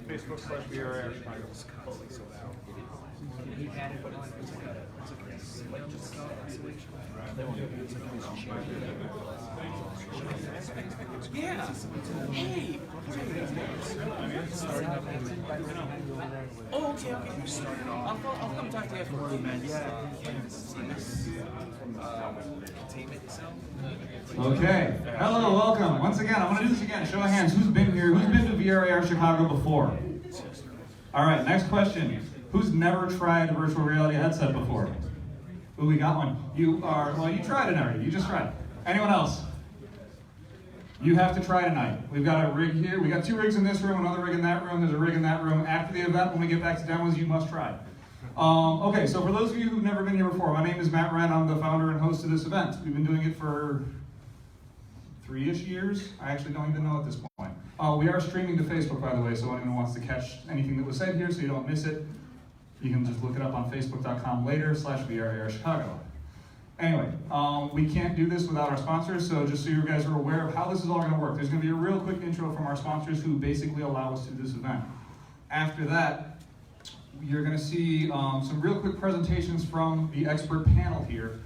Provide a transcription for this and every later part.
Facebook/VRA. Yeah. Hey. Oh, okay. I'll come talk to you after. Okay. Hello, welcome. Once again, I'm going to do this again. Show of hands. Who's been here? Who's been to VRAR Chicago before? All right, next question. Who's never tried a virtual reality headset before? Ooh, we got one. You tried it already. You just tried it. Anyone else? You have to try tonight. We've got a rig here. We got 2 rigs in this room, another rig in that room. There's a rig in that room. After the event, when we get back to demos, you must try. Okay, so for those of you who've never been here before, my name is Matt Wren. I'm the founder and host of this event. We've been doing it for 3-ish years. I actually don't even know at this point. We are streaming to Facebook, by the way, so anyone who wants to catch anything that was said here so you don't miss it, you can just look it up on facebook.com later/VRAR Chicago. Anyway, we can't do this without our sponsors, so just so you guys are aware of how this is all going to work, there's going to be a real quick intro from our sponsors who basically allow us to do this event. After that, you're going to see some real quick presentations from the expert panel here,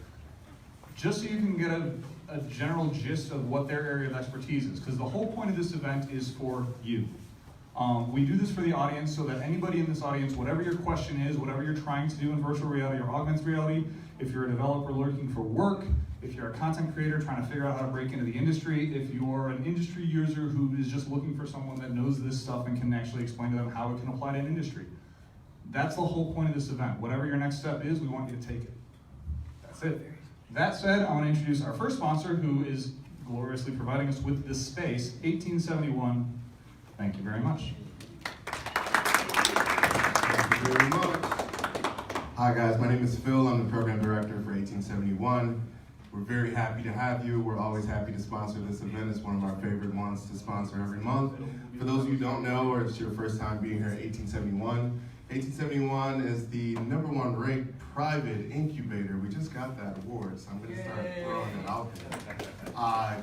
just so you can get a general gist of what their area of expertise is, because the whole point of this event is for you. We do this for the audience so that anybody in this audience, whatever your question is, whatever you're trying to do in virtual reality or augmented reality, if you're a developer looking for work, if you're a content creator trying to figure out how to break into the industry, if you're an industry user who is just looking for someone that knows this stuff and can actually explain to them how it can apply to an industry. That's the whole point of this event. Whatever your next step is, we want you to take it. That's it. That said, I want to introduce our first sponsor, who is gloriously providing us with this space, 1871. Thank you very much. Thank you very much. Hi guys, my name is Phil. I'm the program director for 1871. We're very happy to have you. We're always happy to sponsor this event. It's one of our favorite ones to sponsor every month. For those of you who don't know, or it's your first time being here at 1871, 1871 is the #1 ranked private incubator. We just got that award, so I'm going to start throwing it out there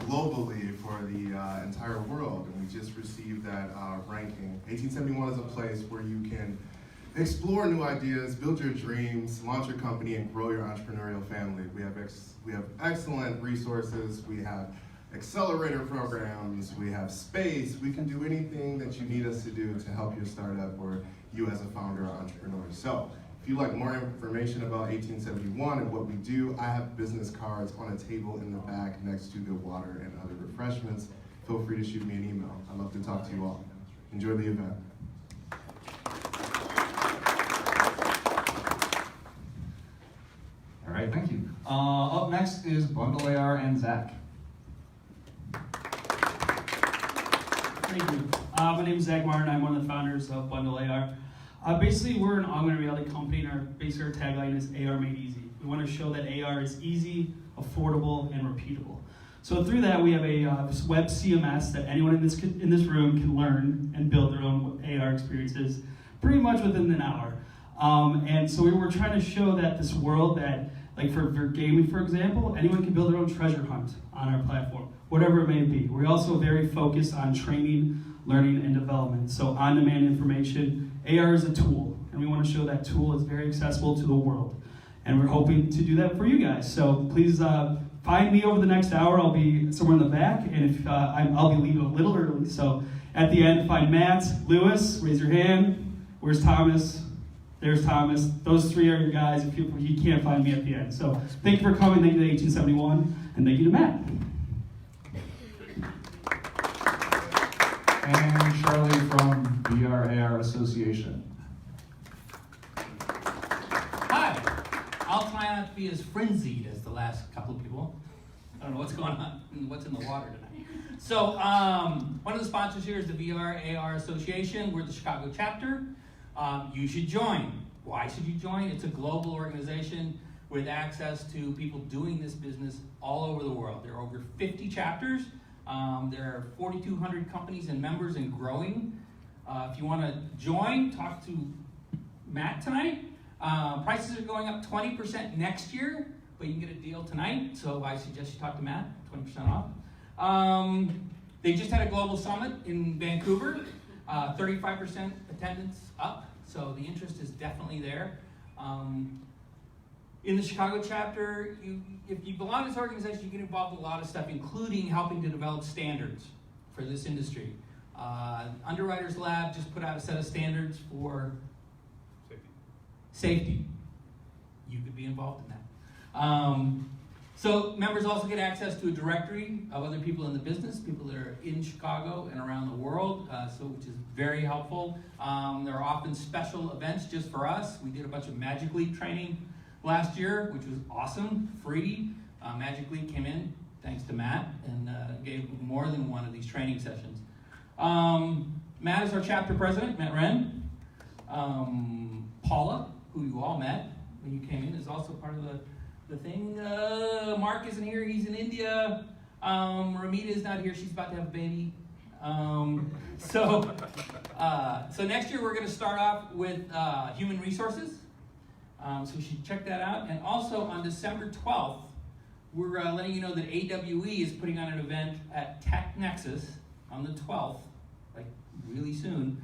globally for the entire world, and we just received that ranking. 1871 is a place where you can explore new ideas, build your dreams, launch your company, and grow your entrepreneurial family. We have excellent resources. We have accelerator programs. We have space. We can do anything that you need us to do to help your startup or you as a founder or entrepreneur. So if you'd like more information about 1871 and what we do, I have business cards on a table in the back next to the water and other refreshments. Feel free to shoot me an email. I'd love to talk to you all. Enjoy the event. All right, thank you. Up next is Bundle AR and Zach. Thank you. My name is Zach Martin. I'm one of the founders of Bundle AR. Basically, we're an augmented reality company, and our tagline is AR made easy. We want to show that AR is easy, affordable, and repeatable. So through that, we have a web CMS that anyone in this room can learn and build their own AR experiences pretty much within an hour. And so we were trying to show that this world that, like for gaming, for example, anyone can build their own treasure hunt on our platform, whatever it may be. We're also very focused on training, learning, and development. So on-demand information. AR is a tool, and we want to show that tool is very accessible to the world. And we're hoping to do that for you guys. So please find me over the next hour. I'll be somewhere in the back, and if I'll be leaving a little early. So at the end, find Matt, Lewis, raise your hand. Where's Thomas? There's Thomas. Those 3 are your guys if you can't find me at the end. So thank you for coming. Thank you to 1871, and thank you to Matt. And Charlie from VRAR Association. Hi. I'll try not to be as frenzied as the last couple of people. I don't know what's going on, what's in the water tonight. So one of the sponsors here is the VRAR Association. We're the Chicago chapter. You should join. Why should you join? It's a global organization with access to people doing this business all over the world. There are over 50 chapters. There are 4,200 companies and members and growing. If you want to join, talk to Matt tonight. Prices are going up 20% next year, but you can get a deal tonight, so I suggest you talk to Matt, 20% off. They just had a global summit in Vancouver, 35% attendance up, so the interest is definitely there. In the Chicago chapter, if you belong to this organization, you get involved in a lot of stuff, including helping to develop standards for this industry. Underwriters Lab just put out a set of standards for safety. You could be involved in that. So members also get access to a directory of other people in the business, people that are in Chicago and around the world, which is very helpful. There are often special events just for us. We did a bunch of Magic League training last year, which was awesome, free. Magic League came in, thanks to Matt, and gave more than one of these training sessions. Matt is our chapter president, Matt Wren. Paula, who you all met when you came in, is also part of the thing. Mark isn't here, he's in India. Ramita is not here, she's about to have a baby. So next year we're going to start off with human resources. So you should check that out. And also on December 12th, we're letting you know that AWE is putting on an event at Tech Nexus on the 12th, like really soon,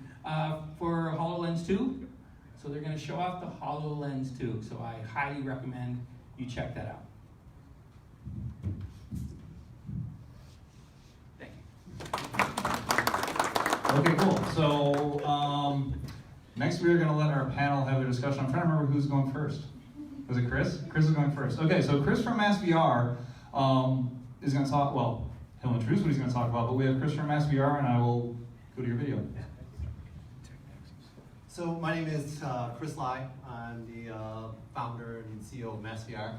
for HoloLens 2. So they're going to show off the HoloLens 2. So I highly recommend you check that out. Thank you. Okay, cool. So next we are going to let our panel have their discussion. I'm trying to remember who's going first. Was it Chris? Chris is going first. Okay, so Chris from MassVR is going to talk, well, he'll introduce what he's going to talk about, but we have Chris from MassVR, and I will go to your video. So my name is Chris Lai. I'm the founder and CEO of MassVR.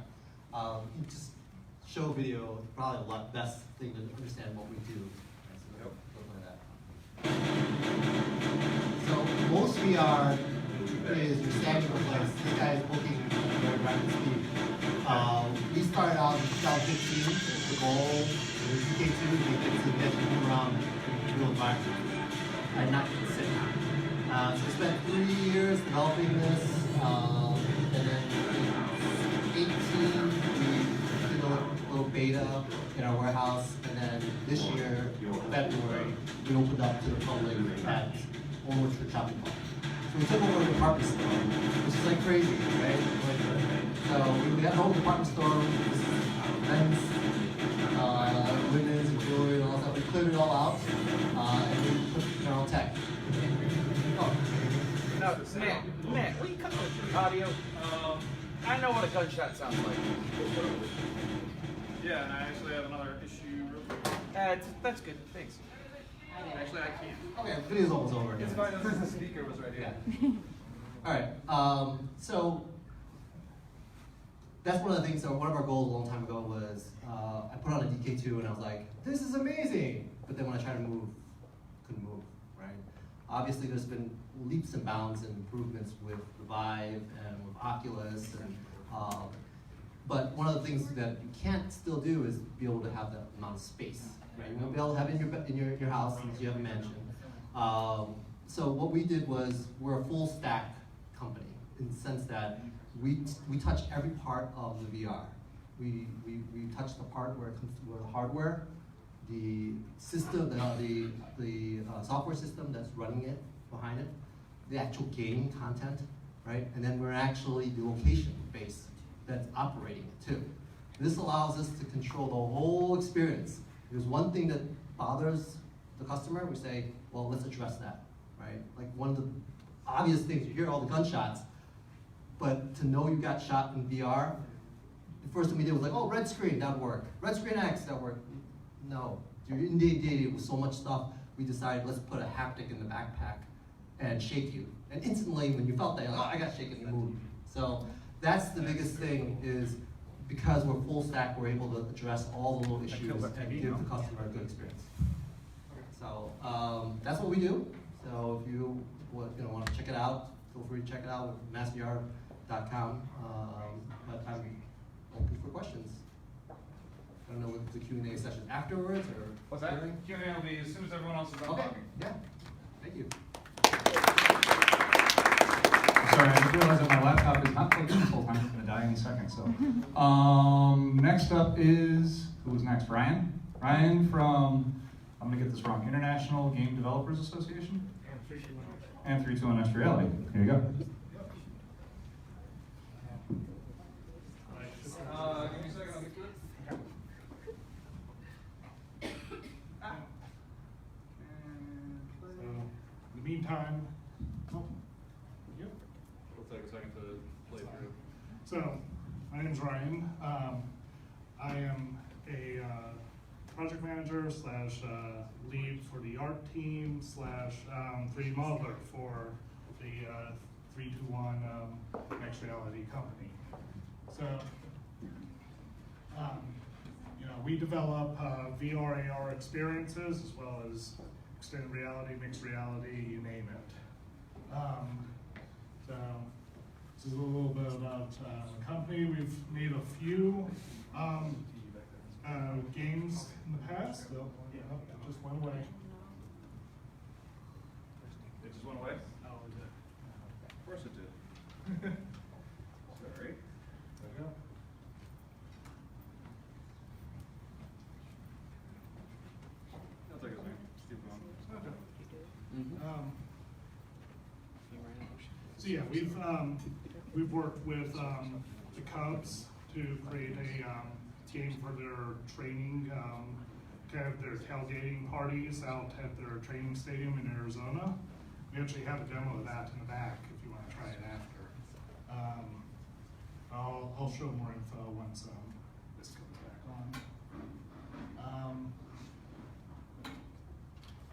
Just show a video, probably the best thing to understand what we do. So most VR is your standing place. This guy is booking at very rapid speed. We started out in 2015. The goal is DK2 to get to net move around in real environment and not just sit down. So we spent 3 years developing this, and then in 2018 we did a little beta in our warehouse, and then this year, February, we opened up to the public at Untitled Chapter. So we took over a department store, which is like crazy, right? So we had an old department store, men's, women's, and jewelry, and all that stuff. We cleared it all out, and we put our own tech. No, Matt, will you cut the audio? I know what a gunshot sounds like. Yeah, and I actually have another issue real quick. That's good, thanks. Actually, I can't. Okay, the video's almost over. It's fine, the speaker was right here. Yeah. All right, so that's one of the things, so one of our goals a long time ago was, I put on a DK2 and I was like, this is amazing! But then when I tried to move, couldn't move, right? Obviously there's been leaps and bounds and improvements with the Vive and with Oculus, and but one of the things that you can't still do is be able to have that amount of space, right? You won't be able to have it in your house since you have a mansion. So what we did was, we're a full stack company in the sense that we touch every part of the VR. We touch the part where it comes to the hardware, the system, the software system that's running it, behind it, the actual game content, right? And then we're actually the location base that's operating it too. This allows us to control the whole experience. If there's one thing that bothers the customer, we say, well, let's address that, right? Like one of the obvious things, you hear all the gunshots, but to know you got shot in VR, the first thing we did was like, oh, red screen, that work. Red screen X, that work. No, you're inundated with so much stuff, we decided let's put a haptic in the backpack and shake you. And instantly, when you felt that, you're like, oh, I got shaken, you moved. So that's the biggest thing, is because we're full stack, we're able to address all the little issues and give the customer a good experience. So that's what we do. So if you want to check it out, feel free to check it out with massvr.com. But I'm open for questions. I don't know what the Q&A session afterwards or What's that? during? Q&A will be as soon as everyone else is done Okay, talking. yeah, thank you. Sorry, I just realized that my laptop is not plugged in this whole time. It's going to die any second. So, next up is, who was next? Ryan? Ryan from I'm gonna get this wrong. International Game Developers Association? And 321 Next Reality. Here you go. Give me a second, I'll get to it. In the meantime, yep. It'll take a second to play through. So, my name's Ryan. I am a project manager slash lead for the art team slash 3D modeler for the 321 Next Reality company. So, you know, we develop VR, AR experiences as well as extended reality, mixed reality, you name it. So, this is a little bit about the company. We've made a few games in the past. It just went away. It just went away? Oh, it did. Of course it did. Sorry. There we go. It'll take a second. Keep going. Okay. So yeah, we've worked with the Cubs to create a game for their training, to have their tailgating parties out at their training stadium in Arizona. We actually have a demo of that in the back if you want to try it after. I'll show more info once this comes back on.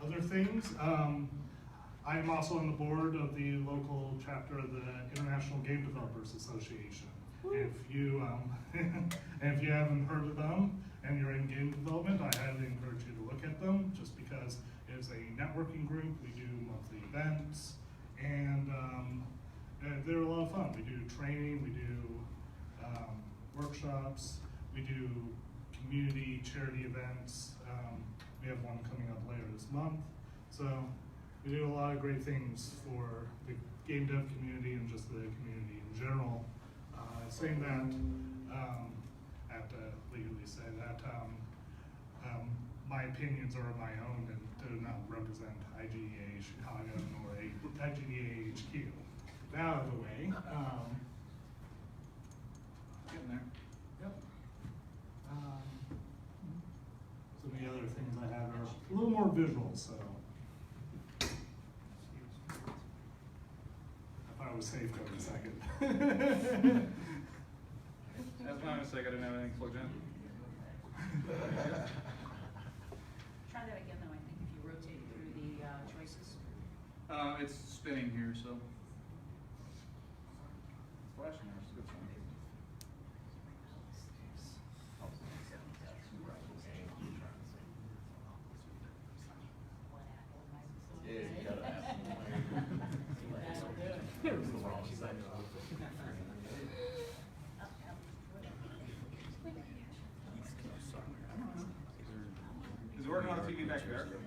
Other things, I am also on the board of the local chapter of the International Game Developers Association. If you if you haven't heard of them and you're in game development, I highly encourage you to look at them, just because it's a networking group. We do monthly events, and they're a lot of fun. We do training, we do workshops, we do community charity events. We have one coming up later this month. So we do a lot of great things for the game dev community and just the community in general. Saying that, I have to legally say that my opinions are my own and do not represent IGDA Chicago nor IGDA HQ. That out of the way. Getting there. Yep. Some of the other things I have are a little more visual, so. I thought it was safe for a second. That's my mistake, I didn't have anything plugged in. Try that again though, I think if you rotate through the choices. It's spinning here, so. It's flashing there, it's a good sign. Is it working on the TV back there? They're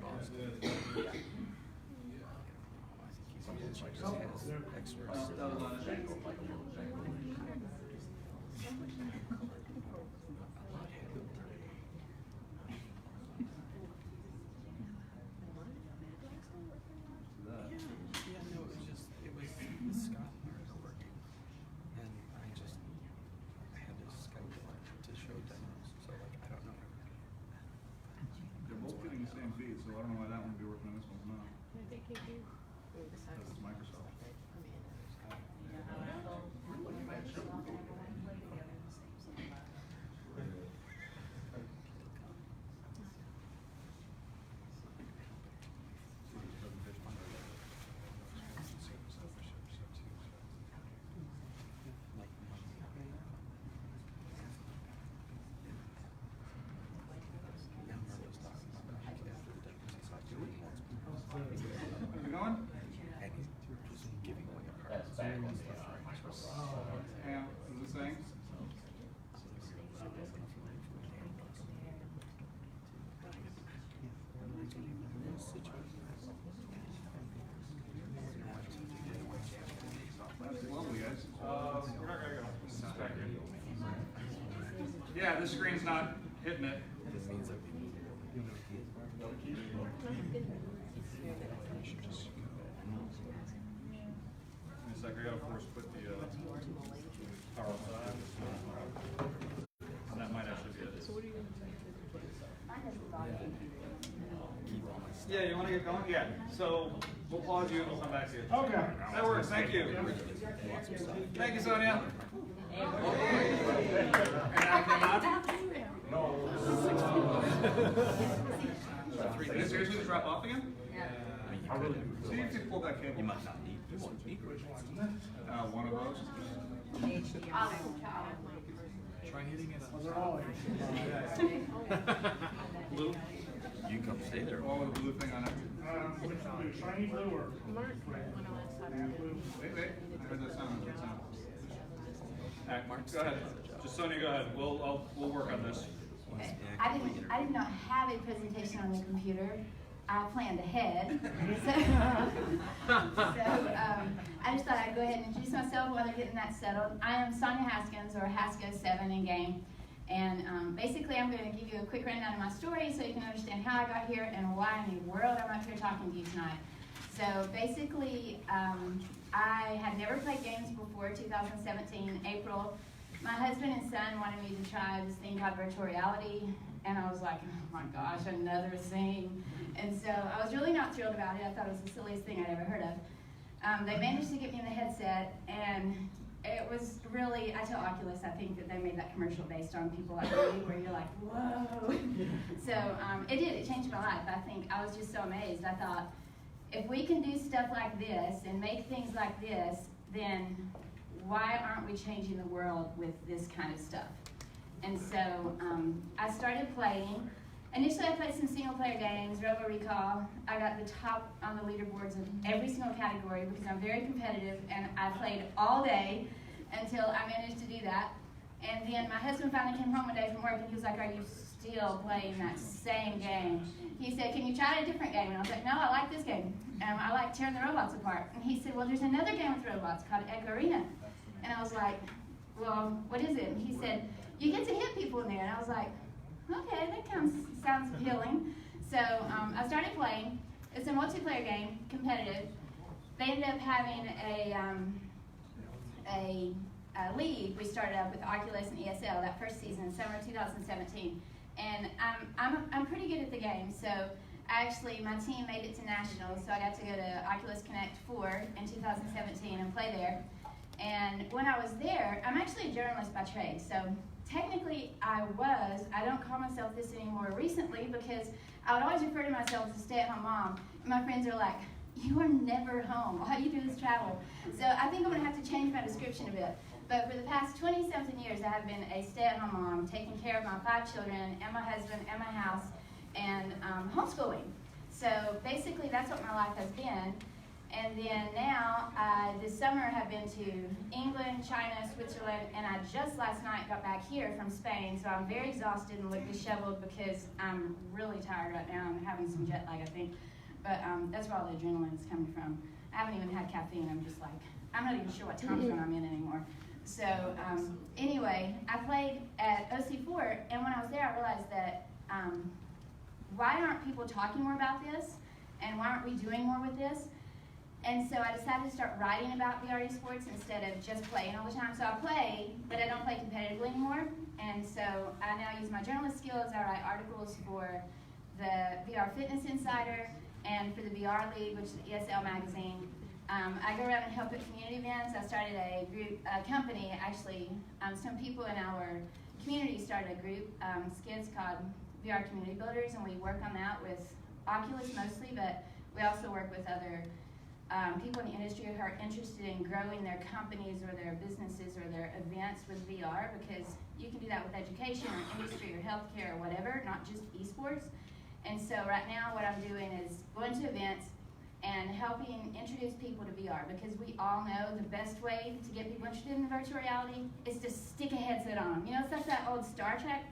both getting the same feed, so I don't know why that one would be working and this one's not. Because it's Microsoft. How's it going? Yeah, is it saying? That's lovely, guys. We're not gonna go. This is back here. Yeah, this screen's not hitting it. sec, I gotta force put the power outside. And that might actually be it. So what are you gonna take? Yeah, you want to get going? Yeah. So we'll pause you and we'll come back to you. Okay. That works. Thank you. Thank you, Sonia. Are you seriously just drop off again? See if you pull that cable. You might not need. You won't need one of those. Try hitting it. Blue. You can come stay there. All with the blue thing on it. Which blue? Shiny blue or? Wait. I heard that sound. Good sound. Go ahead. Just Sonia, go ahead. We'll work on this. I did not have a presentation on the computer. I planned ahead. I just thought I'd go ahead and introduce myself while they're getting that settled. I am Sonia Haskins, or Haska7 in game. And basically I'm going to give you a quick rundown of my story so you can understand how I got here and why in the world I'm up here talking to you tonight. So basically, I had never played games before 2017, April. My husband and son wanted me to try this thing called virtual reality, and I was like, oh my gosh, another thing. And so I was really not thrilled about it. I thought it was the silliest thing I'd ever heard of. They managed to get me in the headset, and it was really, I tell Oculus, I think that they made that commercial based on people like me, where you're like, whoa. So it did, it changed my life. I think I was just so amazed. I thought, if we can do stuff like this and make things like this, then why aren't we changing the world with this kind of stuff? And so I started playing. Initially I played some single player games, Robo Recall. I got the top on the leaderboards in every single category because I'm very competitive, and I played all day until I managed to do that. And then my husband finally came home one day from work and he was like, are you still playing that same game? He said, can you try a different game? And I was like, no, I like this game. I like tearing the robots apart. And he said, well, there's another game with robots called Echo Arena. And I was like, well, what is it? And he said, you get to hit people in there. And I was like, okay, that sounds appealing. So I started playing. It's a multiplayer game, competitive. They ended up having a league. We started up with Oculus and ESL that first season, summer 2017. And I'm pretty good at the game, so actually my team made it to nationals, so I got to go to Oculus Connect 4 in 2017 and play there. And when I was there, I'm actually a journalist by trade, so technically I don't call myself this anymore recently because I would always refer to myself as a stay-at-home mom, and my friends are like, you are never home, all you do is travel. So I think I'm going to have to change my description a bit. But for the past 20-something years, I have been a stay-at-home mom, taking care of my 5 children and my husband and my house, and homeschooling. So basically that's what my life has been. And then now, this summer have been to England, China, Switzerland, and I just last night got back here from Spain, so I'm very exhausted and look disheveled because I'm really tired right now. I'm having some jet lag, I think. But that's where all the adrenaline is coming from. I haven't even had caffeine. I'm just like, I'm not even sure what time zone I'm in anymore. So anyway, I played at OC4, and when I was there, I realized that why aren't people talking more about this, and why aren't we doing more with this? And so I decided to start writing about VR esports instead of just playing all the time. So I play, but I don't play competitively anymore. And so I now use my journalist skills. I write articles for the VR Fitness Insider and for the VR League, which is the ESL magazine. I go around and help at community events. I started a company, actually. Some people in our community started a group, Skids, called VR Community Builders, and we work on that with Oculus mostly, but we also work with other people in the industry who are interested in growing their companies or their businesses or their events with VR, because you can do that with education or industry or healthcare or whatever, not just esports. And so right now what I'm doing is going to events and helping introduce people to VR, because we all know the best way to get people interested in virtual reality is to stick a headset on them. You know, it's like that old Star Trek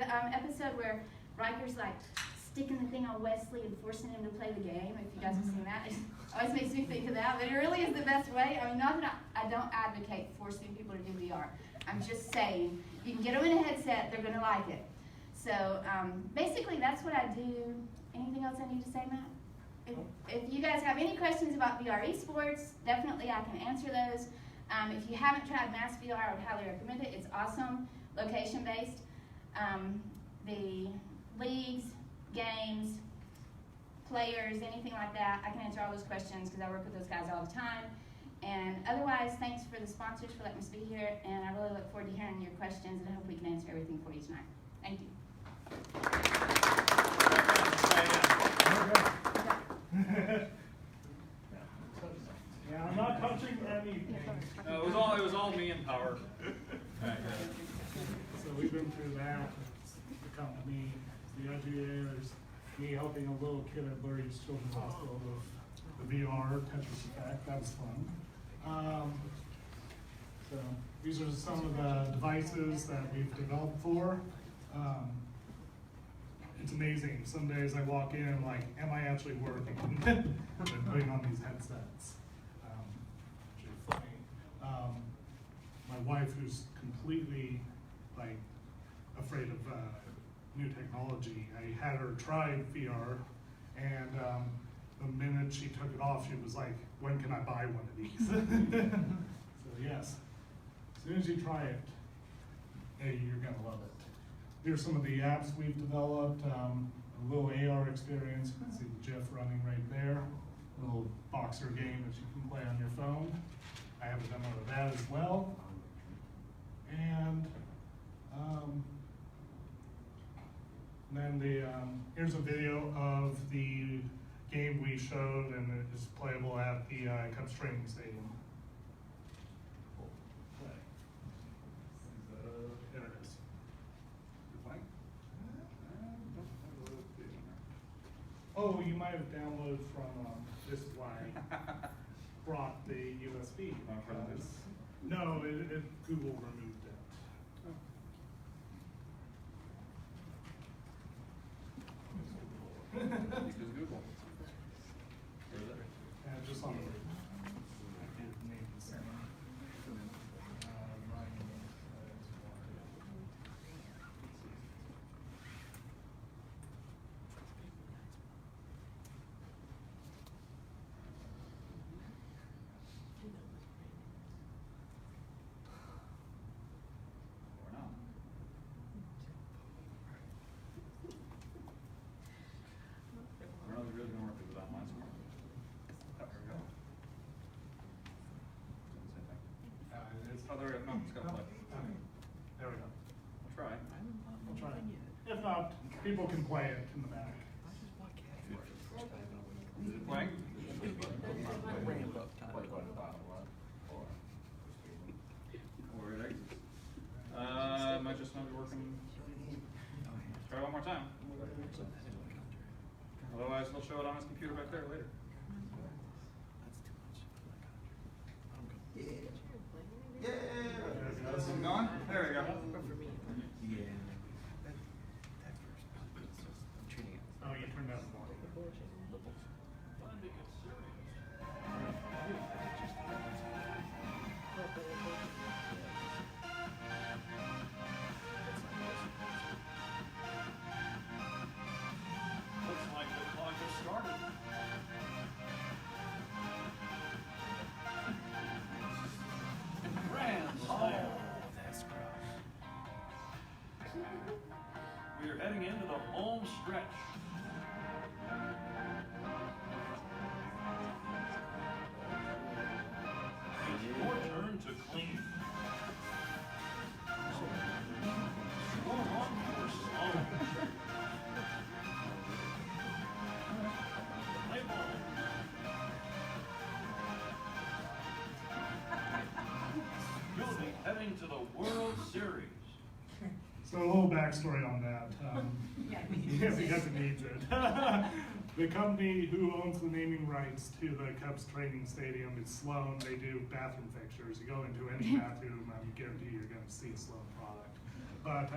episode where Riker's like sticking the thing on Wesley and forcing him to play the game. If you guys have seen that, it always makes me think of that, but it really is the best way. I mean, not that I don't advocate forcing people to do VR. I'm just saying, you can get them in a headset, they're gonna like it. So basically that's what I do. Anything else I need to say, Matt? if you guys have any questions about VR eSports, definitely I can answer those. If you haven't tried Mass VR, I would highly recommend it. It's awesome, location-based. The leagues, games, players, anything like that, I can answer all those questions because I work with those guys all the time. And otherwise, thanks for the sponsors for letting us be here, and I really look forward to hearing your questions, and I hope we can answer everything for you tonight. Thank you. Yeah, I'm not touching anything. No, it was all me in power. So we've been through that. It's the company, the educators, me helping a little kid at Blurry's Children's Hospital with the VR Tetris effect. That was fun. So these are some of the devices that we've developed for. It's amazing. Some days I walk in, I'm like, am I actually working? Been putting on these headsets. Which is funny. My wife, who's completely like afraid of new technology, I had her try VR, and the minute she took it off, she was like, when can I buy one of these? So yes, as soon as you try it, hey, you're gonna love it. Here's some of the apps we've developed, a little AR experience. You can see the GIF running right there. A little boxer game that you can play on your phone. I have a demo of that as well. And then here's a video of the game we showed, and it is playable at the Cubs training stadium. There it is. Oh, you might have downloaded from, this is why I brought the USB. No, Google removed it. Because Google. Just on the I did name the same. Oh, there we go. No, it's got to play. There we go. I'll try. We'll try it. If not, people can play it in the back. Is it playing? Where it exits. Might just not be working. Try one more time. Otherwise, he'll show it on his computer back there later. Yeah. Is it going? There we go. Oh, you turned down the volume. Looks like the clock has started. Grand Slam. That's gross. We are heading into the home stretch. It's your turn to clean. Score on or slow. Play ball. You'll be heading to the World Series. So a little backstory on that. Yeah, because it needs it. The company who owns the naming rights to the Cubs training stadium is Sloan. They do bathroom fixtures. You go into any bathroom, I guarantee you're going to see a Sloan product. But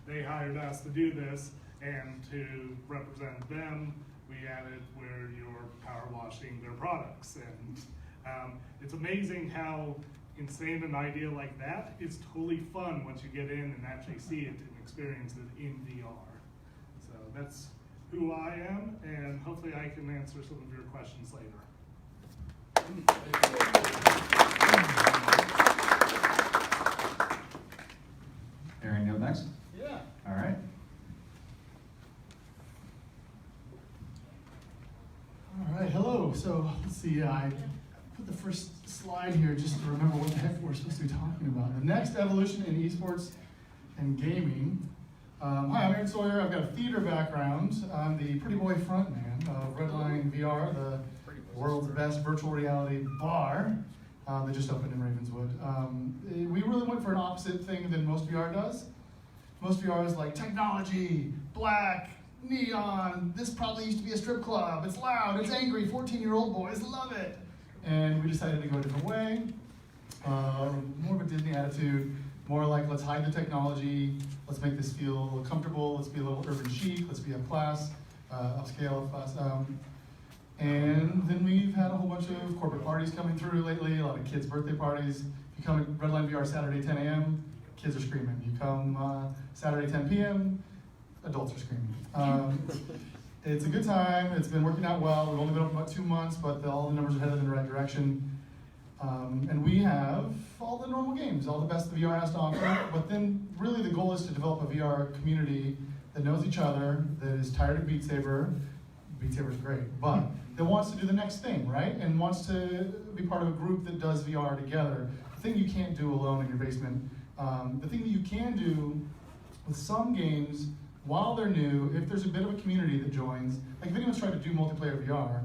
they hired us to do this, and to represent them, we added where you're power washing their products. And it's amazing how insane an idea like that is totally fun once you get in and actually see it and experience it in VR. So that's who I am, and hopefully I can answer some of your questions later. Aaron, you up next? Yeah. All right. All right, hello. So let's see, I put the first slide here just to remember what the heck we're supposed to be talking about. The next evolution in esports and gaming. Hi, I'm Aaron Sawyer. I've got a theater background. I'm the pretty boy frontman of Redline VR, the world's best virtual reality bar that just opened in Ravenswood. We really went for an opposite thing than most VR does. Most VR is like technology, black, neon, this probably used to be a strip club, it's loud, it's angry, 14-year-old boys love it. And we decided to go a different way, more of a Disney attitude, more like let's hide the technology, let's make this feel comfortable, let's be a little urban chic, let's be upclass, upscale, class. And then we've had a whole bunch of corporate parties coming through lately, a lot of kids' birthday parties. If you come at Redline VR Saturday 10 a.m., kids are screaming. You come Saturday 10 p.m., adults are screaming. It's a good time, it's been working out well. We've only been open about 2 months, but all the numbers are headed in the right direction. And we have all the normal games, all the best the VR has to offer, but then really the goal is to develop a VR community that knows each other, that is tired of Beat Saber. Beat Saber's great, but that wants to do the next thing, right? And wants to be part of a group that does VR together. The thing you can't do alone in your basement. The thing that you can do with some games, while they're new, if there's a bit of a community that joins, like if anyone's trying to do multiplayer VR,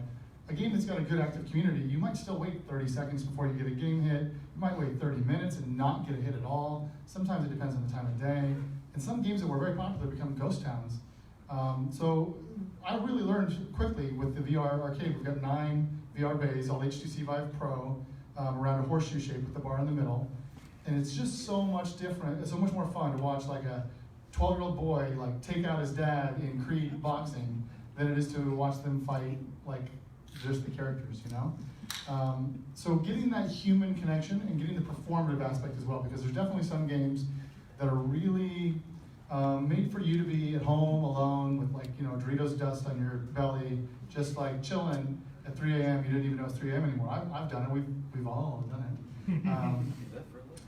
a game that's got a good active community, you might still wait 30 seconds before you get a game hit. You might wait 30 minutes and not get a hit at all. Sometimes it depends on the time of day. And some games that were very popular become ghost towns. So I really learned quickly with the VR arcade. We've got 9 VR bays, all HTC Vive Pro, around a horseshoe shape with the bar in the middle. And it's just so much different, it's so much more fun to watch like a 12-year-old boy like take out his dad in Creed boxing than it is to watch them fight like just the characters, you know? So getting that human connection and getting the performative aspect as well, because there's definitely some games that are really made for you to be at home alone with like, you know, Doritos dust on your belly, just like chilling at 3 a.m. You didn't even know it's 3 a.m. anymore. I've done it, we've all done it.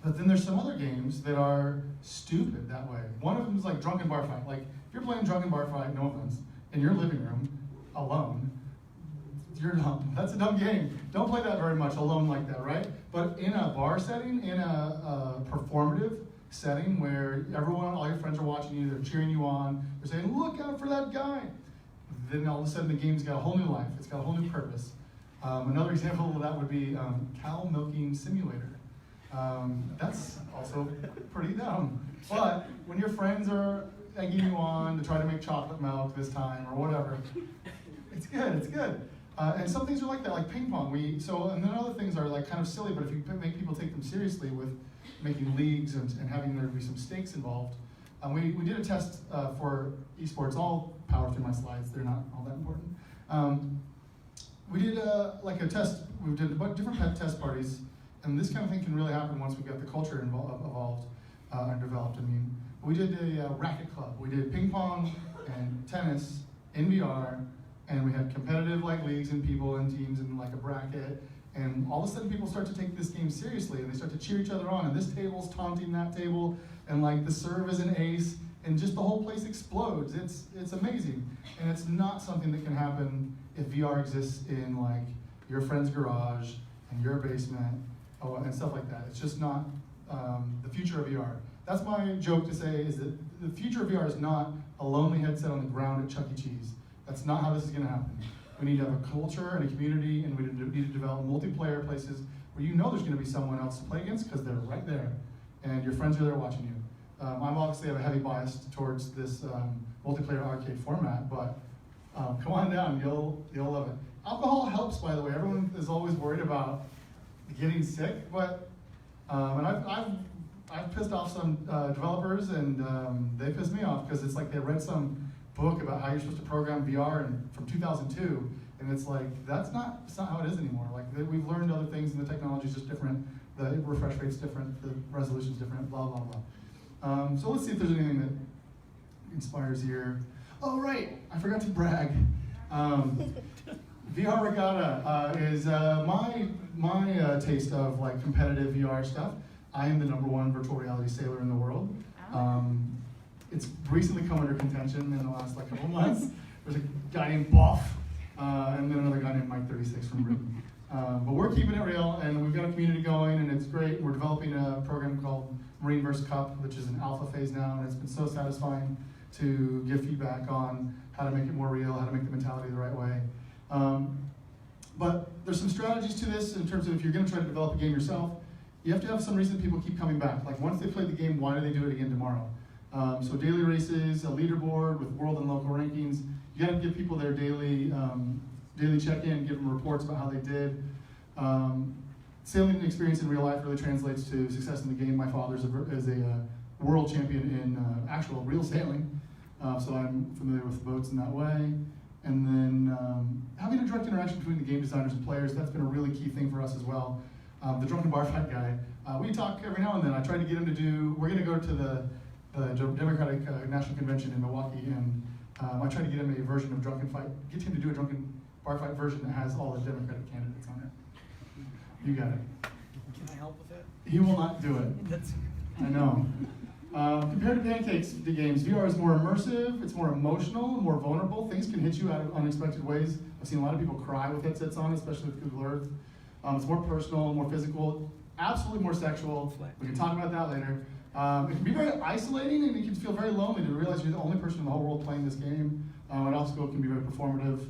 But then there's some other games that are stupid that way. One of them is like Drunken Bar Fight. Like, if you're playing Drunken Bar Fight, no offense, in your living room, alone, you're dumb. That's a dumb game. Don't play that very much alone like that, right? But in a bar setting, in a performative setting where everyone, all your friends are watching you, they're cheering you on, they're saying, look out for that guy. Then all of a sudden the game's got a whole new life. It's got a whole new purpose. Another example of that would be cow milking simulator. That's also pretty dumb. But when your friends are egging you on to try to make chocolate milk this time or whatever, it's good, it's good. And some things are like that, like ping pong. And then other things are like kind of silly, but if you make people take them seriously with making leagues and having there be some stakes involved. We did a test for eSports. I'll power through my slides, they're not all that important. We did like a test, we did a bunch of different test parties, and this kind of thing can really happen once we've got the culture evolved and developed. I mean, we did a racket club. We did ping pong and tennis in VR, and we had competitive like leagues and people and teams and like a bracket. And all of a sudden people start to take this game seriously and they start to cheer each other on, and this table's taunting that table, and like the serve is an ace, and just the whole place explodes. It's amazing. And it's not something that can happen if VR exists in like your friend's garage and your basement and stuff like that. It's just not the future of VR. That's my joke to say, is that the future of VR is not a lonely headset on the ground at Chuck E. Cheese. That's not how this is gonna happen. We need to have a culture and a community, and we need to develop multiplayer places where you know there's gonna be someone else to play against because they're right there, and your friends are there watching you. I'm obviously have a heavy bias towards this multiplayer arcade format, but come on down, you'll love it. Alcohol helps, by the way. Everyone is always worried about getting sick, but and I've pissed off some developers, and they pissed me off because it's like they read some book about how you're supposed to program VR from 2002, and it's like it's not how it is anymore. Like we've learned other things, and the technology's just different. The refresh rate's different. The resolution's different. Blah blah blah. So let's see if there's anything that inspires here. Oh, right, I forgot to brag. VR Regatta is my taste of like competitive VR stuff. I am the #1 virtual reality sailor in the world. It's recently come under contention in the last like couple months. There's a guy named Boff, and then another guy named Mike 36 from Britain. But we're keeping it real, and we've got a community going, and it's great. We're developing a program called Marine vs. Cup, which is in alpha phase now, and it's been so satisfying to give feedback on how to make it more real, how to make the mentality the right way. But there's some strategies to this in terms of if you're going to try to develop a game yourself, you have to have some reason people keep coming back. Like once they play the game, why do they do it again tomorrow? So daily races, a leaderboard with world and local rankings. You got to give people their daily check-in, give them reports about how they did. Sailing experience in real life really translates to success in the game. My father is a world champion in actual real sailing, so I'm familiar with boats in that way. And then having a direct interaction between the game designers and players, that's been a really key thing for us as well. The drunken bar fight guy, we talk every now and then. I try to get him to do, we're going to go to the Democratic National Convention in Milwaukee, and I try to get him a version of drunken fight, get him to do a drunken bar fight version that has all the Democratic candidates on it. You got it. Can I help with it? He will not do it. I know. Compared to pancakes to games, VR is more immersive, it's more emotional, more vulnerable. Things can hit you out of unexpected ways. I've seen a lot of people cry with headsets on, especially with Google Earth. It's more personal, more physical, absolutely more sexual. We can talk about that later. It can be very isolating, and it can feel very lonely to realize you're the only person in the whole world playing this game. It also can be very performative.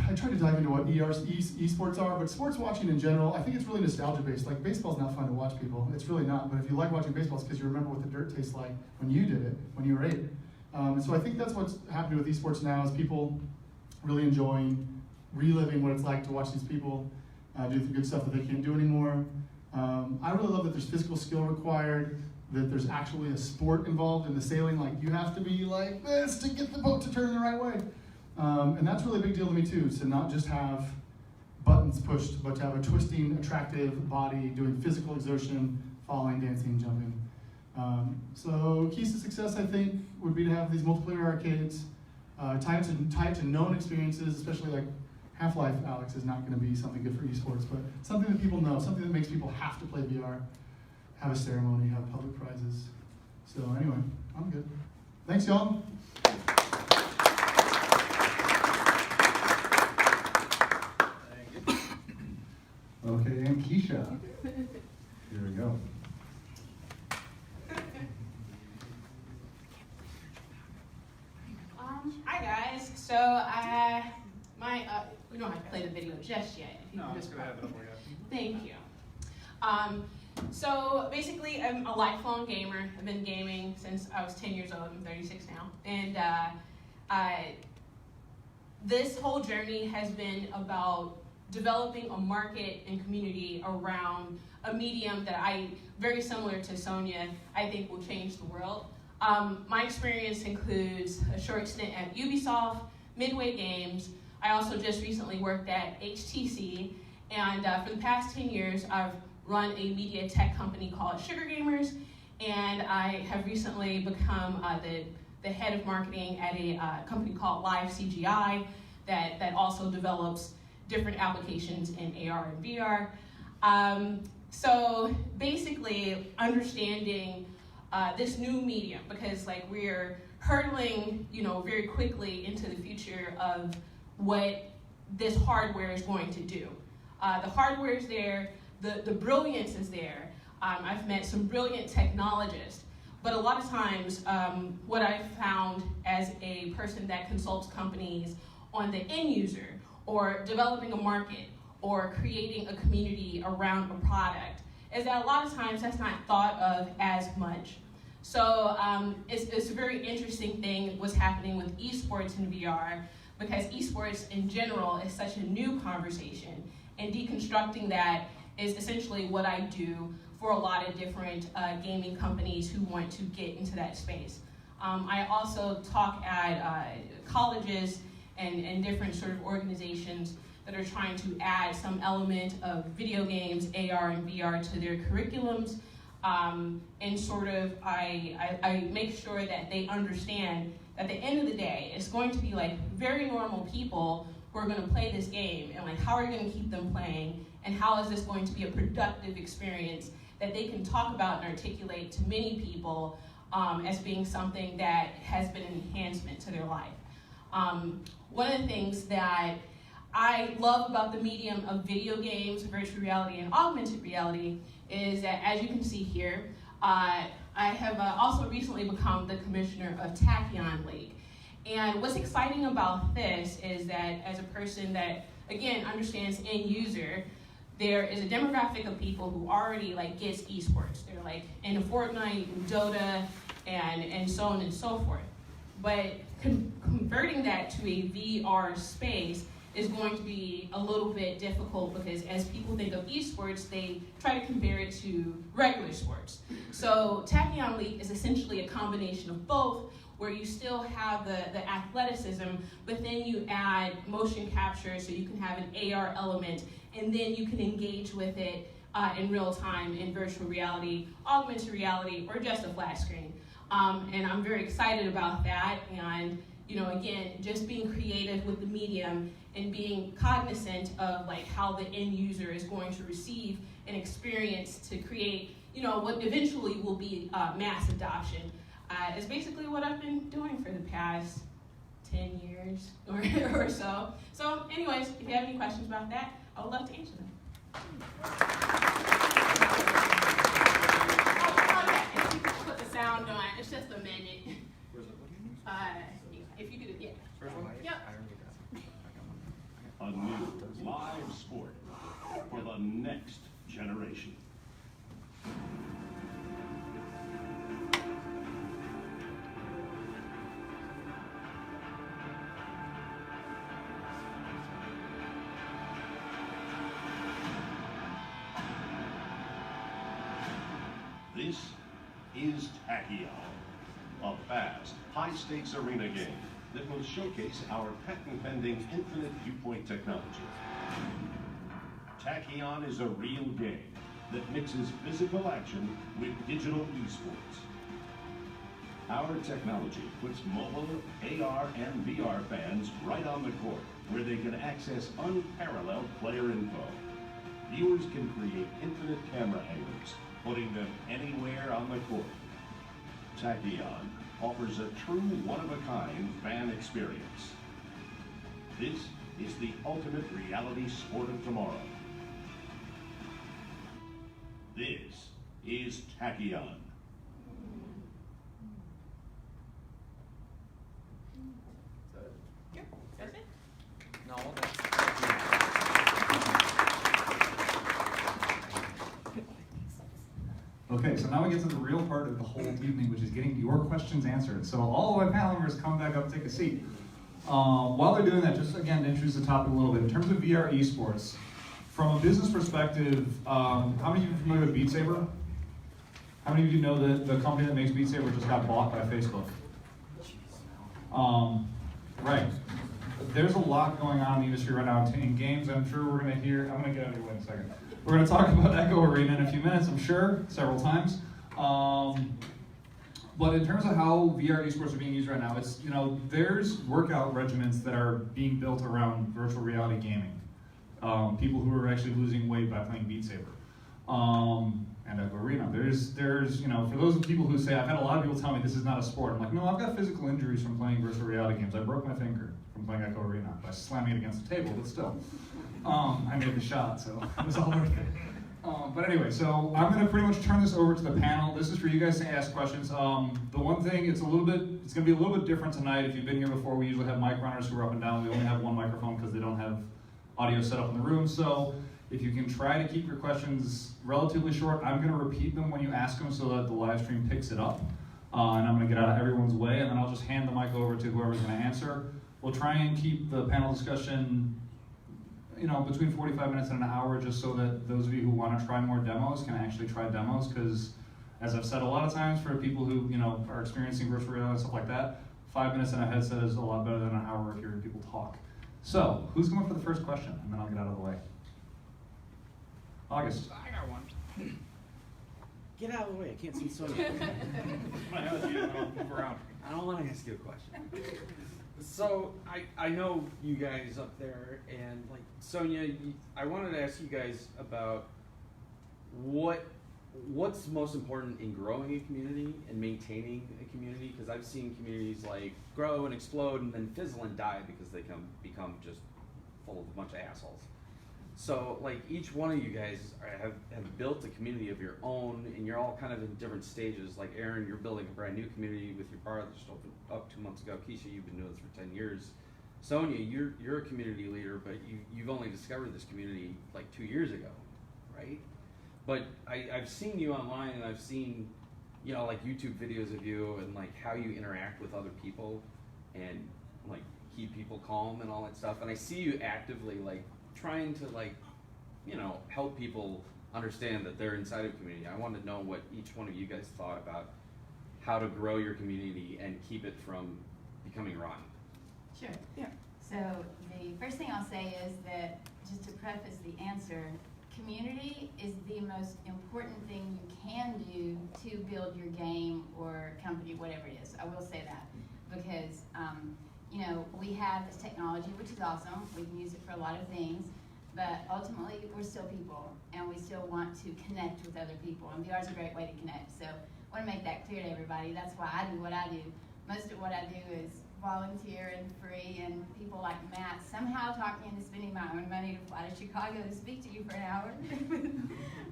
I tried to dive into what eSports are, but sports watching in general, I think it's really nostalgia based. Like baseball's not fun to watch people, it's really not. But if you like watching baseball, it's because you remember what the dirt tastes like when you did it, when you were 8. And so I think that's what's happening with eSports now is people really enjoying reliving what it's like to watch these people do the good stuff that they can't do anymore. I really love that there's physical skill required, that there's actually a sport involved in the sailing, like you have to be like this to get the boat to turn the right way. And that's really a big deal to me too, to not just have buttons pushed, but to have a twisting, attractive body doing physical exertion, falling, dancing, jumping. So keys to success, I think, would be to have these multiplayer arcades, tied to known experiences, especially like Half-Life, Alex, is not going to be something good for esports, but something that people know, something that makes people have to play VR, have a ceremony, have public prizes. So anyway, I'm good. Thanks, y'all. Okay, and Keisha. Here we go. Hi guys. So we don't have to play the video just yet. If you No, can I'm just just gonna have it up for you. Thank you. So basically, I'm a lifelong gamer. I've been gaming since I was 10 years old. I'm 36 now, and this whole journey has been about developing a market and community around a medium that very similar to Sonia, I think will change the world. My experience includes a short stint at Ubisoft, Midway Games. I also just recently worked at HTC, and for the past 10 years, I've run a media tech company called Sugar Gamers, and I have recently become the head of marketing at a company called Live CGI that also develops different applications in AR and VR. So basically, understanding this new medium, because like we're hurtling, very quickly into the future of what this hardware is going to do. The hardware is there, the brilliance is there. I've met some brilliant technologists, but a lot of times what I've found as a person that consults companies on the end user, or developing a market, or creating a community around a product, is that a lot of times that's not thought of as much. So it's a very interesting thing what's happening with esports in VR, because esports in general is such a new conversation, and deconstructing that is essentially what I do for a lot of different gaming companies who want to get into that space. I also talk at colleges and different sort of organizations that are trying to add some element of video games, AR and VR to their curriculums, and sort of I make sure that they understand at the end of the day, it's going to be like very normal people who are going to play this game, and like how are you going to keep them playing, and how is this going to be a productive experience that they can talk about and articulate to many people as being something that has been an enhancement to their life. One of the things that I love about the medium of video games, virtual reality, and augmented reality is that, as you can see here, I have also recently become the commissioner of Tachyon League. And what's exciting about this is that as a person that, again, understands end user, there is a demographic of people who already like gets esports. They're like into Fortnite and Dota and so on and so forth. But converting that to a VR space is going to be a little bit difficult because as people think of esports, they try to compare it to regular sports. So Tachyon League is essentially a combination of both, where you still have the athleticism, but then you add motion capture so you can have an AR element, and then you can engage with it in real time in virtual reality, augmented reality, or just a flat screen. And I'm very excited about that, and again, just being creative with the medium and being cognizant of like how the end user is going to receive an experience to create, what eventually will be mass adoption. Is basically what I've been doing for the past 10 years or so. So anyways, if you have any questions about that, I would love to answer them. If you could put the sound on, it's just a minute. If you could, yeah. Yep. A new live sport for the next generation. This is Tachyon, a fast, high-stakes arena game that will showcase our patent-pending infinite viewpoint technology. Tachyon is a real game that mixes physical action with digital esports. Our technology puts mobile, AR, and VR fans right on the court, where they can access unparalleled player info. Viewers can create infinite camera angles, putting them anywhere on the court. Tachyon offers a true one-of-a-kind fan experience. This is the ultimate reality sport of tomorrow. This is Tachyon. That's it? No, Okay, so now we get to the real part of the whole evening, which is getting your questions answered. So all of my panel members come back up and take a seat. While they're doing that, just again to introduce the topic a little bit, in terms of VR esports, from a business perspective, how many of you are familiar with Beat Saber? How many of you know that the company that makes Beat Saber just got bought by Facebook? Right. There's a lot going on in the industry right now in games. I'm sure we're going to hear, I'm going to get out of your way in a second. We're going to talk about Echo Arena in a few minutes, I'm sure, several times. But in terms of how VR esports are being used right now, it's, there's workout regimens that are being built around virtual reality gaming. People who are actually losing weight by playing Beat Saber. And Echo Arena. There's, for those people who say, I've had a lot of people tell me this is not a sport. I'm like, no, I've got physical injuries from playing virtual reality games. I broke my finger from playing Echo Arena by slamming it against the table, but still. I made the shot, so it was all worth it. But anyway, so I'm going to pretty much turn this over to the panel. This is for you guys to ask questions. The one thing, it's going to be a little bit different tonight. If you've been here before, we usually have mic runners who are up and down. We only have one microphone because they don't have audio set up in the room. So if you can try to keep your questions relatively short, I'm going to repeat them when you ask them so that the live stream picks it up. And I'm going to get out of everyone's way, and then I'll just hand the mic over to whoever's going to answer. We'll try and keep the panel discussion between 45 minutes and an hour, just so that those of you who want to try more demos can actually try demos, because as I've said a lot of times, for people who are experiencing virtual reality and stuff like that, 5 minutes in a headset is a lot better than an hour of hearing people talk. So, who's going for the first question? And then I'll get out of the way. August. I got one. Get out of the way, I can't see Sonia. My allergy, I'll move around. I don't want to ask you a question. So I know you guys up there, and like Sonia, I wanted to ask you guys about what's most important in growing a community and maintaining a community, because I've seen communities like grow and explode and then fizzle and die because they become just full of a bunch of assholes. So like each one of you guys have built a community of your own, and you're all kind of in different stages. Like Aaron, you're building a brand new community with your bar that just opened up 2 months ago. Keisha, you've been doing this for 10 years. Sonia, you're a community leader, but you've only discovered this community like 2 years ago, right? But I've seen you online, and I've seen, you know, like YouTube videos of you and like how you interact with other people and like keep people calm and all that stuff. And I see you actively like trying to like, you know, help people understand that they're inside of a community. I want to know what each one of you guys thought about how to grow your community and keep it from becoming rotten. Sure. Yeah. So the first thing I'll say is that, just to preface the answer, community is the most important thing you can do to build your game or company, whatever it is. I will say that because, you know, we have this technology, which is awesome. We can use it for a lot of things, but ultimately we're still people, and we still want to connect with other people, and VR is a great way to connect. So I want to make that clear to everybody. That's why I do what I do. Most of what I do is volunteer and free, and people like Matt somehow talk me into spending my own money to fly to Chicago to speak to you for an hour.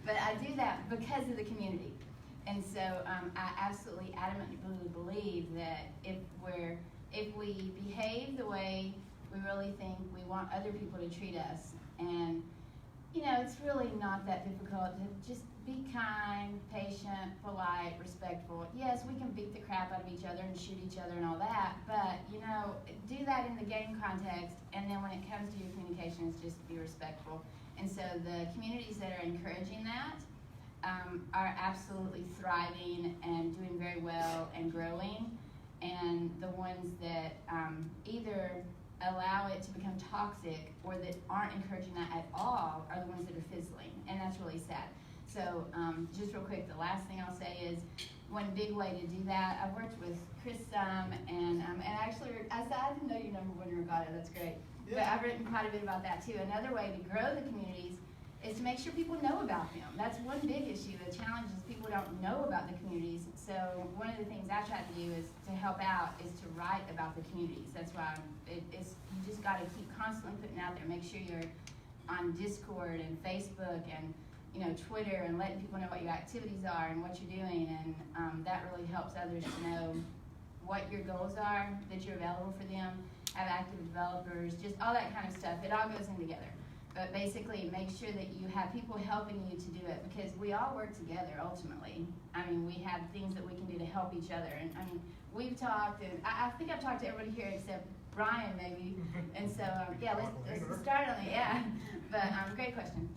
But I do that because of the community. And so I absolutely adamantly believe that if we behave the way we really think we want other people to treat us, and you know, it's really not that difficult to just be kind, patient, polite, respectful. Yes, we can beat the crap out of each other and shoot each other and all that, but you know, do that in the game context, and then when it comes to your communications, just be respectful. And so the communities that are encouraging that are absolutely thriving and doing very well and growing, and the ones that either allow it to become toxic or that aren't encouraging that at all are the ones that are fizzling, and that's really sad. So just real quick, the last thing I'll say is one big way to do that, I've worked with Chris and actually, I didn't know your number one regatta, that's great. Yeah. But I've written quite a bit about that too. Another way to grow the communities is to make sure people know about them. That's one big issue. The challenge is people don't know about the communities. So one of the things I try to do is to help out is to write about the communities. That's why you just got to keep constantly putting out there. Make sure you're on Discord and Facebook and Twitter, and letting people know what your activities are and what you're doing, and that really helps others to know what your goals are, that you're available for them, have active developers, just all that kind of stuff. It all goes in together. But basically, make sure that you have people helping you to do it, because we all work together ultimately. I mean, we have things that we can do to help each other. And I mean, we've talked, and I think I've talked to everybody here except Brian maybe. And so, yeah, let's start on it, yeah. But great question.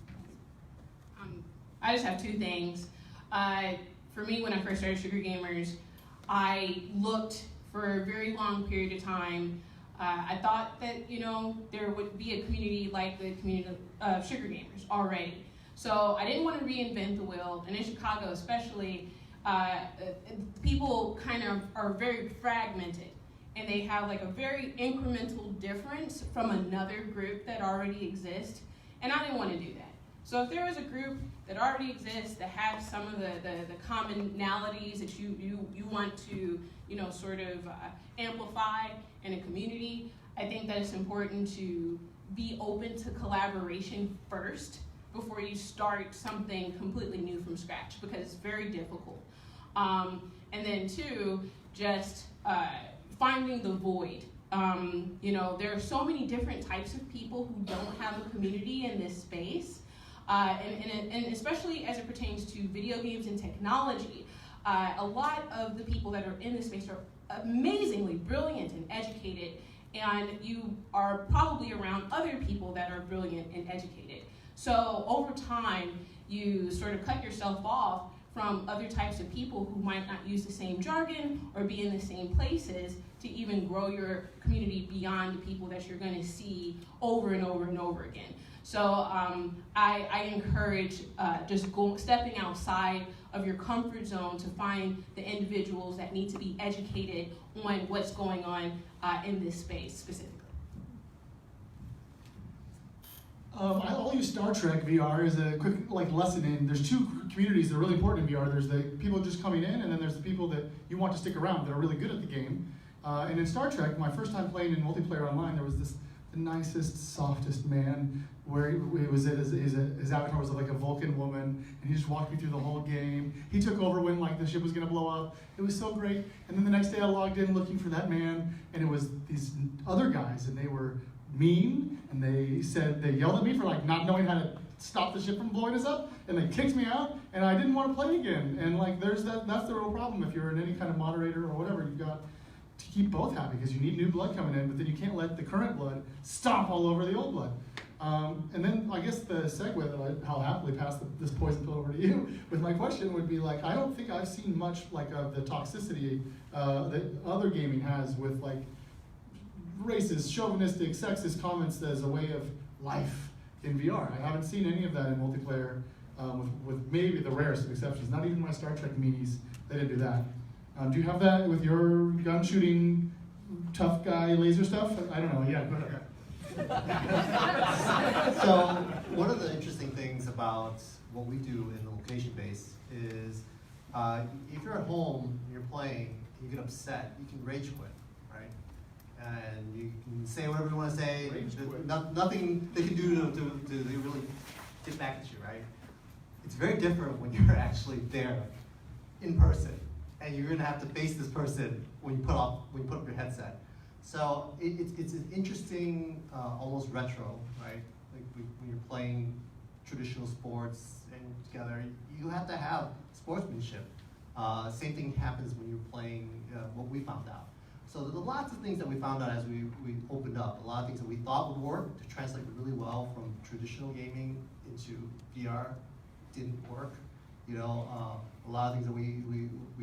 I just have two things. For me, when I first started Sugar Gamers, I looked for a very long period of time. I thought that there would be a community like the community of Sugar Gamers already. So I didn't want to reinvent the wheel, and in Chicago especially, people kind of are very fragmented, and they have like a very incremental difference from another group that already exists, and I didn't want to do that. So if there was a group that already exists that has some of the commonalities that you want to sort of amplify in a community, I think that it's important to be open to collaboration first before you start something completely new from scratch, because it's very difficult. And then two, just finding the void. There are so many different types of people who don't have a community in this space. And especially as it pertains to video games and technology, a lot of the people that are in this space are amazingly brilliant and educated, and you are probably around other people that are brilliant and educated. So over time, you sort of cut yourself off from other types of people who might not use the same jargon or be in the same places to even grow your community beyond the people that you're going to see over and over and over again. So I encourage just stepping outside of your comfort zone to find the individuals that need to be educated on what's going on in this space specifically? I'll use Star Trek VR as a quick lesson in. There's two communities that are really important in VR. There's the people just coming in, and then there's the people that you want to stick around that are really good at the game. And in Star Trek, my first time playing in multiplayer online, there was the nicest, softest man where his avatar was like a Vulcan woman, and he just walked me through the whole game. He took over when the ship was gonna blow up. It was so great. And then the next day I logged in looking for that man, and it was these other guys, and they were mean, and they yelled at me for not knowing how to stop the ship from blowing us up, and they kicked me out, and I didn't want to play again. And that's the real problem if you're in any kind of moderator or whatever. You've got to keep both happy because you need new blood coming in, but then you can't let the current blood stomp all over the old blood. And then I guess the segue that I'll happily pass this poison pill over to you with my question would be I don't think I've seen much of the toxicity that other gaming has with racist, chauvinistic, sexist comments as a way of life in VR. I haven't seen any of that in multiplayer, with maybe the rarest of exceptions. Not even my Star Trek meanies, they didn't do that. Do you have that with your gun shooting, tough guy laser stuff? I don't know, yeah, go ahead. So one of the interesting things about what we do in the location base is if you're at home and you're playing, you get upset, you can rage quit, right? And you can say whatever you want to say. Nothing they can do to really get back at you, right? It's very different when you're actually there in person, and you're gonna have to face this person when you put up your headset. So it's an interesting, almost retro, right? When you're playing traditional sports and together, you have to have sportsmanship. Same thing happens when you're playing what we found out. So there's lots of things that we found out as we opened up. A lot of things that we thought would work to translate really well from traditional gaming into VR didn't work. A lot of things that we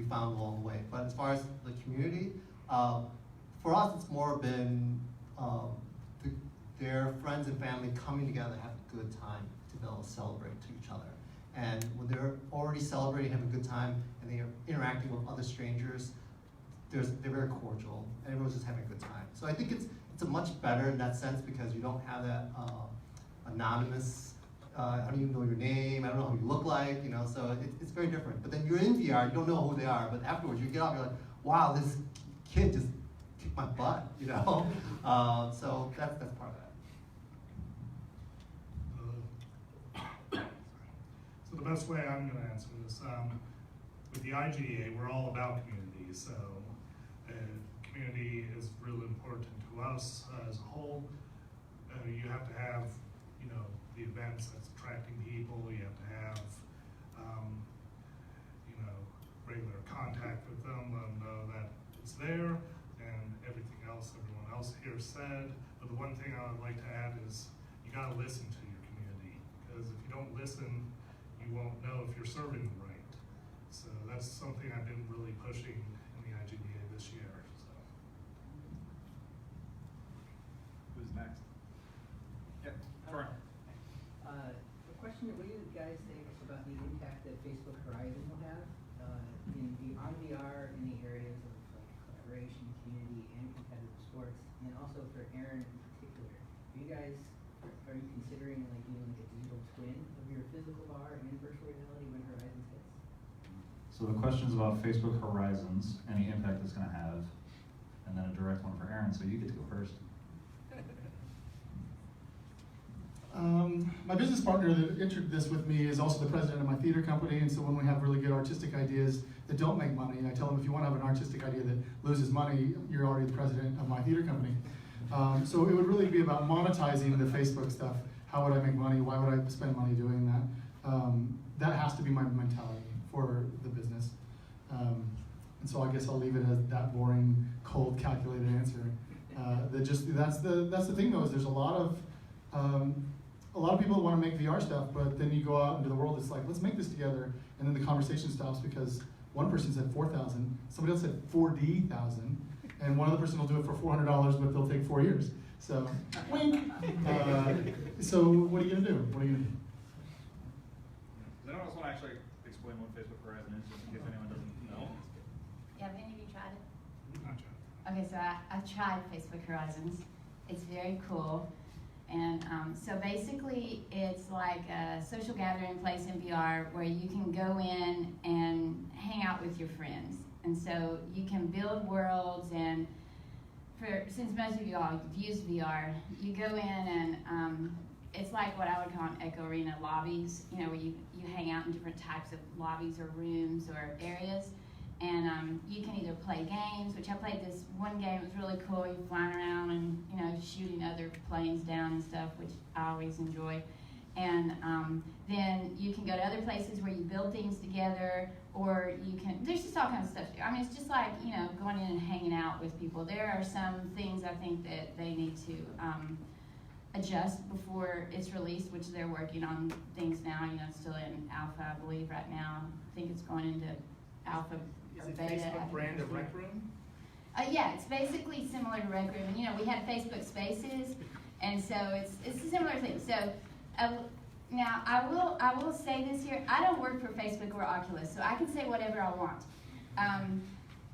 found along the way. But as far as the community, for us it's more been their friends and family coming together, have a good time to be able to celebrate to each other. And when they're already celebrating, having a good time, and they are interacting with other strangers, they're very cordial, and everyone's just having a good time. So I think it's a much better in that sense because you don't have that anonymous, I don't even know your name, I don't know who you look like, so it's very different. But then you're in VR, you don't know who they are, but afterwards you get off, you're like, wow, this kid just kicked my butt, so that's part of that. So the best way I'm going to answer this, with the IGA, we're all about community, so community is really important to us as a whole. You have to have, the events that's attracting people. You have to have, regular contact with them, let them know that it's there, and everything else everyone else here said. But the one thing I would like to add is you got to listen to your community, because if you don't listen, you won't know if you're serving them right. So that's something I've been really pushing in the IGDA this year. Who's next? Yeah, Troy. The question, what do you guys think about the impact that Facebook Horizon will have on VR in the areas of collaboration, community, and competitive sports, and also for Aaron in particular? Are you considering doing a digital twin of your physical bar and virtual reality when Horizon hits? So the question's about Facebook Horizons, any impact it's going to have, and then a direct one for Aaron, so you get to go first. My business partner that entered this with me is also the president of my theater company, and so when we have really good artistic ideas that don't make money, I tell them if you want to have an artistic idea that loses money, you're already the president of my theater company. So it would really be about monetizing the Facebook stuff. How would I make money? Why would I spend money doing that? That has to be my mentality for the business. And so I guess I'll leave it as that boring, cold, calculated answer. That's the thing though, is there's a lot of people want to make VR stuff, but then you go out into the world, it's like, let's make this together, and then the conversation stops because one person said 4,000, somebody else said 4D,000, and one other person will do it for $400, but they'll take 4 years. So, wink. So what are you gonna do? Does anyone else want to actually explain explain what Facebook Horizon is, just in case anyone doesn't know? Yeah, have any of you tried it? Not yet. Okay, so I've tried Facebook Horizons. It's very cool. And so basically, it's like a social gathering place in VR where you can go in and hang out with your friends. And so you can build worlds, and since most of you all have used VR, you go in and it's like what I would call an Echo Arena lobbies, you know, where you hang out in different types of lobbies or rooms or areas. And you can either play games, which I played this one game, it was really cool. You're flying around and, you know, shooting other planes down and stuff, which I always enjoy. And then you can go to other places where you build things together, or you can, there's just all kinds of stuff to do. I mean, it's just like, you know, going in and hanging out with people. There are some things I think that they need to adjust before it's released, which they're working on things now. You know, it's still in alpha, I believe, right now. I think it's going into alpha. Is it beta, Facebook brand of Rec Room? Yeah, it's basically similar to Rec Room. And, you know, we have Facebook Spaces, and so it's a similar thing. So now I will say this here. I don't work for Facebook or Oculus, so I can say whatever I want.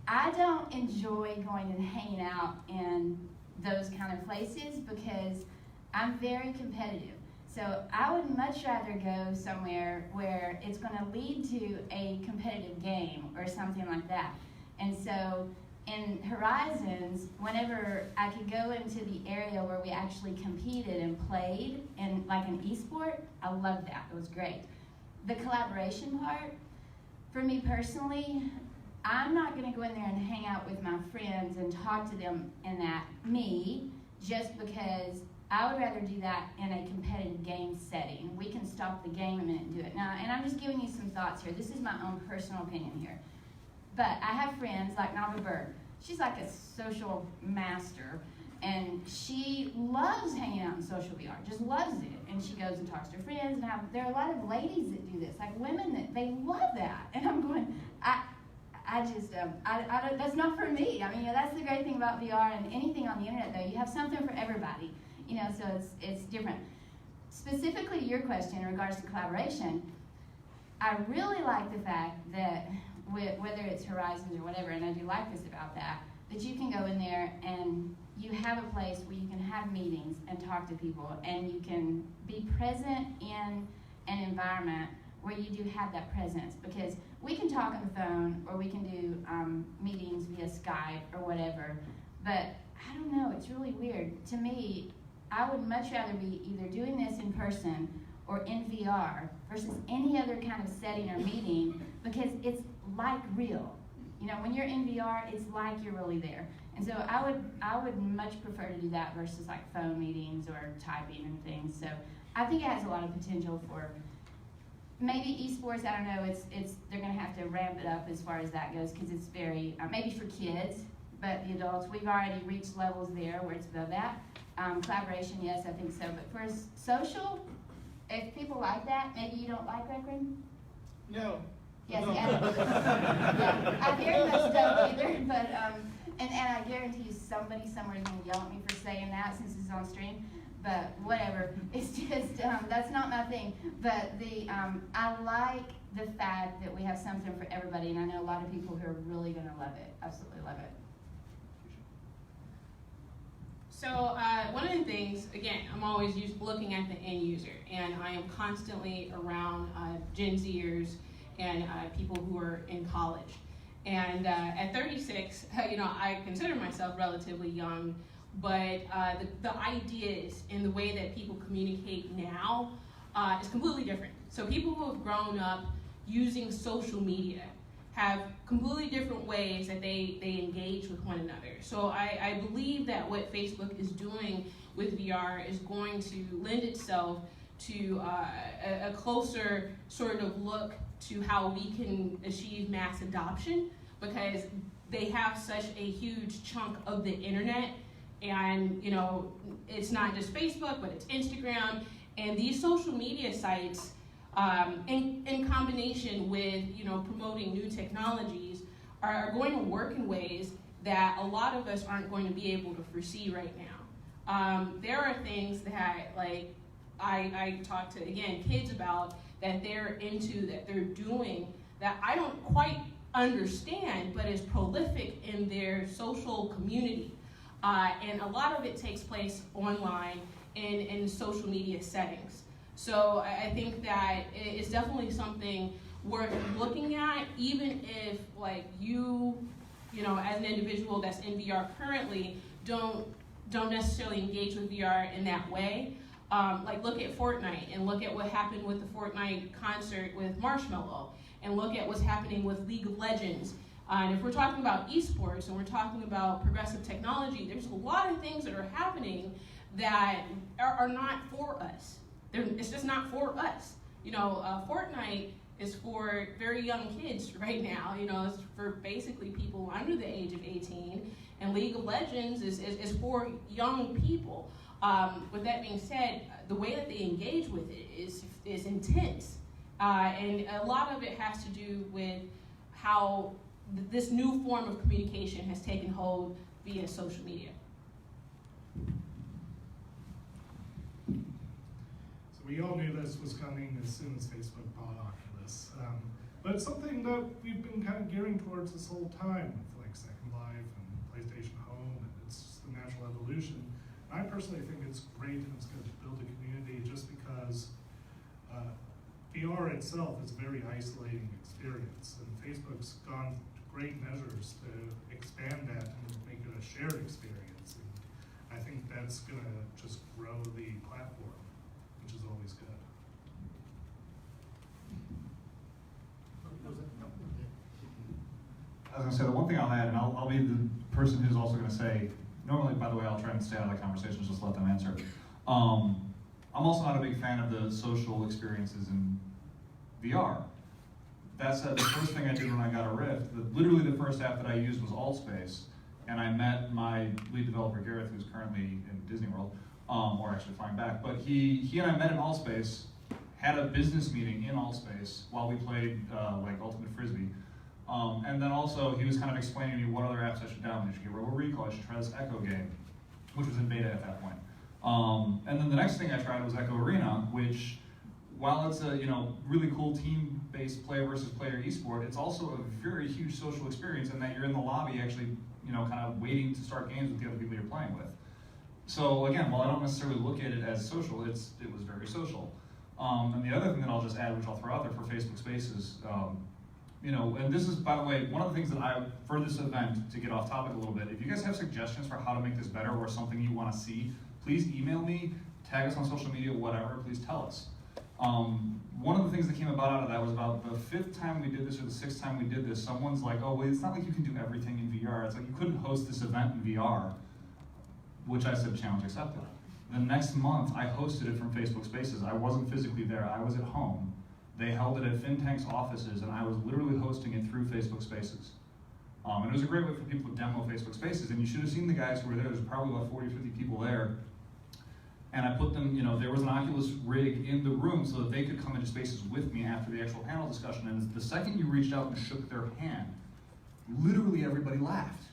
I don't enjoy going and hanging out in those kind of places because I'm very competitive. So I would much rather go somewhere where it's going to lead to a competitive game or something like that. And so in Horizons, whenever I could go into the area where we actually competed and played, in like an esport, I loved that. It was great. The collaboration part, for me personally, I'm not going to go in there and hang out with my friends and talk to them in that, just because I would rather do that in a competitive game setting. We can stop the game a minute and do it. Now, and I'm just giving you some thoughts here. This is my own personal opinion here. But I have friends like Nava Berg. She's like a social master, and she loves hanging out in social VR, just loves it. And she goes and talks to her friends, and there are a lot of ladies that do this, like women that they love that. And I'm going, I just, that's not for me. I mean, you know, that's the great thing about VR and anything on the internet, though. You have something for everybody. You know, so it's different. Specifically to your question in regards to collaboration, I really like the fact that whether it's Horizons or whatever, and I do like this about that you can go in there and you have a place where you can have meetings and talk to people, and you can be present in an environment where you do have that presence, because we can talk on the phone or we can do meetings via Skype or whatever, but I don't know, it's really weird. To me, I would much rather be either doing this in person or in VR versus any other kind of setting or meeting, because it's like real. You know, when you're in VR, it's like you're really there. And so I would much prefer to do that versus like phone meetings or typing and things. So I think it has a lot of potential for maybe eSports. I don't know. It's they're going to have to ramp it up as far as that goes, because it's very maybe for kids, but the adults, we've already reached levels there where it's above that. Collaboration, yes, I think so. But for social, if people like that, maybe you don't like Rec Room? No. Yes, yeah, I very much don't either, but, and I guarantee you somebody somewhere is going to yell at me for saying that since it's on stream, but whatever. It's just, that's not my thing. But I like the fact that we have something for everybody, and I know a lot of people who are really going to love it, absolutely love it. So one of the things, again, I'm always looking at the end user, and I am constantly around Gen Zers and people who are in college. And at 36, you know, I consider myself relatively young, but the ideas and the way that people communicate now is completely different. So people who have grown up using social media have completely different ways that they engage with one another. So I believe that what Facebook is doing with VR is going to lend itself to a closer sort of look to how we can achieve mass adoption, because they have such a huge chunk of the internet, and you know, it's not just Facebook, but it's Instagram, and these social media sites, in combination with, you know, promoting new technologies, are going to work in ways that a lot of us aren't going to be able to foresee right now. There are things that, like, I talk to, again, kids about that they're into, that they're doing, that I don't quite understand, but is prolific in their social community. And a lot of it takes place online in social media settings. So I think that it's definitely something worth looking at, even if like you know, as an individual that's in VR currently, don't necessarily engage with VR in that way. Like look at Fortnite and look at what happened with the Fortnite concert with Marshmello, and look at what's happening with League of Legends. And if we're talking about eSports and we're talking about progressive technology, there's a lot of things that are happening that are not for us. It's just not for us. You know, Fortnite is for very young kids right now. You know, it's for basically people under the age of 18. And League of Legends is for young people. With that being said, the way that they engage with it is intense. And a lot of it has to do with how this new form of communication has taken hold via social media. So we all knew this was coming as soon as Facebook bought Oculus. But it's something that we've been kind of gearing towards this whole time with like Second Life and PlayStation Home, and it's the natural evolution. And I personally think it's great and it's going to build a community just because VR itself is a very isolating experience, and Facebook's gone to great measures to expand that and make it a shared experience. And I think that's going to just grow the platform, which is always good. I was going to say, the one thing I'll add, and I'll be the person who's also going to say, normally, by the way, I'll try and stay out of the conversations, just let them answer. I'm also not a big fan of the social experiences in VR. That said, the first thing I did when I got a Rift, literally the first app that I used was Allspace, and I met my lead developer, Gareth, who's currently in Disney World, or actually flying back, but he and I met in Allspace, had a business meeting in Allspace while we played like Ultimate Frisbee. And then also, he was kind of explaining to me what other apps I should download. I should get Robo Recall, I should try this Echo game, which was in beta at that point. And then the next thing I tried was Echo Arena, which, while it's a really cool team-based player versus player esport, it's also a very huge social experience in that you're in the lobby actually, kind of waiting to start games with the other people you're playing with. So again, while I don't necessarily look at it as social, it was very social. And the other thing that I'll just add, which I'll throw out there for Facebook Spaces, and this is, by the way, one of the things that for this event, to get off topic a little bit, if you guys have suggestions for how to make this better or something you want to see, please email me, tag us on social media, whatever, please tell us. One of the things that came out of that was about the 5th time we did this or the 6th time we did this, someone's like, oh, well, it's not like you can do everything in VR. It's like you couldn't host this event in VR, which I said, challenge accepted. The next month, I hosted it from Facebook Spaces. I wasn't physically there, I was at home. They held it at FinTank's offices, and I was literally hosting it through Facebook Spaces. And it was a great way for people to demo Facebook Spaces, and you should have seen the guys who were there. There's probably about 40 or 50 people there. And I put them, there was an Oculus rig in the room so that they could come into Spaces with me after the actual panel discussion. And the second you reached out and shook their hand, literally everybody laughed.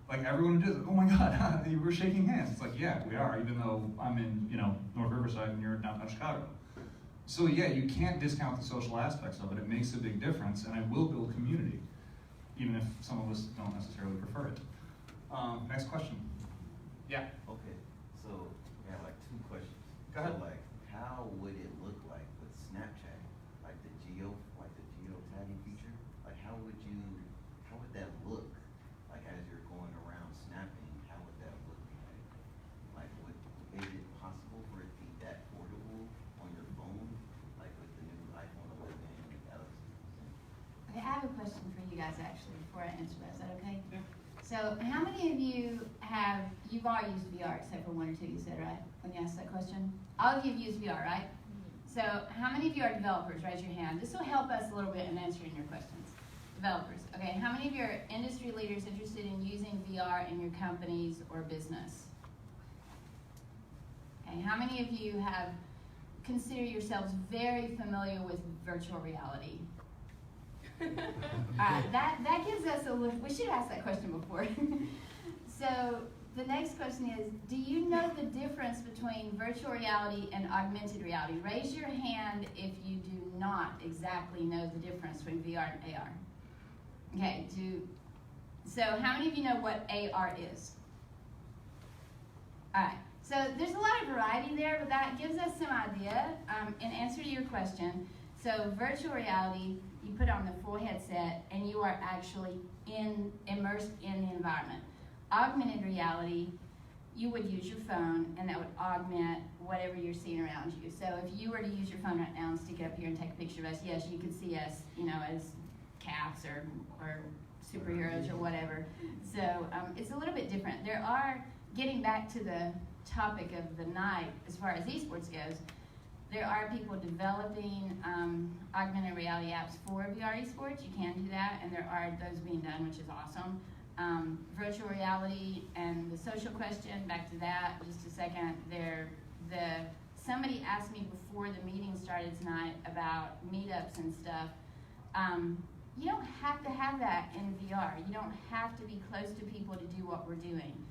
Like everyone did, oh my God, we're shaking hands. It's like, yeah, we are, even though I'm in, North Riverside and you're in downtown Chicago. So yeah, you can't discount the social aspects of it. It makes a big difference, and it will build community, even if some of us don't necessarily prefer it. Next question. Yeah. Okay, so we have like 2 questions. Go ahead. So like, how would it look like with Snapchat, like the geo tagging feature? Like, how would that look? Like as you're going around snapping, how would that look like? Is it possible for it to be that portable on your phone, like with the new iPhone 11 and the Galaxy? Okay, I have a question for you guys actually before I answer that. Is that okay? Yeah. So how many of you you've all used VR except for 1 or 2, you said, right? When you asked that question? All of you have used VR, right? So how many of you are developers? Raise your hand. This will help us a little bit in answering your questions. Developers. Okay, how many of you are industry leaders interested in using VR in your companies or business? Okay, how many of you consider yourselves very familiar with virtual reality? That gives us a little, we should ask that question before. So the next question is, do you know the difference between virtual reality and augmented reality? Raise your hand if you do not exactly know the difference between VR and AR. Okay, so how many of you know what AR is? All right, so there's a lot of variety there, but that gives us some idea. In answer to your question, so virtual reality, you put on the full headset and you are actually immersed in the environment. Augmented reality, you would use your phone and that would augment whatever you're seeing around you. So if you were to use your phone right now and stick it up here and take a picture of us, yes, you could see us, you know, as cats or superheroes or whatever. So it's a little bit different. There are, getting back to the topic of the night as far as eSports goes, there are people developing augmented reality apps for VR eSports. You can do that, and there are those being done, which is awesome. Virtual reality and the social question, back to that just a second. Somebody asked me before the meeting started tonight about meetups and stuff. You don't have to have that in VR. You don't have to be close to people to do what we're doing.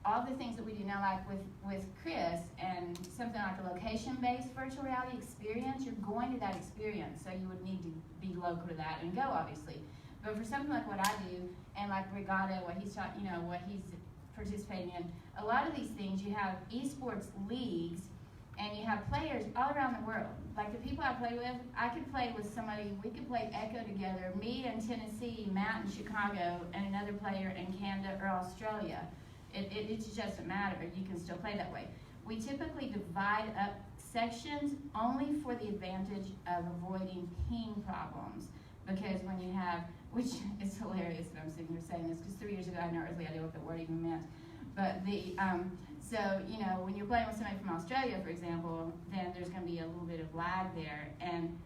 All the things that we do now, like with Chris and something like a location-based virtual reality experience, you're going to that experience, so you would need to be local to that and go, obviously. But for something like what I do, and like Regatta, what he's participating in, a lot of these things, you have esports leagues, and you have players all around the world. Like the people I play with, I could play with somebody, we could play Echo together, me in Tennessee, Matt in Chicago, and another player in Canada or Australia. It just doesn't matter, you can still play that way. We typically divide up sections only for the advantage of avoiding ping problems. Because when you have, which is hilarious that I'm sitting here saying this, because 3 years ago I had no earthly idea what the word even meant. But so, you know, when you're playing with somebody from Australia, for example, then there's going to be a little bit of lag there. And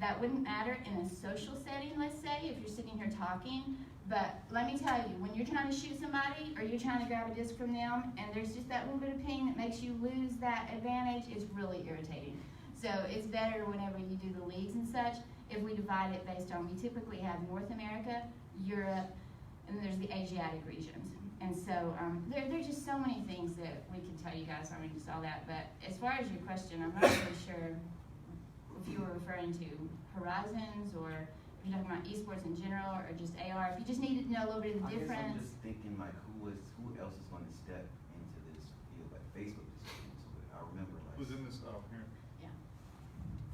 that wouldn't matter in a social setting, let's say, if you're sitting here talking. But let me tell you, when you're trying to shoot somebody or you're trying to grab a disc from them and there's just that little bit of ping that makes you lose that advantage, it's really irritating. So it's better whenever you do the leagues and such, if we divide it based on, we typically have North America, Europe, and then there's the Asiatic regions. And so there's just so many things that we can tell you guys. I mean, just all that. But as far as your question, I'm not really sure if you were referring to Horizons or if you're talking about esports in general or just AR. If you just needed to know a little bit of the difference. I'm just thinking like who else is going to step into this field? Like Facebook is into it. I remember like who's in this? Oh, here. Yeah.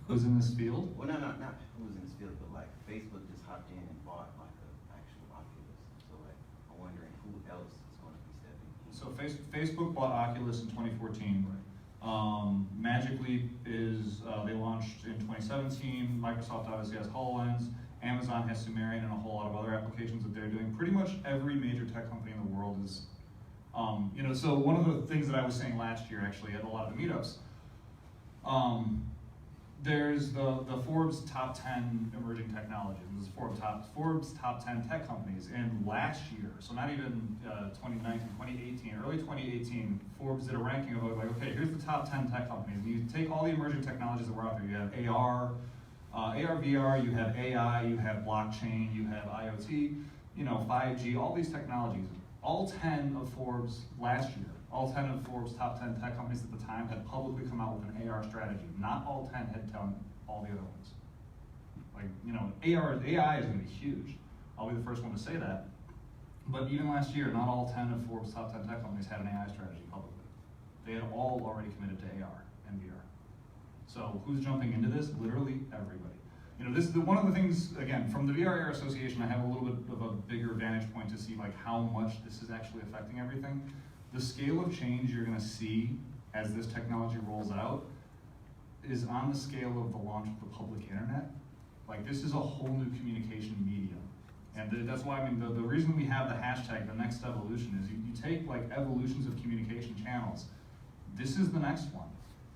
Who's in this field? Well, not who's in this field, but like Facebook just hopped in and bought like an actual Oculus. So like I'm wondering who else is going to be stepping in. So Facebook bought Oculus in 2014. Right. Magic Leap is, they launched in 2017. Microsoft obviously has HoloLens. Amazon has Sumerian and a whole lot of other applications that they're doing. Pretty much every major tech company in the world is, you know, so one of the things that I was saying last year actually at a lot of the meetups, there's the Forbes top 10 emerging technologies. There's Forbes top 10 tech companies. And last year, so not even 2019, 2018, early 2018, Forbes did a ranking of like, okay, here's the top 10 tech companies. And you take all the emerging technologies that were out there. You have AR, VR, you have AI, you have blockchain, you have IoT, you know, 5G, all these technologies. All 10 of Forbes last year, all 10 of Forbes top 10 tech companies at the time had publicly come out with an AR strategy. Not all 10 had done all the other ones. Like, you know, AI is going to be huge. I'll be the first one to say that. But even last year, not all 10 of Forbes top 10 tech companies had an AI strategy publicly. They had all already committed to AR and VR. So who's jumping into this? Literally everybody. You know, this is one of the things, again, from the VR Association, I have a little bit of a bigger vantage point to see like how much this is actually affecting everything. The scale of change you're gonna see as this technology rolls out is on the scale of the launch of the public internet. Like this is a whole new communication medium. And that's why, I mean, the reason we have the hashtag, the next evolution, is you take like evolutions of communication channels. This is the next one.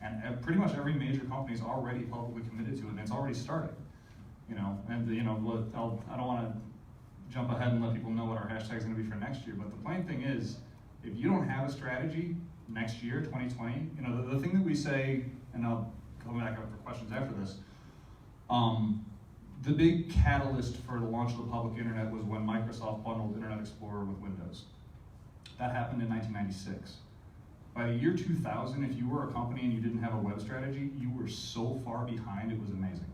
And pretty much every major company is already publicly committed to it, and it's already started. You know, and you know, I don't want to jump ahead and let people know what our hashtag is going to be for next year. But the plain thing is, if you don't have a strategy next year, 2020, you know, the thing that we say, and I'll come back up for questions after this. The big catalyst for the launch of the public internet was when Microsoft bundled Internet Explorer with Windows. That happened in 1996. By the year 2000, if you were a company and you didn't have a web strategy, you were so far behind, it was amazing.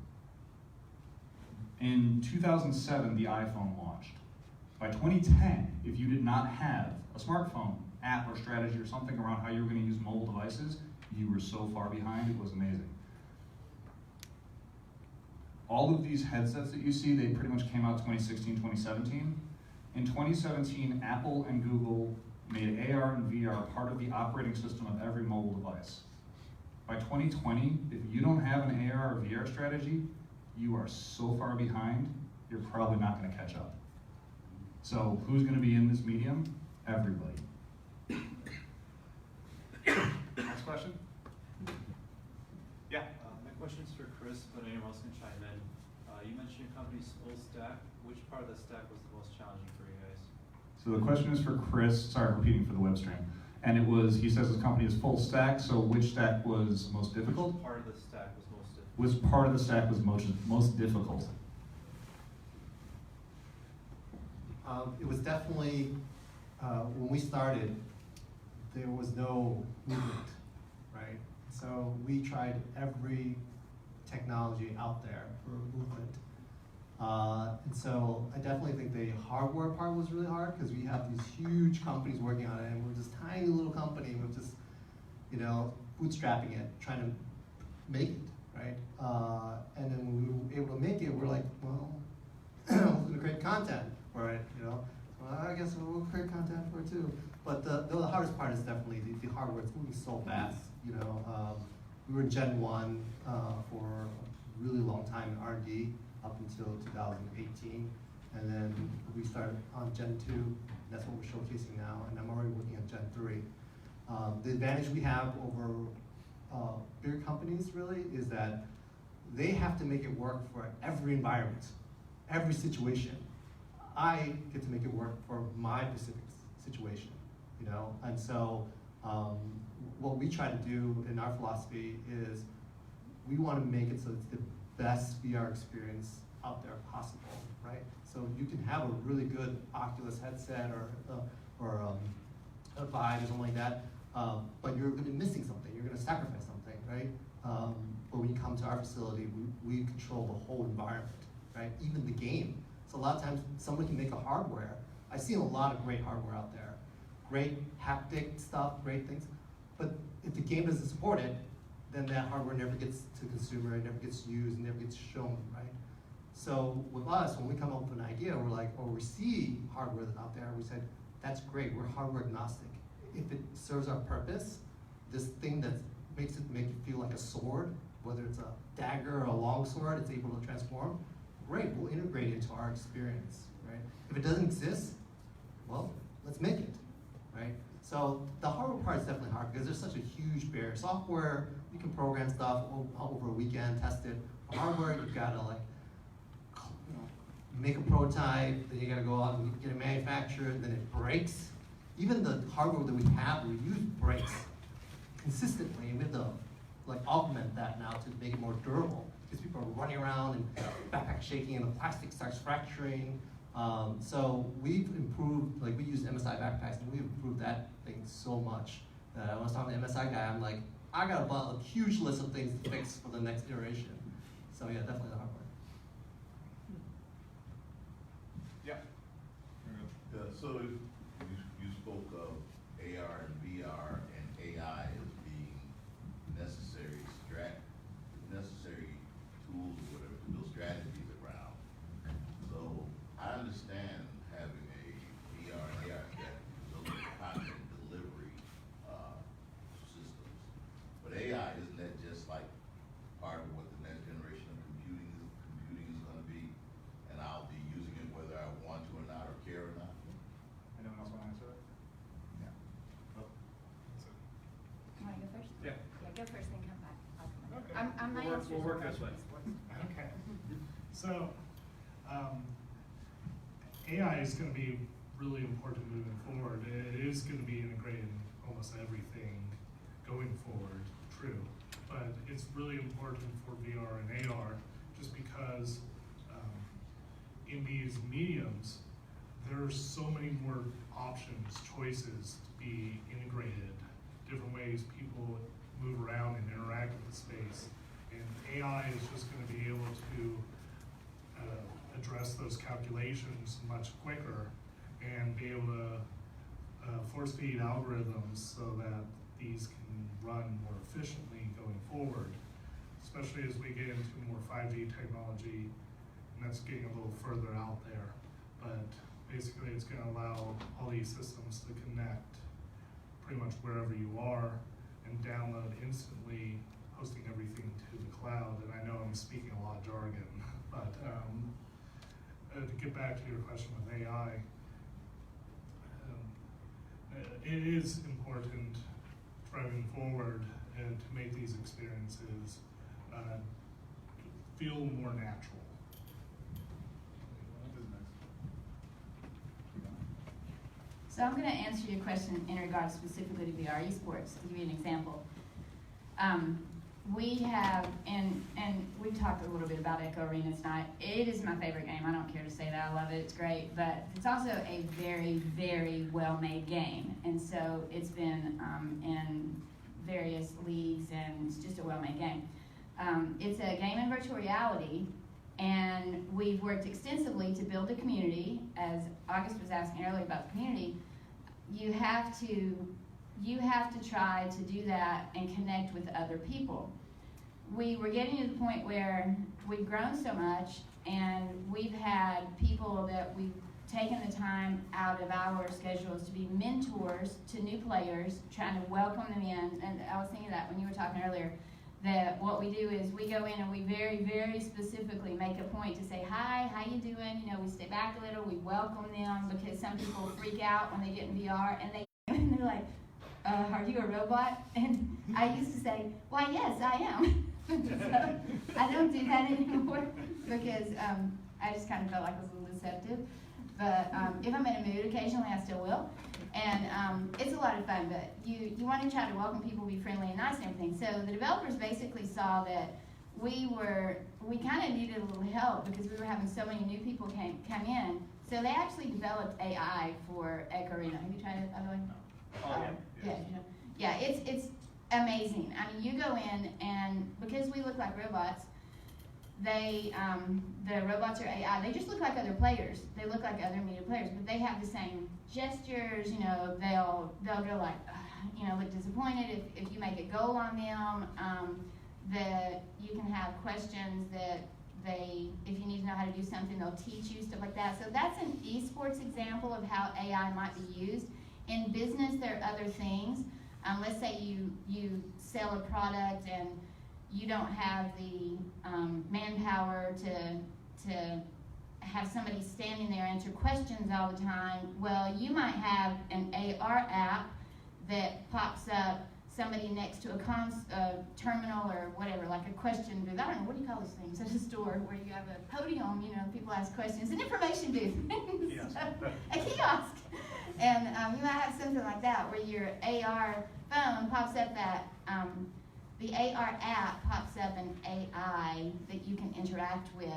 In 2007, the iPhone launched. By 2010, if you did not have a smartphone app or strategy or something around how you were going to use mobile devices, you were so far behind, it was amazing. All of these headsets that you see, they pretty much came out 2016, 2017. In 2017, Apple and Google made AR and VR part of the operating system of every mobile device. By 2020, if you don't have an AR or VR strategy, you are so far behind, you're probably not going to catch up. So who's going to be in this medium? Everybody. Next question? Yeah. My question is for Chris, but anyone else can chime in. You mentioned your company's full stack. Which part of the stack was the most challenging for you guys? So the question is for Chris. Sorry, I'm repeating for the web stream. And it was, he says his company is full stack, so which stack was most difficult? Which part of the stack was most difficult? Which part of the stack was most difficult? It was definitely, when we started, there was no movement, right? So we tried every technology out there for movement. And so I definitely think the hardware part was really hard because we have these huge companies working on it and we're this tiny little company with just, you know, bootstrapping it, trying to make it, right? And then when we were able to make it, we're like, well, we're gonna create content for it, you know? Well, I guess we'll create content for it too. But the hardest part is definitely the hardware. It's moving so fast, you know? We were in Gen 1 for a really long time in R&D up until 2018. And then we started on Gen 2, and that's what we're showcasing now, and I'm already working on Gen 3. The advantage we have over bigger companies really is that they have to make it work for every environment, every situation. I get to make it work for my specific situation, you know? And so what we try to do in our philosophy is we want to make it so it's the best VR experience out there possible, right? So you can have a really good Oculus headset or a Vive or something like that, but you're going to be missing something. You're going to sacrifice something, right? But when you come to our facility, we control the whole environment, right? Even the game. So a lot of times, someone can make a hardware. I've seen a lot of great hardware out there. Great haptic stuff, great things. But if the game doesn't support it, then that hardware never gets to the consumer, it never gets used, it never gets shown, right? So with us, when we come up with an idea, we're like, or we see hardware that's out there, we said, that's great, we're hardware agnostic. If it serves our purpose, this thing that makes it make it feel like a sword, whether it's a dagger or a long sword, it's able to transform, great, we'll integrate it into our experience, right? If it doesn't exist, well, let's make it, right? So the hardware part is definitely hard because there's such a huge barrier. Software, you can program stuff over a weekend, test it. For hardware, you've got to like, you know, make a prototype, then you got to go out and get it manufactured, then it breaks. Even the hardware that we have, we use breaks consistently, and we have to like augment that now to make it more durable. Because people are running around and backpack shaking and the plastic starts fracturing. So we've improved, like we use MSI backpacks and we've improved that thing so much that when I was talking to the MSI guy, I'm like, I got a huge list of things to fix for the next iteration. So yeah, definitely the hardware. Yeah. So you spoke of AR and VR and AI as being necessary tools or whatever to build strategies around. So I understand having a VR and AR strategy to build content delivery systems. But AI, isn't that just like part of what the next generation of computing is going to be? And I'll be using it whether I want to or not or care or not? Anyone else want to answer that? Yeah. You want to go first? Yeah. Yeah, go first, then come back. I'll come back. Okay. I'm my answers We'll work are this way. Okay. So, AI is going to be really important moving forward. It is going to be integrated in almost everything going forward, true. But it's really important for VR and AR just because in these mediums, there's so many more options, choices to be integrated, different ways people move around and interact with the space. And AI is just going to be able to address those calculations much quicker and be able to force feed algorithms so that these can run more efficiently going forward, especially as we get into more 5G technology, and that's getting a little further out there. But basically it's going to allow all these systems to connect pretty much wherever you are and download instantly, hosting everything to the cloud. And I know I'm speaking a lot of jargon, but to get back to your question with AI, it is important driving forward to make these experiences feel more natural. So I'm going to answer your question in regards specifically to VR eSports, to give you an example. We have, and we've talked a little bit about Echo Arena tonight. It is my favorite game. I don't care to say that. I love it. It's great. But it's also a very, very well-made game. And so it's been in various leagues, and it's just a well-made game. It's a game in virtual reality, and we've worked extensively to build a community. As August was asking earlier about the community, you have to try to do that and connect with other people. We were getting to the point where we've grown so much, and we've had people that we've taken the time out of our schedules to be mentors to new players, trying to welcome them in. And I was thinking that when you were talking earlier, that what we do is we go in and we very, very specifically make a point to say, hi, how you doing? You know, we stay back a little, we welcome them, because some people freak out when they get in VR, and they're like, are you a robot? And I used to say, why, yes, I am. So I don't do that anymore because I just kind of felt like it was a little deceptive. But if I'm in a mood, occasionally I still will. And it's a lot of fun, but you want to try to welcome people, be friendly and nice and everything. So the developers basically saw that we kind of needed a little help because we were having so many new people come in. So they actually developed AI for Echo Arena. Have you tried it, by the way? Oh, yeah. Yeah, it's amazing. I mean, you go in, and because we look like robots, the robots are AI. They just look like other players. They look like other media players, but they have the same gestures. You know, they'll go like, look disappointed if you make a goal on them. That you can have questions that if you need to know how to do something, they'll teach you, stuff like that. So that's an eSports example of how AI might be used. In business, there are other things. Let's say you sell a product and you don't have the manpower to have somebody standing there answer questions all the time. Well, you might have an AR app that pops up somebody next to a terminal or whatever, like a question booth. I don't know, what do you call those things at a store where you have a podium, people ask questions, an information booth, a kiosk. And you might have something like that where your AR phone pops up the AR app pops up an AI that you can interact with.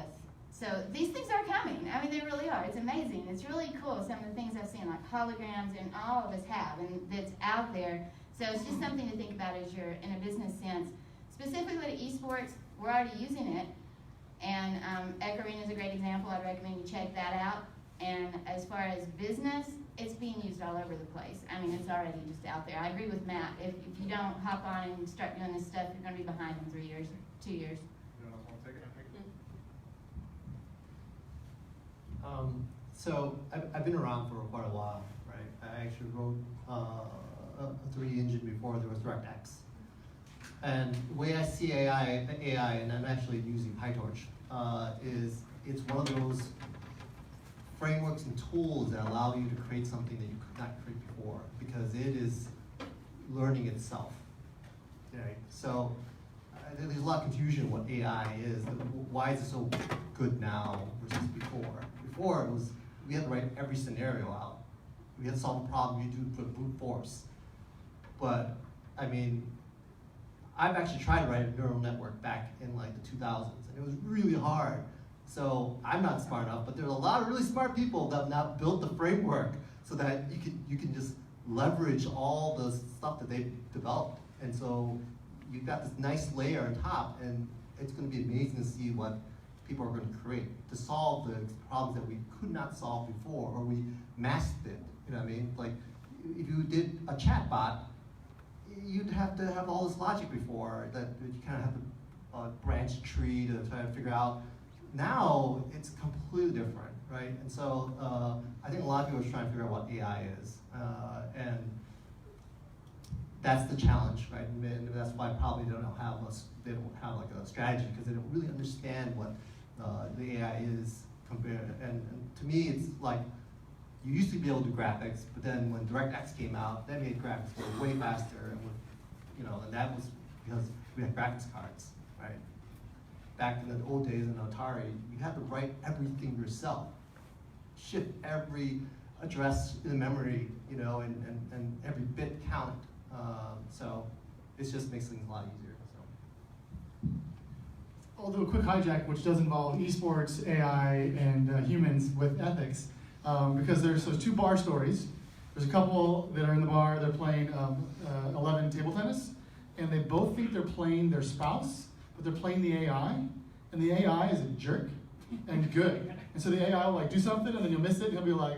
So these things are coming. I mean, they really are. It's amazing. It's really cool, some of the things I've seen, like holograms, and all of us have, and that's out there. So it's just something to think about as you're in a business sense. Specifically to eSports, we're already using it. And Echo Arena is a great example. I'd recommend you check that out. And as far as business, it's being used all over the place. I mean, it's already just out there. I agree with Matt. If you don't hop on and start doing this stuff, you're going to be behind in 3 years, 2 years. So I've been around for quite a while, right? I actually wrote a 3D engine before there was DirectX. And the way I see AI, and I'm actually using PyTorch, is it's one of those frameworks and tools that allow you to create something that you could not create before, because it is learning itself. Right? So there's a lot of confusion what AI is. Why is it so good now versus before? Before it was, we had to write every scenario out. We had to solve a problem, you do it with brute force. But I mean, I've actually tried to write a neural network back in like the 2000s, and it was really hard. So I'm not smart enough, but there's a lot of really smart people that have now built the framework so that you can just leverage all the stuff that they've developed. And so you've got this nice layer on top, and it's going to be amazing to see what people are going to create to solve the problems that we could not solve before, or we masked it. You know what I mean? Like, if you did a chat bot, you'd have to have all this logic before that you kind of have a branch tree to try to figure out. Now it's completely different, right? And so I think a lot of people are trying to figure out what AI is, and that's the challenge, right? And that's why probably they don't have like a strategy, because they don't really understand what the AI is compared. And to me, it's like you used to be able to do graphics, but then when DirectX came out, that made graphics go way faster, and that was because we had graphics cards, right? Back in the old days in Atari, you had to write everything yourself, shift every address in memory, and every bit count. So it just makes things a lot easier. I'll do a quick hijack, which does involve esports, AI, and humans with ethics, because there's two bar stories. There's a couple that are in the bar, they're playing 11 table tennis, and they both think they're playing their spouse, but they're playing the AI, and the AI is a jerk and good. And so the AI will do something, and then you'll miss it, and he'll be like,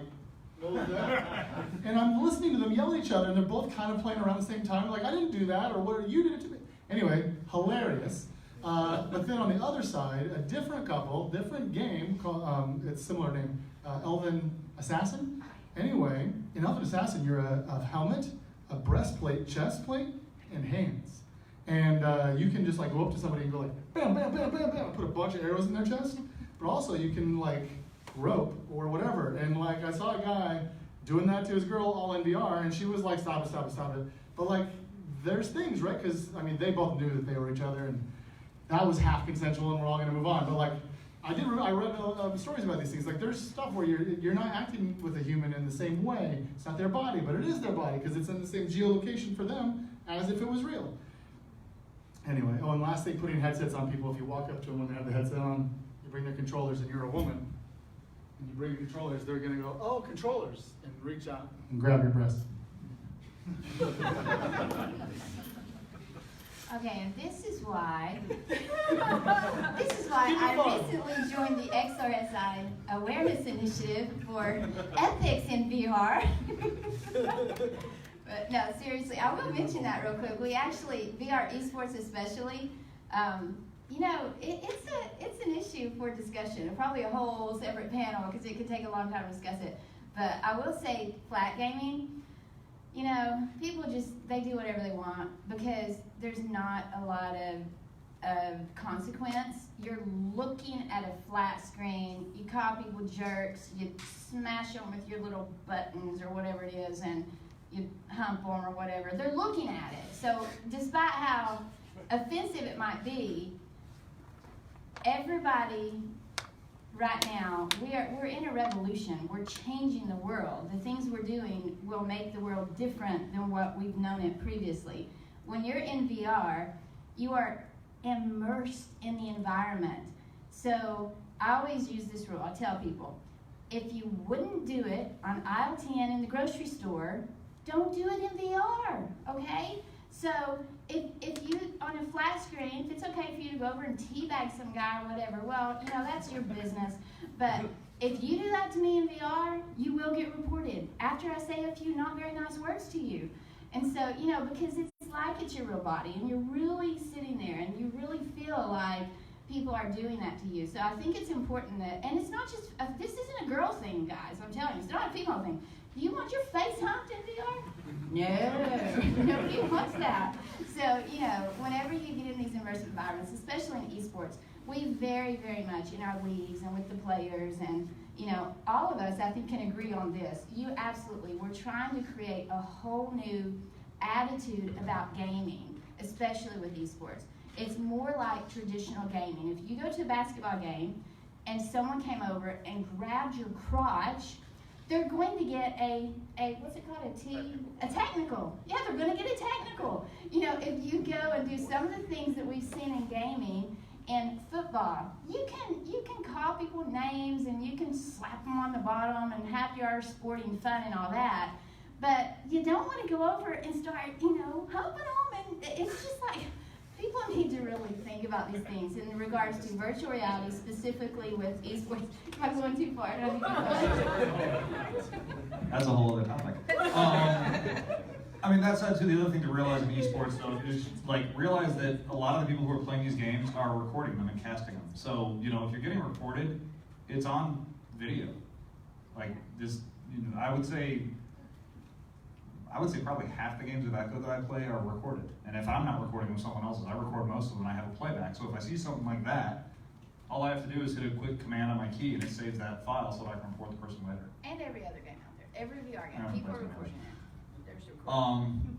what was that? And I'm listening to them yell at each other, and they're both kind of playing around at the same time, like, I didn't do that, or what, you did it to me. Anyway, hilarious. But then on the other side, a different couple, different game, called, it's a similar name, Elven Assassin. Anyway, in Elven Assassin, you're a helmet, a breastplate, chest plate, and hands. And you can just go up to somebody and go bam, bam, bam, bam, bam, put a bunch of arrows in their chest. But also you can rope or whatever. And I saw a guy doing that to his girl all in VR, and she was like, stop it, stop it, stop it. But there's things, right? Because they both knew that they were each other, and that was half consensual, and we're all gonna move on. But I read stories about these things. There's stuff where you're not acting with a human in the same way. It's not their body, but it is their body because it's in the same geolocation for them as if it was real. Anyway, and last thing, putting headsets on people. If you walk up to them when they have the headset on, you bring their controllers, and you're a woman, and you bring your controllers, they're gonna go, oh, controllers, and reach out and grab your breast. Okay, and this is why I recently joined the XRSI Awareness Initiative for Ethics in VR. But no, seriously, I will mention that real quick. We actually, VR eSports especially, it's an issue for discussion. Probably a whole separate panel because it could take a long time to discuss it. But I will say, flat gaming, people they do whatever they want because there's not a lot of consequence. You're looking at a flat screen, you call people jerks, you smash them with your little buttons or whatever it is, and you hump them or whatever. They're looking at it. So despite how offensive it might be, everybody right now, we're in a revolution. We're changing the world. The things we're doing will make the world different than what we've known it previously. When you're in VR, you are immersed in the environment. So I always use this rule. I tell people, if you wouldn't do it on aisle 10 in the grocery store, don't do it in VR, okay? So if you, on a flat screen, if it's okay for you to go over and teabag some guy or whatever, well, that's your business. But if you do that to me in VR, you will get reported after I say a few not very nice words to you. And so, because it's like it's your real body, and you're really sitting there, and you really feel like people are doing that to you. So I think it's important that, and it's not just, this isn't a girl thing, guys, I'm telling you, it's not a female thing. Do you want your face humped in VR? No, nobody wants that. So, whenever you get in these immersive environments, especially in esports, we very, very much in our leagues and with the players and, all of us, I think, can agree on this. We're trying to create a whole new attitude about gaming, especially with esports. It's more like traditional gaming. If you go to a basketball game and someone came over and grabbed your crotch, they're going to get a what's it called, a technical. Yeah, they're going to get a technical. If you go and do some of the things that we've seen in gaming, and football. You can call people names and you can slap them on the bottom and have your sporting fun and all that, but you don't want to go over and start, humping them, and it's just like, people need to really think about these things in regards to virtual reality, specifically with esports. Am I going too far? That's a whole other topic. I mean, that's actually the other thing to realize in esports, though, is like realize that a lot of the people who are playing these games are recording them and casting them. So, if you're getting recorded, it's on video. Like this, I would say probably half the games that I play are recorded. And if I'm not recording them, someone else is. I record most of them, and I have a playback. So if I see something like that, all I have to do is hit a quick command on my key, and it saves that file so that I can report the person later. And every other game out there, every VR game, Yeah, people are that's recording it. There's recording.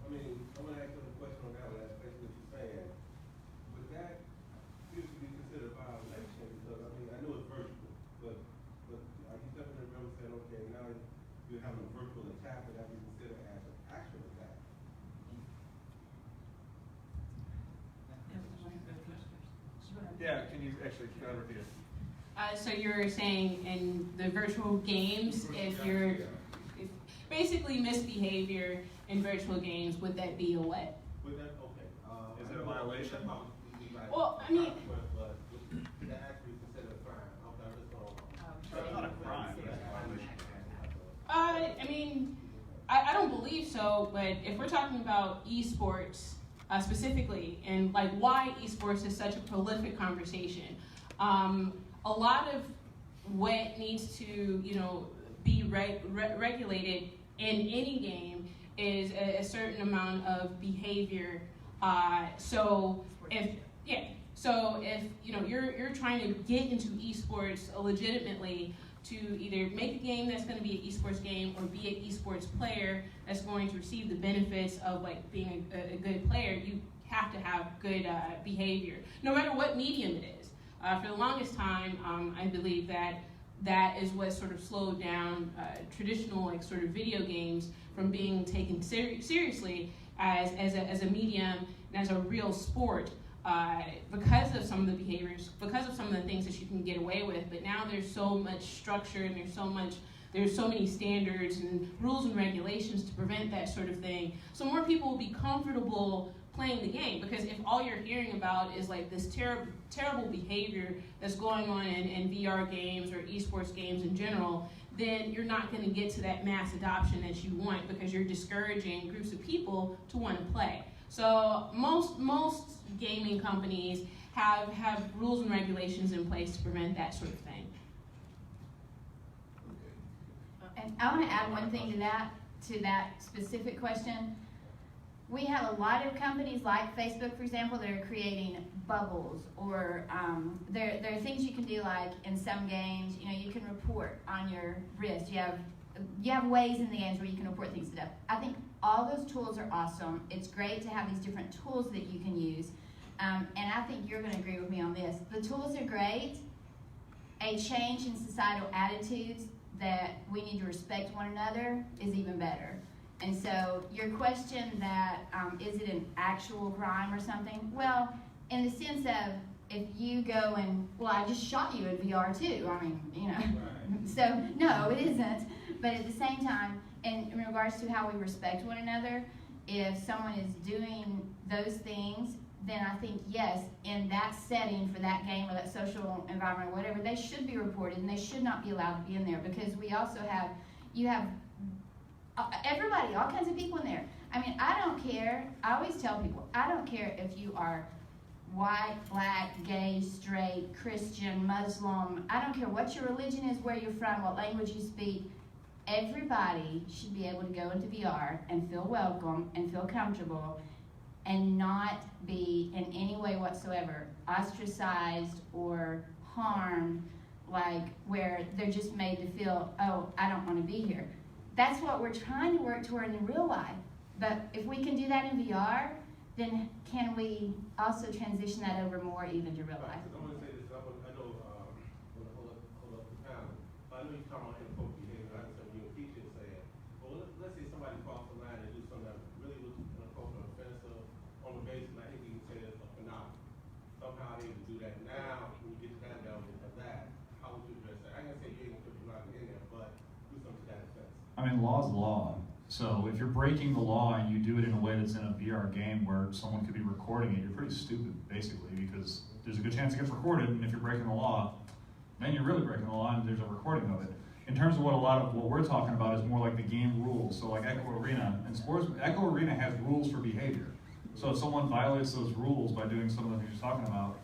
I mean, I'm going to ask you a question on that one, that's basically what you're saying. Would that usually be considered a violation? Because, I mean, I know it's virtual, but are you stepping in the room saying, okay, now you're having a virtual attack, would that be considered as an actual attack? Yeah, can you actually repeat it? So you're saying in the virtual games, if you're basically misbehavior in virtual games, would that be a what? Would that, okay. Is it a violation? Well, I mean, But that actually considered a crime. Okay, I'm just going. It's not a crime, but it's a violation. I mean, I don't believe so, but if we're talking about esports specifically, and like why esports is such a prolific conversation, a lot of what needs to, be regulated in any game is a certain amount of behavior. So if you're trying to get into esports legitimately to either make a game that's going to be an esports game or be an esports player that's going to receive the benefits of like being a good player, you have to have good behavior, no matter what medium it is. For the longest time, I believe that is what sort of slowed down traditional like sort of video games from being taken seriously as a medium and as a real sport. Because of some of the behaviors, because of some of the things that you can get away with, but now there's so much structure and there's so many standards and rules and regulations to prevent that sort of thing. So more people will be comfortable playing the game, because if all you're hearing about is like this terrible behavior that's going on in VR games or esports games in general, then you're not going to get to that mass adoption that you want, because you're discouraging groups of people to want to play. So most gaming companies have rules and regulations in place to prevent that sort of thing. And I want to add one thing to that specific question. We have a lot of companies like Facebook, for example, that are creating bubbles, or there are things you can do, like in some games, you can report on your wrist. You have ways in the games where you can report things to them. I think all those tools are awesome. It's great to have these different tools that you can use. And I think you're going to agree with me on this. The tools are great. A change in societal attitudes that we need to respect one another is even better. And so your question that, is it an actual crime or something? Well, in the sense of, if you go and, I just shot you in VR too. I mean, Right. So no, it isn't. But at the same time, in regards to how we respect one another, if someone is doing those things, then I think, yes, in that setting for that game or that social environment or whatever, they should be reported and they should not be allowed to be in there, because we also have, everybody, all kinds of people in there. I mean, I don't care. I always tell people, I don't care if you are white, black, gay, straight, Christian, Muslim. I don't care what your religion is, where you're from, what language you speak. Everybody should be able to go into VR and feel welcome and feel comfortable and not be in any way whatsoever ostracized or harmed, like where they're just made to feel, oh, I don't want to be here. That's what we're trying to work toward in real life. But if we can do that in VR, then can we also transition that over more even to real life? I want to say this. I know, hold up the panel. I know you're talking about inappropriate behavior. I understand when you teach it, say, well, let's say somebody crosses the line and do something that really looks inappropriate or offensive on the basis, I think you can say it's a phenomenon. Somehow that now, when you get to that level of that, how would you address that? I can say you ain't gonna put the block in there, but do something to that effect. I mean, law's law. So if you're breaking the law and you do it in a way that's in a VR game where someone could be recording it, you're pretty stupid, basically, because there's a good chance it gets recorded, and if you're breaking the law, then you're really breaking the law, and there's a recording of it. In terms of what we're talking about is more like the game rules. So like Echo Arena and sports, Echo Arena has rules for behavior. So if someone violates those rules by doing some of the things you're talking about,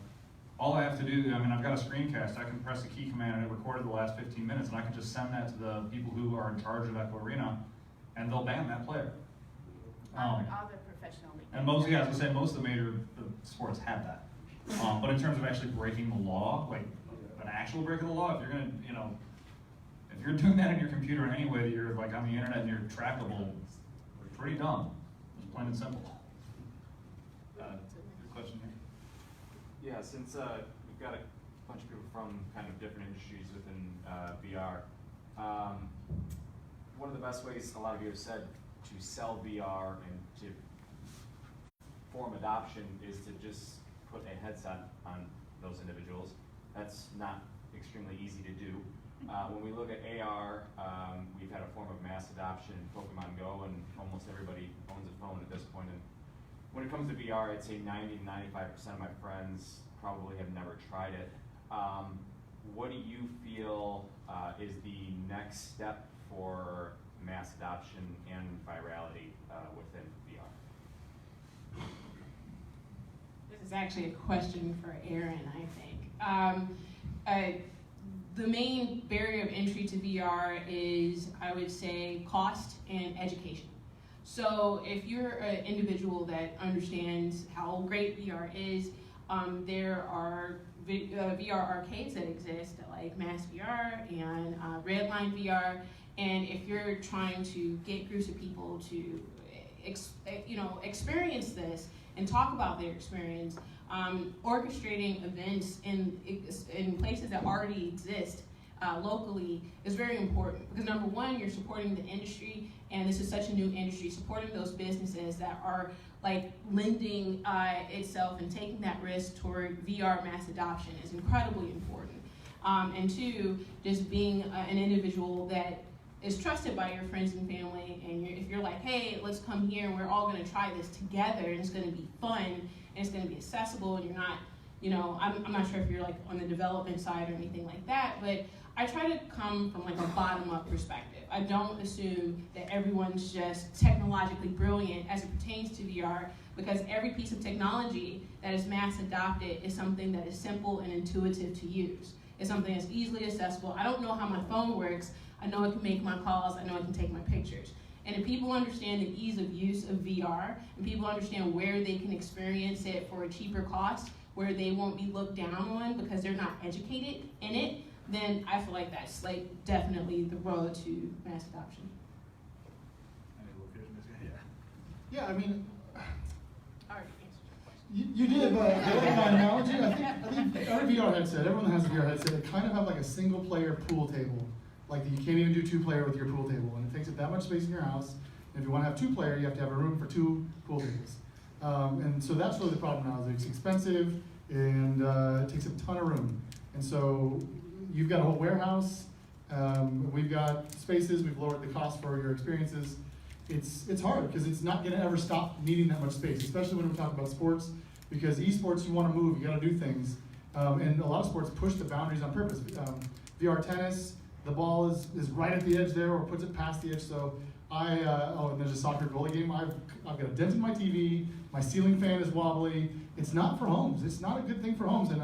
all I have to do, I mean, I've got a screencast. I can press the key command and it recorded the last 15 minutes, and I can just send that to the people who are in charge of Echo Arena, and they'll ban that player. All the professional leagues. And most, yeah, as I say, most of the major sports have that. But in terms of actually breaking the law, like an actual break of the law, if you're gonna, you know, if you're doing that in your computer in any way that you're like on the internet and you're trackable, it's pretty dumb. Just plain and simple. Good question here. Yeah, since we've got a bunch of people from kind of different industries within VR, one of the best ways a lot of you have said to sell VR and to form adoption is to just put a headset on those individuals. That's not extremely easy to do. When we look at AR, we've had a form of mass adoption in Pokemon Go, and almost everybody owns a phone at this point. And when it comes to VR, I'd say 90 to 95% of my friends probably have never tried it. What do you feel is the next step for mass adoption and virality within VR? This is actually a question for Aaron, I think. The main barrier of entry to VR is, I would say, cost and education. So if you're an individual that understands how great VR is, there are VR arcades that exist, like Mass VR and Redline VR. And if you're trying to get groups of people to experience this and talk about their experience, orchestrating events in places that already exist locally is very important, because number one, you're supporting the industry, and this is such a new industry. Supporting those businesses that are like lending itself and taking that risk toward VR mass adoption is incredibly important. And two, just being an individual that is trusted by your friends and family, and if you're like, hey, let's come here and we're all going to try this together, and it's going to be fun and it's going to be accessible, and you're not, I'm not sure if you're like on the development side or anything like that, but I try to come from like a bottom-up perspective. I don't assume that everyone's just technologically brilliant as it pertains to VR, because every piece of technology that is mass adopted is something that is simple and intuitive to use. It's something that's easily accessible. I don't know how my phone works. I know it can make my calls. I know it can take my pictures. And if people understand the ease of use of VR, and people understand where they can experience it for a cheaper cost, where they won't be looked down on because they're not educated in it, then I feel like that's like definitely the road to mass adoption. Yeah, I mean, I already answered your question. you did, but I like my analogy. I think our VR headset, everyone has a VR headset, it kind of have like a single player pool table. Like you can't even do two player with your pool table, and it takes up that much space in your house. And if you want to have two player, you have to have a room for two pool tables. And so that's really the problem now, is it's expensive and it takes a ton of room. And so you've got a whole warehouse, we've got spaces, we've lowered the cost for your experiences. It's hard because it's not going to ever stop needing that much space, especially when we talk about sports, because eSports, you want to move, you got to do things. And a lot of sports push the boundaries on purpose. VR tennis, the ball is right at the edge there or puts it past the edge. So and there's a soccer goalie game. I've got a dent in my TV, my ceiling fan is wobbly. It's not for homes. It's not a good thing for homes. And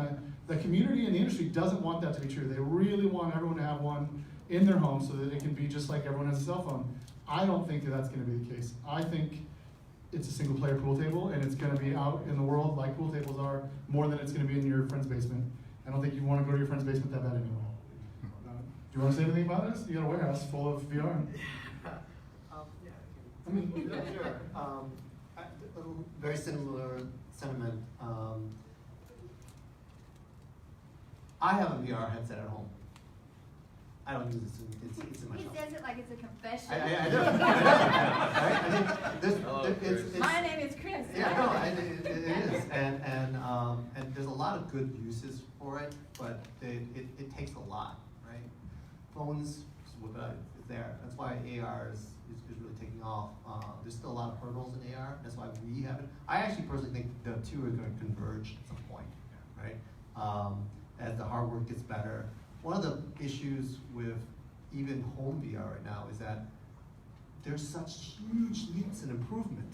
the community and the industry doesn't want that to be true. They really want everyone to have one in their home so that it can be just like everyone has a cell phone. I don't think that that's going to be the case. I think it's a single player pool table, and it's going to be out in the world like pool tables are, more than it's going to be in your friend's basement. I don't think you want to go to your friend's basement that bad anyway. Do you want to say anything about this? You got a warehouse full of VR. I mean, yeah, sure. Very similar sentiment. I have a VR headset at home. I don't use it. It's in my He shop. says it like it's a confession. I do. Right? I think it's My name is Chris. Yeah, no, it is, and there's a lot of good uses for it, but it takes a lot, right? Phones, just whip it out, it's there. That's why AR is really taking off. There's still a lot of hurdles in AR. That's why we haven't. I actually personally think the two are going to converge at some point, right? As the hardware gets better. One of the issues with even home VR right now is that there's such huge leaps in improvement,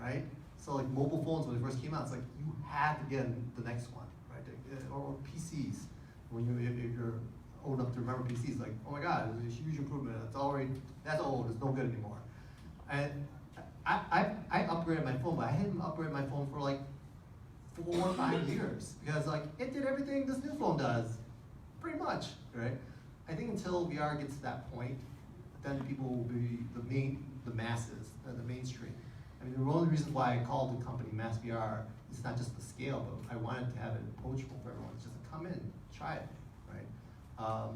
right? So like mobile phones, when they first came out, it's like you had to get the next one, right? Or PCs. If you're old enough to remember PCs, like, oh my God, there's a huge improvement. That's old, it's no good anymore. And I upgraded my phone, but I hadn't upgraded my phone for like 4 or 5 years because like it did everything this new phone does, pretty much, right? I think until VR gets to that point, then people will be the masses, the mainstream. I mean, one of the reasons why I called the company Mass VR is not just the scale, but I wanted to have it approachable for everyone. It's just to come in, try it, right?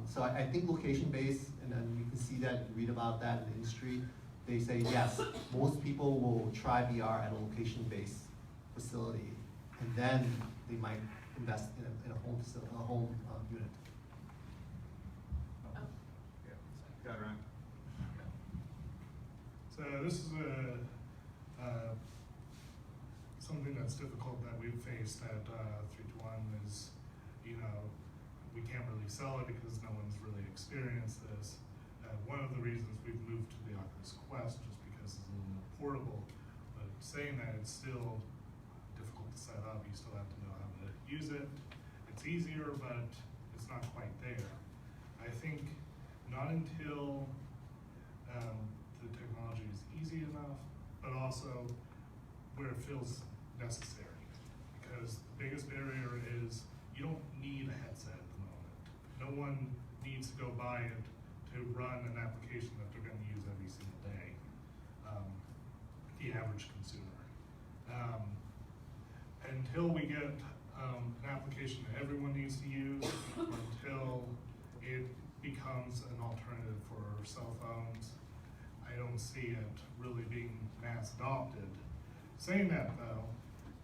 So I think location-based, and then you can see that, read about that in the industry. They say yes, most people will try VR at a location-based facility, and then they might invest in a home facility, a home unit. Got it, Ryan. So this is something that's difficult that we've faced at 321 is, we can't really sell it because no one's really experienced this. One of the reasons we've moved to the Oculus Quest just because it's a little more portable, but saying that it's still difficult to set up. You still have to know how to use it. It's easier, but it's not quite there. I think not until the technology is easy enough, but also where it feels necessary. Because the biggest barrier is you don't need a headset at the moment. No one needs to go buy it to run an application that they're going to use every single day. The average consumer. Until we get an application that everyone needs to use, or until it becomes an alternative for cell phones, I don't see it really being mass adopted. Saying that though,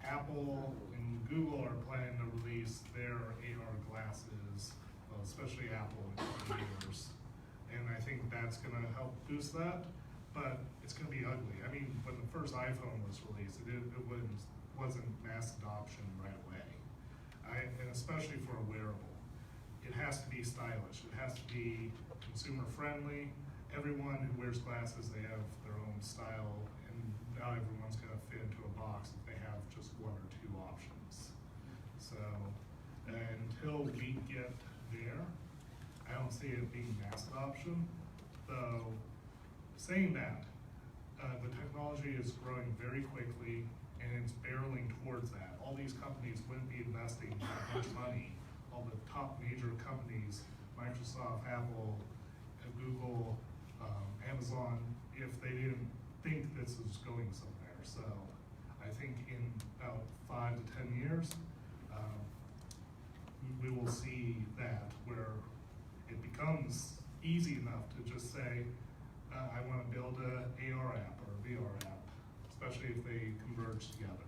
Apple and Google are planning to release their AR glasses, well, especially Apple in 2 years. And I think that's gonna help boost that, but it's gonna be ugly. I mean, when the first iPhone was released, it wasn't mass adoption right away. And especially for a wearable. It has to be stylish, it has to be consumer friendly. Everyone who wears glasses, they have their own style, and not everyone's gonna fit into a box if they have just 1 or 2 options. So, until we get there, I don't see it being mass adoption. Though, saying that, the technology is growing very quickly, and it's barreling towards that. All these companies wouldn't be investing that much money. All the top major companies, Microsoft, Apple, Google, Amazon, if they didn't think this was going somewhere. So I think in about 5 to 10 years, we will see that where it becomes easy enough to just say, I want to build an AR app or a VR app, especially if they converge together.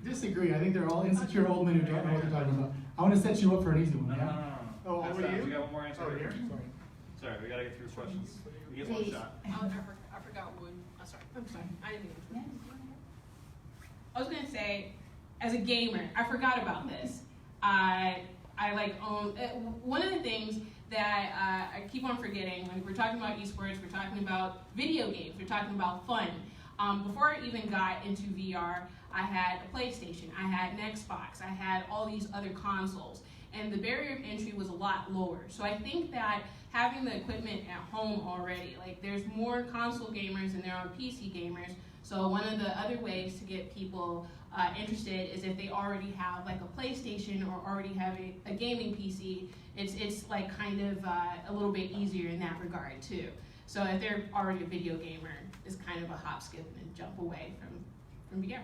Disagree. I think they're all insecure old men who don't know what they're talking about. I want to set you up for an easy one. No. Oh, That's over not- you? We got one more answer. Over here? Sorry, we gotta get through questions. We get one shot. I forgot one. Oh, sorry. I'm sorry. I didn't mean to. I was gonna say, as a gamer, I forgot about this. I like own one of the things that I keep on forgetting when we're talking about esports, we're talking about video games, we're talking about fun. Before I even got into VR, I had a PlayStation, I had an Xbox, I had all these other consoles, and the barrier of entry was a lot lower. So I think that having the equipment at home already, like there's more console gamers than there are PC gamers. So one of the other ways to get people interested is if they already have like a PlayStation or already have a gaming PC, it's like kind of a little bit easier in that regard too. So if they're already a video gamer, it's kind of a hop, skip, and jump away from VR.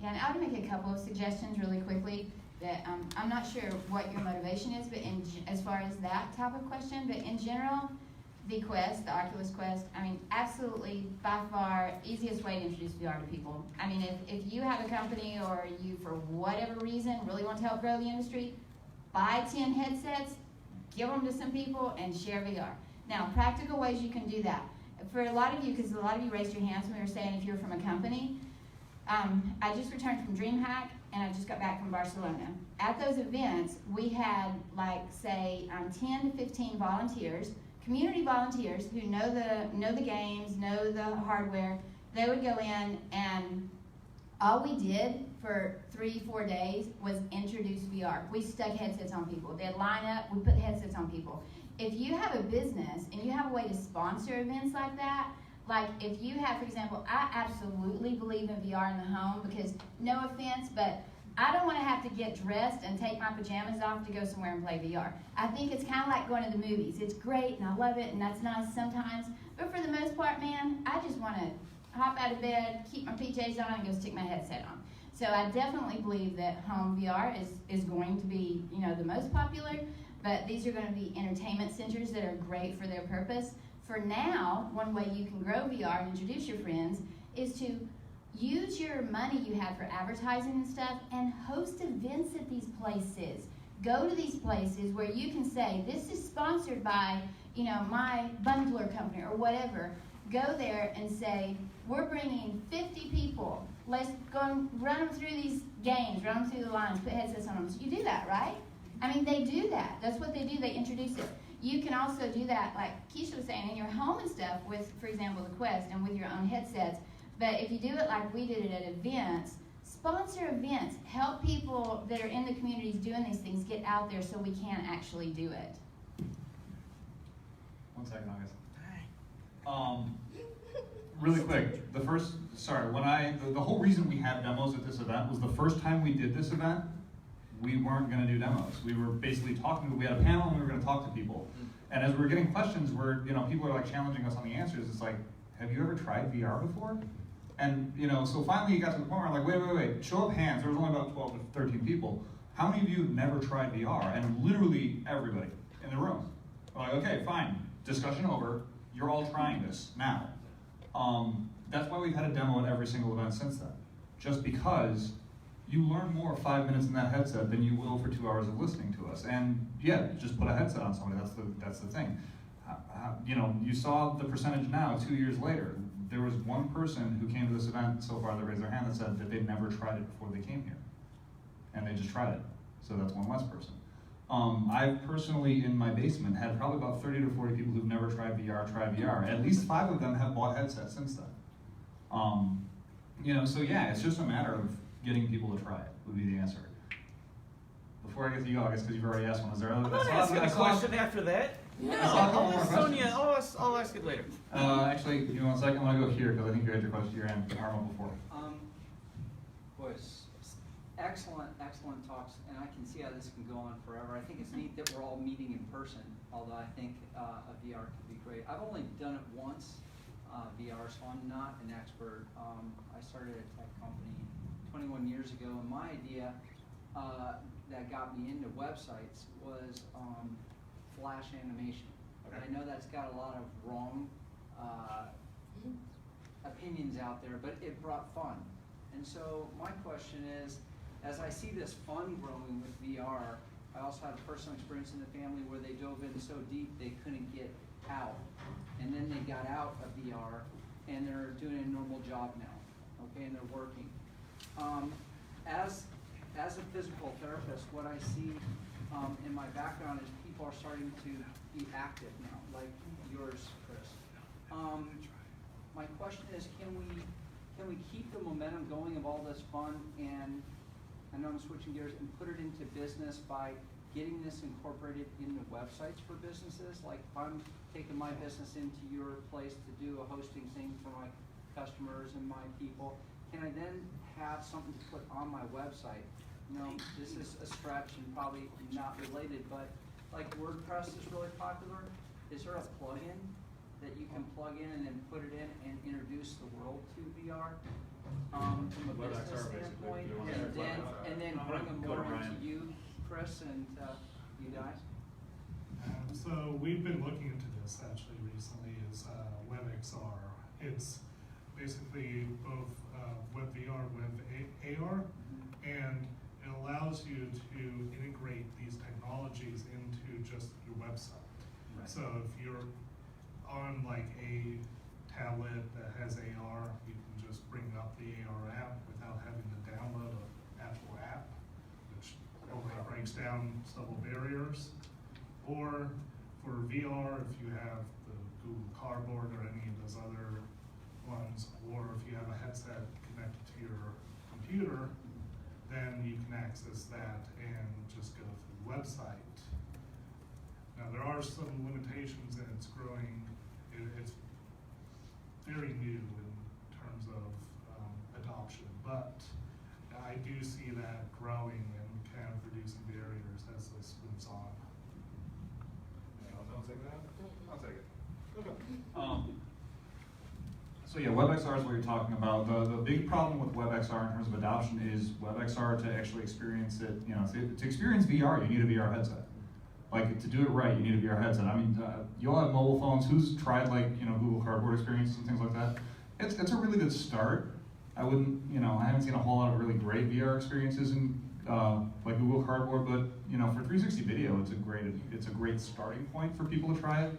Yeah, and I would make a couple of suggestions really quickly. that I'm not sure what your motivation is, but as far as that type of question, but in general, the Quest, the Oculus Quest, I mean, absolutely, by far, easiest way to introduce VR to people. I mean, if you have a company or you, for whatever reason, really want to help grow the industry, buy 10 headsets, give them to some people, and share VR. Now, practical ways you can do that. For a lot of you, because a lot of you raised your hands when we were saying if you're from a company, I just returned from DreamHack, and I just got back from Barcelona. At those events, we had, like, say, 10 to 15 volunteers, community volunteers who know the games, know the hardware. They would go in, and all we did for 3-4 days was introduce VR. We stuck headsets on people. They'd line up, we put headsets on people. If you have a business and you have a way to sponsor events like that, like if you have, for example, I absolutely believe in VR in the home because, no offense, but I don't want to have to get dressed and take my pajamas off to go somewhere and play VR. I think it's kind of like going to the movies. It's great and I love it and that's nice sometimes, but for the most part, man, I just want to hop out of bed, keep my PJs on, and go stick my headset on. So I definitely believe that home VR is going to be, you know, the most popular, but these are going to be entertainment centers that are great for their purpose. For now, one way you can grow VR and introduce your friends is to use your money you have for advertising and stuff and host events at these places. Go to these places where you can say, this is sponsored by, you know, my bundler company or whatever. Go there and say, we're bringing 50 people. Let's go and run them through these games, run them through the lines, put headsets on them. So you do that, right? I mean, they do that. That's what they do. They introduce it. You can also do that, like Keisha was saying, in your home and stuff with, for example, the Quest and with your own headsets. But if you do it like we did it at events, sponsor events. Help people that are in the communities doing these things get out there so we can actually do it. 1 second, August. Really quick, the whole reason we had demos at this event was the first time we did this event, we weren't going to do demos. We were basically we had a panel and we were going to talk to people. And as we were getting questions where, you know, people are like challenging us on the answers, it's like, have you ever tried VR before? And, you know, so finally you got to the point where I'm like, wait, show of hands. There was only about 12 to 13 people. How many of you have never tried VR? And literally everybody in the room. I'm like, okay, fine, discussion over. You're all trying this now. That's why we've had a demo at every single event since then. Just because you learn more 5 minutes in that headset than you will for 2 hours of listening to us. And yeah, just put a headset on somebody, that's the thing. You know, you saw the percentage now 2 years later. There was one person who came to this event so far that raised their hand that said that they'd never tried it before they came here. And they just tried it. So that's one less person. I've personally, in my basement, had probably about 30 to 40 people who've never tried VR. At least 5 of them have bought headsets since then. You know, so yeah, it's just a matter of getting people to try it, would be the answer. Before I get to you, August, because you've already asked one, is there other? I'm not asking a question after that. No, Sonia, I'll ask it later. Actually, give me 1 second. I want to go here because I think you had your question, your hand, Armo, before. Boys, excellent talks, and I can see how this can go on forever. I think it's neat that we're all meeting in person, although I think a VR could be great. I've only done it once, VR, so I'm not an expert. I started a tech company 21 years ago, and my idea that got me into websites was Flash animation. And I know that's got a lot of wrong opinions out there, but it brought fun. And so my question is, as I see this fun growing with VR, I also had a personal experience in the family where they dove in so deep they couldn't get out. And then they got out of VR and they're doing a normal job now, okay, and they're working. As a physical therapist, what I see in my background is people are starting to be active now, like yours, Chris. My question is, can we keep the momentum going of all this fun, and I know I'm switching gears, and put it into business by getting this incorporated into websites for businesses? Like if I'm taking my business into your place to do a hosting thing for my customers and my people, can I then have something to put on my website? You know, this is a stretch and probably not related, but like WordPress is really popular. Is there a plugin that you can plug in and then put it in and introduce the world to VR from a business standpoint, and then wanna bring go to more Ryan. into you, Chris, and you guys? So we've been looking into this actually recently is WebXR. It's basically both WebVR, WebAR, and it allows you to integrate these technologies into just your website. Right. So if you're on like a tablet that has AR, you can just bring up the AR app without having to download an actual app, which overly breaks down several barriers. Or for VR, if you have the Google Cardboard or any of those other ones, or if you have a headset connected to your computer, then you can access that and just go through the website. Now there are some limitations and it's growing, it's very new in terms of adoption, but I do see that growing and kind of reducing barriers as this moves on. I'll take that. I'll take it. Okay. So yeah, WebXR is what you're talking about. The big problem with WebXR in terms of adoption is WebXR to actually experience it, you know, to experience VR, you need a VR headset. Like, to do it right, you need a VR headset. I mean, you all have mobile phones. Who's tried, like, you know, Google Cardboard experiences and things like that? It's a really good start. I wouldn't, you know, I haven't seen a whole lot of really great VR experiences in like Google Cardboard, but you know, for 360 video, it's a great starting point for people to try it.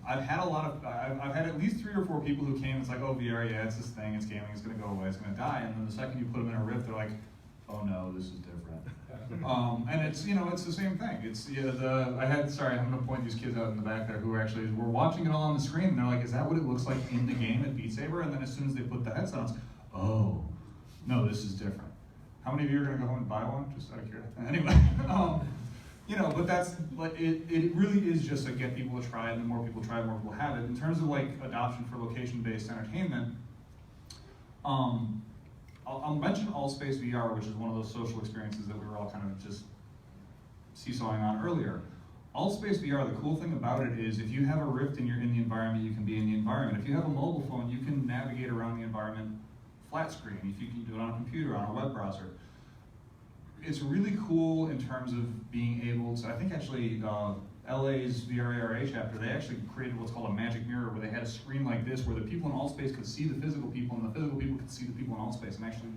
I've had I've had at least 3 or 4 people who came. It's like, oh, VR, yeah, it's this thing, it's gaming, it's gonna go away, it's gonna die. And then the second you put them in a Rift, they're like, oh no, this is different. And it's, you know, it's the same thing. It's sorry, I'm gonna point these kids out in the back there who actually were watching it all on the screen. And they're like, is that what it looks like in the game at Beat Saber? And then as soon as they put the headset on, it's, oh, no, this is different. How many of you are gonna go home and buy one? Just out of curiosity. Anyway, you know, but that's like it really is just to get people to try it, and the more people try it, the more people have it. In terms of like adoption for location-based entertainment, I'll mention Allspace VR, which is one of those social experiences that we were all kind of just seesawing on earlier. Allspace VR, the cool thing about it is if you have a Rift and you're in the environment, you can be in the environment. If you have a mobile phone, you can navigate around the environment flat screen. If you can do it on a computer, on a web browser. It's really cool in terms of being able to, I think actually LA's VRARA chapter, they actually created what's called a magic mirror where they had a screen like this where the people in Allspace could see the physical people and the physical people could see the people in Allspace. And actually,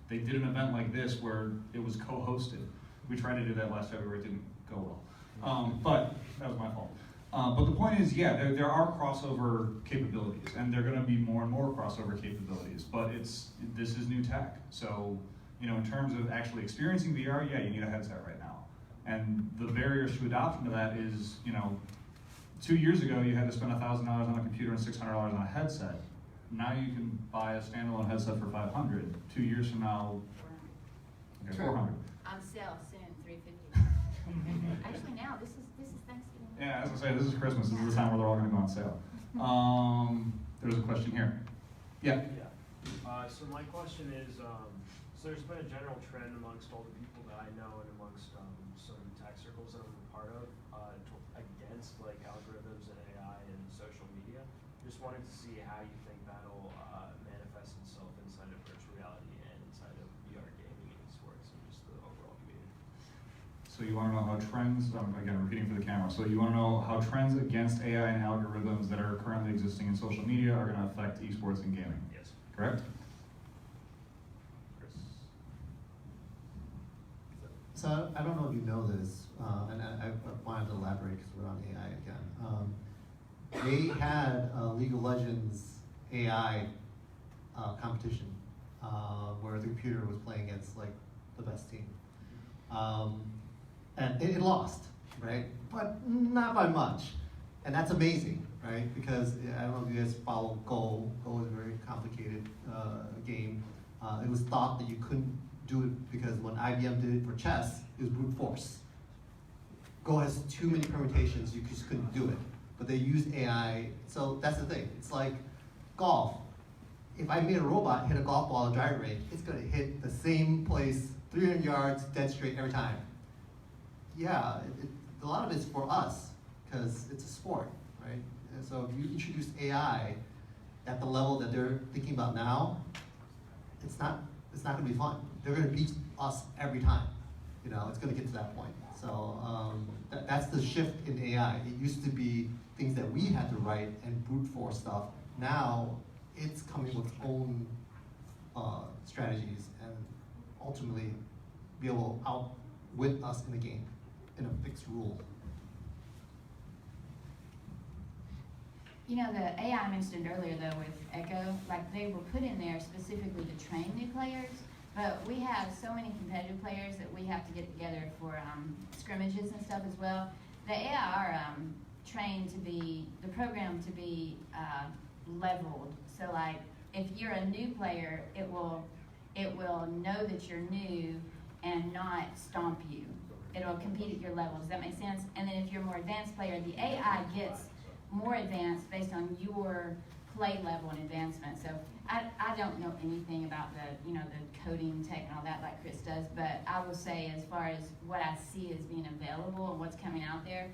they did an event like this where it was co-hosted. We tried to do that last February, it didn't go well. But that was my fault. But the point is, yeah, there are crossover capabilities, and there are going to be more and more crossover capabilities. But this is new tech, so you know, in terms of actually experiencing VR, yeah, you need a headset right now. And the barriers to adoption to that is, you know, 2 years ago you had to spend $1,000 on a computer and $600 on a headset. Now you can buy a standalone headset for $500. 2 years from now, okay, $400. On sale soon, $350. Actually, now this is Thanksgiving. Yeah, as I say, this is Christmas. This is the time where they're all going to go on sale. There's a question here. Yeah. So my question is, so there's been a general trend amongst all the people that I know and amongst some tech circles that I'm a part of against like algorithms and AI and social media. Just wanted to see how you think that'll manifest itself inside of virtual reality and inside of VR gaming and esports and just the overall community. So you want to know how trends, again, repeating for the camera, so you want to know how trends against AI and algorithms that are currently existing in social media are going to affect esports and gaming? Yes. Correct? So I don't know if you know this, and I wanted to elaborate because we're on AI again. They had a League of Legends AI competition where the computer was playing against like the best team. And it lost, right? But not by much. And that's amazing, right? Because I don't know if you guys follow Go. Go is a very complicated game. It was thought that you couldn't do it because when IBM did it for chess, it was brute force. Go has too many permutations, you just couldn't do it. But they used AI, so that's the thing. It's like golf. If I made a robot hit a golf ball at a driving range, it's gonna hit the same place, 300 yards, dead straight every time. Yeah, a lot of it's for us, because it's a sport, right? And so if you introduce AI at the level that they're thinking about now, it's not gonna be fun. they're going to beat us every time. You know, it's going to get to that point. So that's the shift in AI. It used to be things that we had to write and brute force stuff. Now it's coming with its own strategies and ultimately be able to outwit us in the game in a fixed rule. You know, the AI I mentioned earlier, though, with Echo, like they were put in there specifically to train new players, but we have so many competitive players that we have to get together for scrimmages and stuff as well. The AI are trained to be, the program to be leveled. So like, if you're a new player, it will know that you're new and not stomp you. It'll compete at your level. Does that make sense? And then if you're a more advanced player, the AI gets more advanced based on your play level and advancement. So I don't know anything about the, you know, the coding tech and all that like Chris does, but I will say as far as what I see as being available and what's coming out there,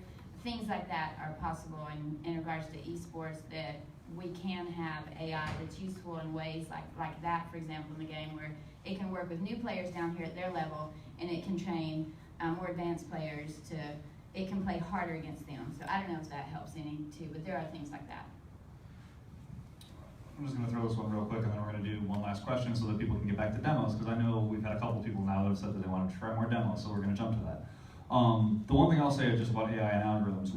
things like that are possible in regards to esports, that we can have AI that's useful in ways like that, for example, in the game where it can work with new players down here at their level, and it can train more advanced players to, it can play harder against them. So I don't know if that helps any too, but there are things like that. I'm just going to throw this one real quick, and then we're going to do one last question so that people can get back to demos, because I know we've had a couple people now that have said that they want to try more demos, so we're going to jump to that. The one thing I'll say just about AI and algorithms,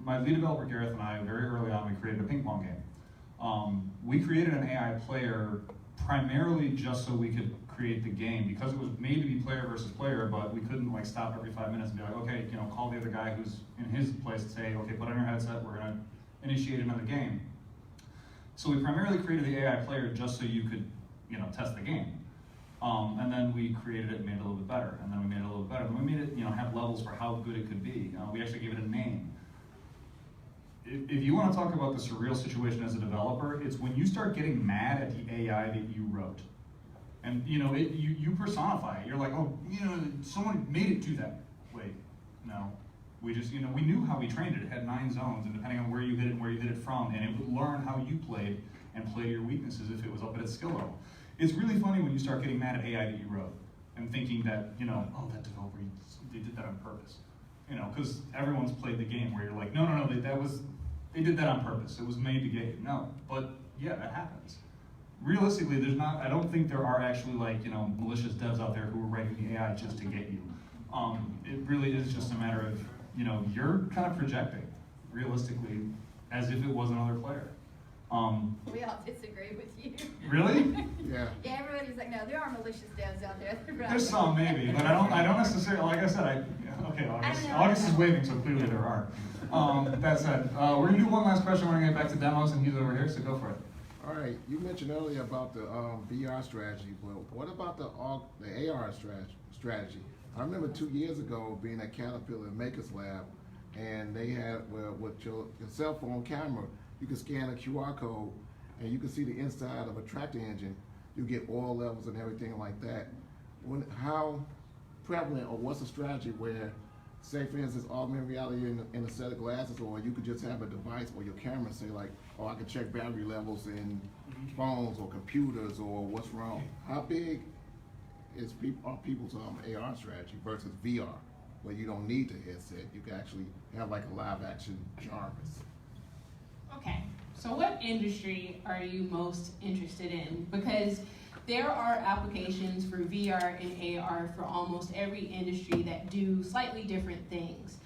my lead developer Gareth and I, very early on, we created a ping pong game. We created an AI player primarily just so we could create the game, because it was made to be player versus player, but we couldn't like stop every 5 minutes and be like, okay, you know, call the other guy who's in his place and say, okay, put on your headset, we're going to initiate another game. So we primarily created the AI player just so you could, you know, test the game. And then we created it and made it a little bit better. And then we made it a little bit better. And we made it, you know, have levels for how good it could be. We actually gave it a name. If you want to talk about the surreal situation as a developer, it's when you start getting mad at the AI that you wrote. And, you know, you personify it. You're like, oh, you know, someone made it do that. Wait, no. We just, you know, we knew how we trained it. It had 9 zones, and depending on where you hit it and where you hit it from, and it would learn how you played and play your weaknesses if it was up at its skill level. It's really funny when you start getting mad at AI that you wrote and thinking that, you know, oh, that developer, they did that on purpose. You know, because everyone's played the game where you're like, no, they did that on purpose. It was made to get you. No, but yeah, that happens. Realistically, I don't think there are actually like, you know, malicious devs out there who are writing the AI just to get you. It really is just a matter of, you know, you're kind of projecting, realistically, as if it was another player. We all disagree with you. Really? Yeah. Yeah, everybody's like, no, there are malicious devs out there. There's some maybe, but I don't necessarily, like I said, okay, August is waving, so clearly there are. That said, we're gonna do one last question, we're gonna get back to demos, and he's over here, so go for it. All right, you mentioned earlier about the VR strategy, but what about the AR strategy? I remember 2 years ago being at Caterpillar Makers Lab, and they had, well, with your cell phone camera, you can scan a QR code, and you can see the inside of a tractor engine. You get oil levels and everything like that. How prevalent, or what's the strategy where, say for instance, augmented reality in a set of glasses, or you could just have a device or your camera say like, oh, I can check battery levels in phones or computers, or what's wrong? How big are people's AR strategy versus VR, where you don't need the headset, you can actually have like a live action Jarvis? Okay, so what industry are you most interested in? Because there are applications for VR and AR for almost every industry that do slightly different things.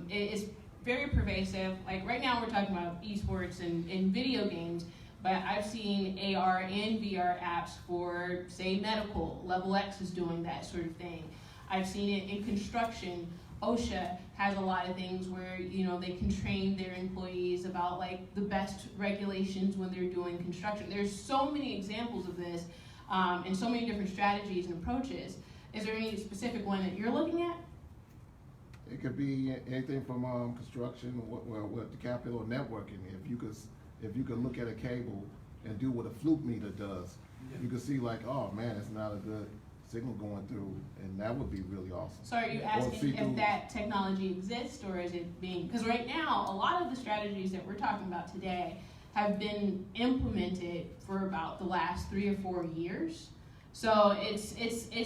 It's very pervasive. Like right now we're talking about esports and video games, but I've seen AR and VR apps for, say, medical. Level X is doing that sort of thing. I've seen it in construction. OSHA has a lot of things where, you know, they can train their employees about like the best regulations when they're doing construction. There's so many examples of this and so many different strategies and approaches. Is there any specific one that you're looking at? It could be anything from construction, what the Caterpillar networking. If you could look at a cable and do what a fluke meter does, you could see like, oh man, it's not a good signal going through, and that would be really awesome. So are you asking if that technology exists, or is it being, because right now, a lot of the strategies that we're talking about today have been implemented for about the last 3 or 4 years. So it's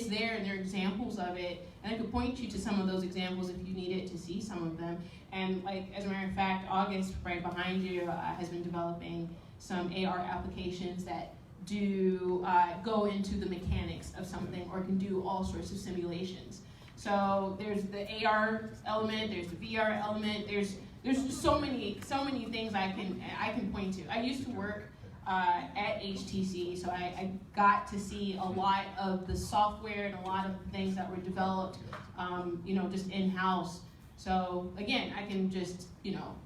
there, and there are examples of it, and I could point you to some of those examples if you needed to see some of them. And like, as a matter of fact, August, right behind you, has been developing some AR applications that do go into the mechanics of something, or can do all sorts of simulations. So there's the AR element, there's the VR element, there's so many things I can point to. I used to work at HTC, so I got to see a lot of the software and a lot of the things that were developed, just in-house. So again, I can just,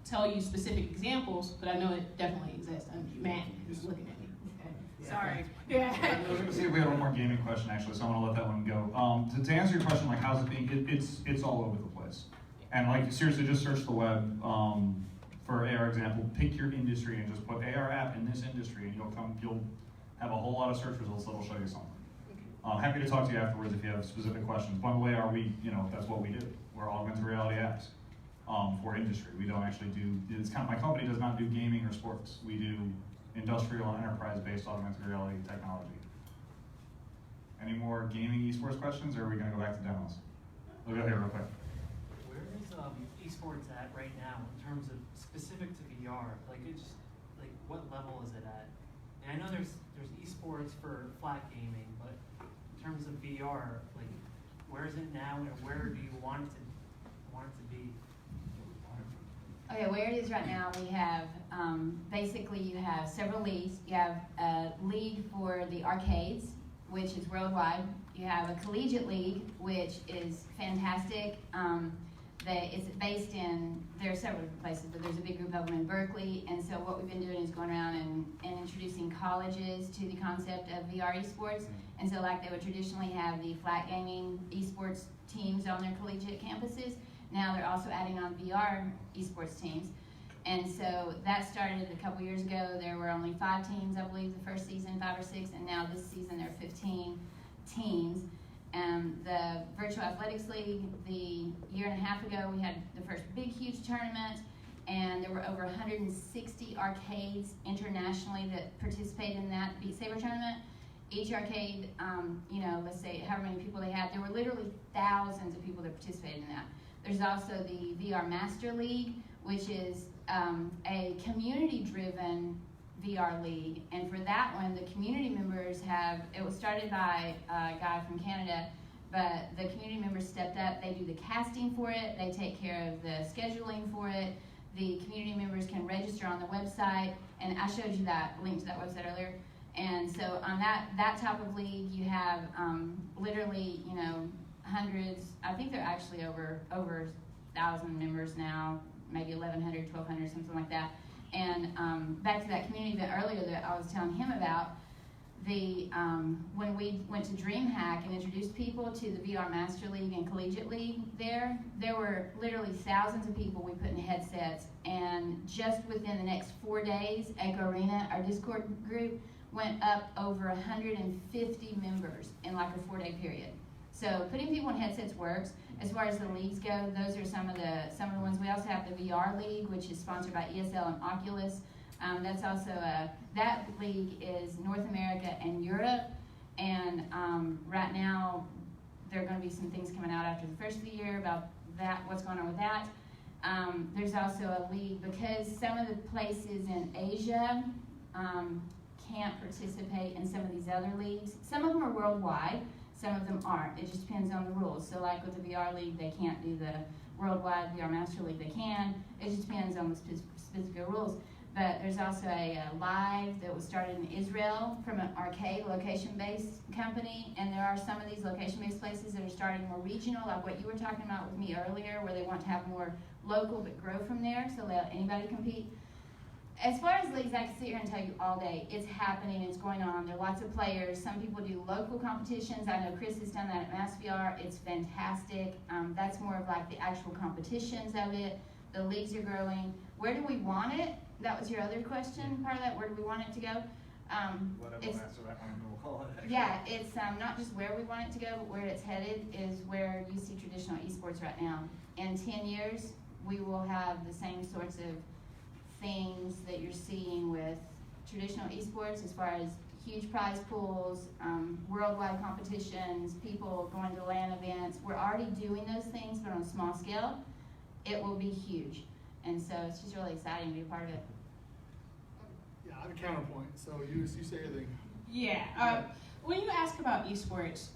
tell you specific examples, but I know it definitely exists. Matt is looking at me. Okay. Sorry. Yeah. Let's see if we have one more gaming question, actually, so I'm gonna let that one go. To answer your question, like how's it being, it's all over the place. And like, seriously, just search the web for AR example, pick your industry and just put AR app in this industry, and you'll have a whole lot of search results that'll show you something. Happy to talk to you afterwards if you have specific questions. By the way, that's what we do. We're augmented reality apps for industry. We don't actually do, my company does not do gaming or sports. We do industrial and enterprise-based augmented reality technology. Any more gaming esports questions, or are we gonna go back to demos? We'll go here real quick. Where is esports at right now in terms of specific to VR? Like, what level is it at? And I know there's esports for flat gaming, but in terms of VR, like, where is it now, and where do you want it to be? Okay, where it is right now, we have, basically you have several leagues. You have a league for the arcades, which is worldwide. You have a collegiate league, which is fantastic. It's based in, there are several different places, but there's a big group of them in Berkeley. And so what we've been doing is going around and introducing colleges to the concept of VR esports. And so like they would traditionally have the flat gaming esports teams on their collegiate campuses, now they're also adding on VR esports teams. And so that started a couple years ago. There were only 5 teams, I believe, the first season, 5 or 6, and now this season there are 15 teams. The Virtual Athletics League, the year and a half ago, we had the first big, huge tournament, and there were over 160 arcades internationally that participated in that Beat Saber tournament. Each arcade, let's say however many people they had, there were literally thousands of people that participated in that. There's also the VR Master League, which is a community-driven VR league, and for that one, the community members it was started by a guy from Canada, but the community members stepped up. They do the casting for it, they take care of the scheduling for it. The community members can register on the website, and I showed you that link to that website earlier. And so on that type of league, you have literally, hundreds. I think they're actually over 1,000 members now, maybe 1,100, 1,200, something like that. And back to that community event earlier that I was telling him about, when we went to DreamHack and introduced people to the VR Master League and Collegiate League there were literally thousands of people we put in headsets, and just within the next 4 days, Echo Arena, our Discord group, went up over 150 members in like a 4-day period. So putting people in headsets works. As far as the leagues go, those are some of the ones. We also have the VR League, which is sponsored by ESL and Oculus. That's also that league is North America and Europe. And right now, there are going to be some things coming out after the first of the year about that, what's going on with that. There's also a league because some of the places in Asia can't participate in some of these other leagues. Some of them are worldwide. Some of them aren't. It just depends on the rules. So like with the VR League, they can't do the worldwide. VR Master League, they can. It just depends on the specific rules. But there's also a live that was started in Israel from an arcade location-based company. And there are some of these location-based places that are starting more regional, like what you were talking about with me earlier, where they want to have more local but grow from there, so let anybody compete. As far as leagues, I can sit here and tell you all day. It's happening, it's going on. There are lots of players. Some people do local competitions. I know Chris has done that at MassVR. It's fantastic. That's more of like the actual competitions of it. The leagues are growing. Where do we want it? That was your other question, part of that. Where do we want it to go? Yeah, it's not just where we want it to go, but where it's headed is where you see traditional esports right now. In 10 years, we will have the same sorts of things that you're seeing with traditional esports as far as huge prize pools, worldwide competitions, people going to LAN events. We're already doing those things, but on a small scale. It will be huge. And so it's just really exciting to be a part of it. Yeah, I have a counterpoint, so you say your thing. Yeah. When you ask about esports,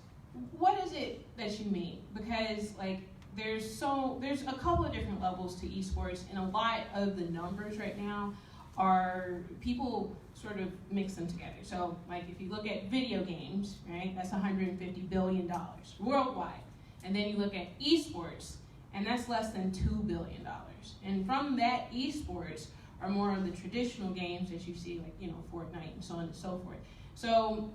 what is it that you mean? Because like there's a couple of different levels to esports, and a lot of the numbers right now are people sort of mix them together. So like if you look at video games, right, that's $150 billion worldwide. And then you look at esports, and that's less than $2 billion. And from that, esports are more of the traditional games that you see, like, you know, Fortnite and so on and so forth. So,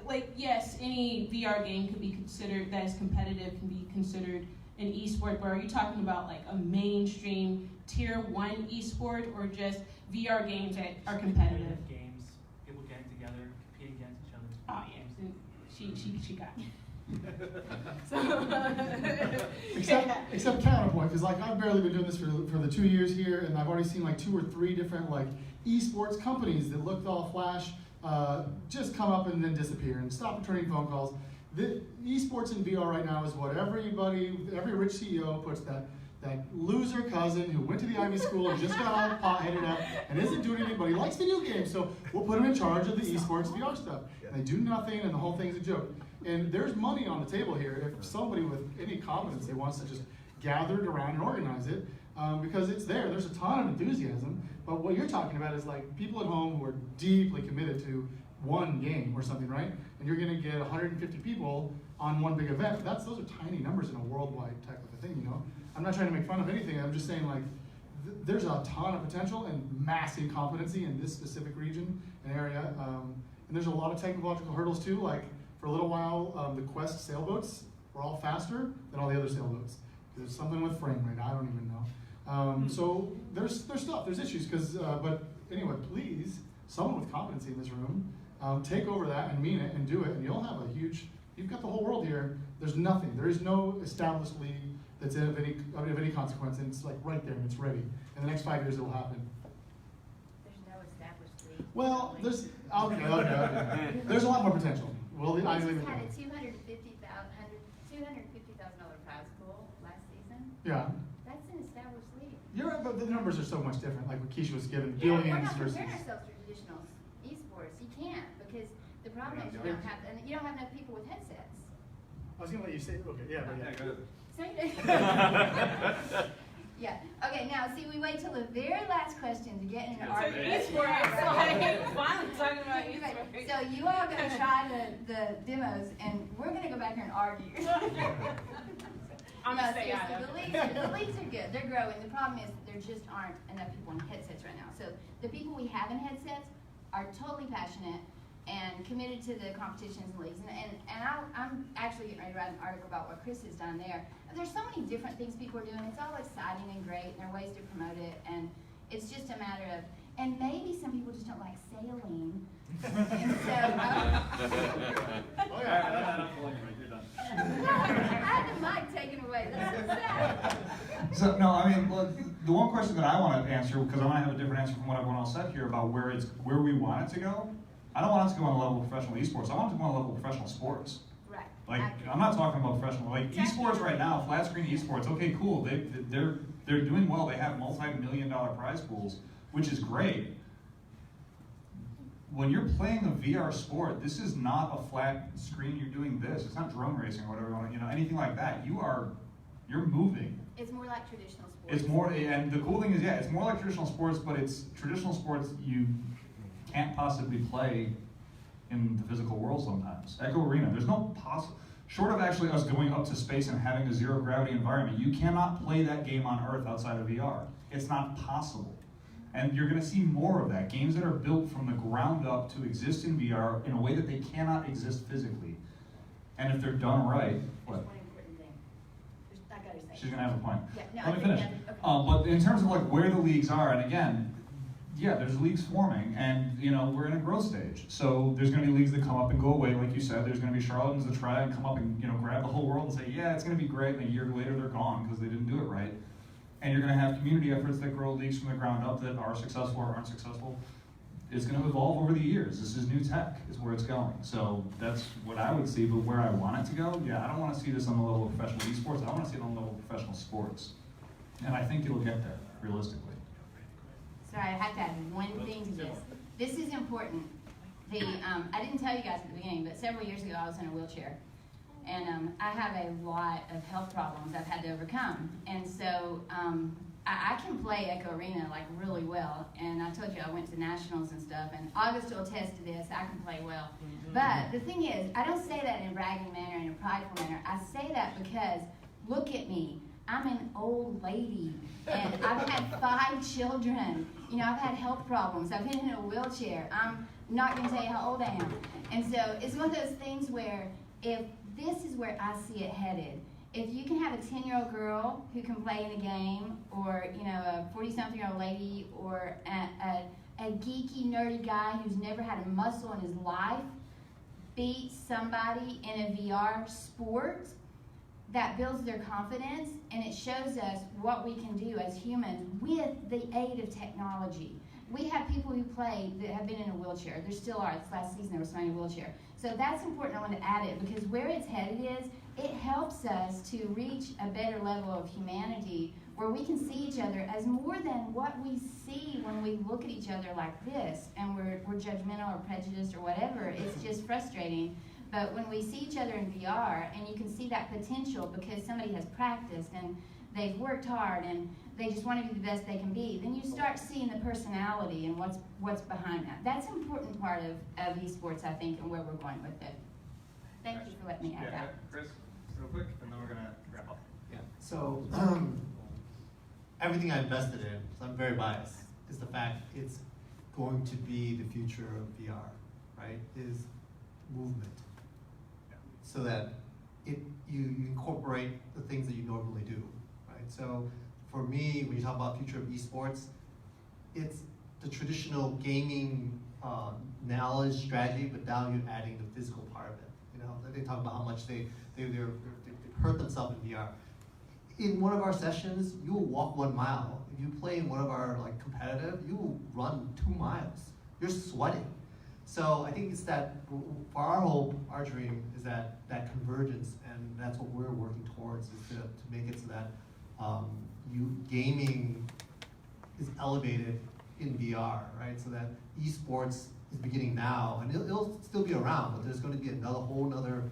like, yes, any VR game could be considered, that is competitive, can be considered an esport, but are you talking about like a mainstream tier 1 esport, or just VR games that are competitive? Games, people getting together, competing against each other. Oh yeah, she got me. Except counterpoint, because like I've barely been doing this for the 2 years here, and I've already seen like 2 or 3 different like esports companies that looked all flash, just come up and then disappear and stop returning phone calls. The esports in VR right now is what every rich CEO puts that loser cousin who went to the Ivy School and just got all pot-headed up and isn't doing anything, but he likes video games, so we'll put him in charge of the esports VR stuff. And they do nothing, and the whole thing is a joke. And there's money on the table here if somebody with any competency wants to just gather it around and organize it, because it's there. There's a ton of enthusiasm, but what you're talking about is like people at home who are deeply committed to one game or something, right? And you're gonna get 150 people on one big event. Those are tiny numbers in a worldwide type of a thing, you know? I'm not trying to make fun of anything. I'm just saying, like, there's a ton of potential and massive competency in this specific region and area. And there's a lot of technological hurdles too. Like for a little while, the Quest sailboats were all faster than all the other sailboats. There's something with frame rate. I don't even know. So there's stuff. There's issues. But anyway, please, someone with competency in this room, take over that and mean it and do it, and you'll have a huge. You've got the whole world here. There's nothing. There is no established league that's of any consequence, and it's like right there and it's ready. In the next 5 years, it will happen. There's no established league. Well, there's okay. There's a lot more potential. Well, We I just leave it had a there. $250,000 prize pool last season. Yeah. That's an established league. You're right, but the numbers are so much different. Like what Keisha was given, Yeah, billions we're not versus. comparing ourselves to traditional esports. You can't, because the problem is you don't have enough people with headsets. I was gonna let you say okay, yeah, but yeah. Good. So yeah. Okay. Now, see, we wait till the very last question to get in an argument. Finally talking about esports. So you all gonna try the demos, and we're gonna go back here and argue. I'm No, gonna say seriously, the leagues are good. They're growing. The problem is there just aren't enough people in headsets right now. So the people we have in headsets are totally passionate and committed to the competitions and leagues. And I'm actually getting ready to write an article about what Chris has done there. And there's so many different things people are doing. It's all exciting and great, and there are ways to promote it. And it's just a matter of, and maybe some people just don't like sailing. And so, Oh yeah, you're done. I had the mic taken away. That's so sad. So no, I mean, look, the one question that I want to answer, because I want to have a different answer from what everyone else said here about where we want it to go. I don't want it to go on the level of professional esports. I want it to go on the level of professional sports. Right. Like I'm not talking about professional. Like esports right now, flat screen esports. Okay, cool. They're doing well. They have multi-million-dollar prize pools, which is great. When you're playing a VR sport, this is not a flat screen. You're doing this. It's not drone racing or whatever. Anything like that. You're moving. It's more like traditional sports. It's more, and the cool thing is, yeah, it's more like traditional sports, but it's traditional sports you can't possibly play in the physical world sometimes. Echo Arena, there's no possible, short of actually us going up to space and having a zero gravity environment, you cannot play that game on Earth outside of VR. It's not possible. And you're gonna see more of that. Games that are built from the ground up to exist in VR in a way that they cannot exist physically. And if they're done right, what? She's gonna have a point. Yeah, no, Let me finish. okay. But in terms of like where the leagues are, and again, yeah, there's leagues forming, and we're in a growth stage. So there's going to be leagues that come up and go away, like you said. There's going to be charlatans that try and come up and grab the whole world and say, yeah, it's going to be great, and a year later they're gone because they didn't do it right. And you're going to have community efforts that grow leagues from the ground up that are successful or aren't successful. it's going to evolve over the years. This is new tech, is where it's going. So that's what I would see, but where I want it to go, yeah, I don't want to see this on the level of professional esports. I want to see it on the level of professional sports. And I think it'll get there, realistically. Sorry, I have to add one thing to this. This is important. I didn't tell you guys at the beginning, but several years ago I was in a wheelchair. And I have a lot of health problems I've had to overcome. And so I can play Echo Arena like really well. And I told you I went to nationals and stuff. And August will attest to this, I can play well. But the thing is, I don't say that in a bragging manner, in a prideful manner. I say that because, look at me. I'm an old lady, and I've had 5 children. You know, I've had health problems. I've been in a wheelchair. I'm not going to tell you how old I am. And so it's one of those things where if this is where I see it headed, if you can have a 10-year-old girl who can play in a game, or, you know, a 40-something-year-old lady, or a geeky, nerdy guy who's never had a muscle in his life beat somebody in a VR sport, that builds their confidence, and it shows us what we can do as humans with the aid of technology. We have people who play that have been in a wheelchair. There still are. This last season there was somebody in a wheelchair. So that's important. I want to add it because where it's headed is it helps us to reach a better level of humanity where we can see each other as more than what we see when we look at each other like this and we're judgmental or prejudiced or whatever. It's just frustrating. But when we see each other in VR, and you can see that potential because somebody has practiced and they've worked hard and they just want to be the best they can be, then you start seeing the personality and what's behind that. That's an important part of esports, I think, and where we're going with it. Thank you for letting me add that. Chris, real quick, and then we're going to wrap up. Yeah. So everything I invested in, so I'm very biased, is the fact it's going to be the future of VR, right? Is movement. So that you incorporate the things that you normally do, right? So for me, when you talk about future of esports, it's the traditional gaming knowledge strategy, but now you're adding the physical part of it. You know, they talk about how much they hurt themselves in VR. In one of our sessions, you will walk 1 mile. If you play in one of our like competitive, you will run 2 miles. You're sweating. So I think it's that, for our hope, our dream is that convergence, and that's what we're working towards, is to make it so that gaming is elevated in VR, right? So that esports is beginning now, and it'll still be around, but there's going to be whole other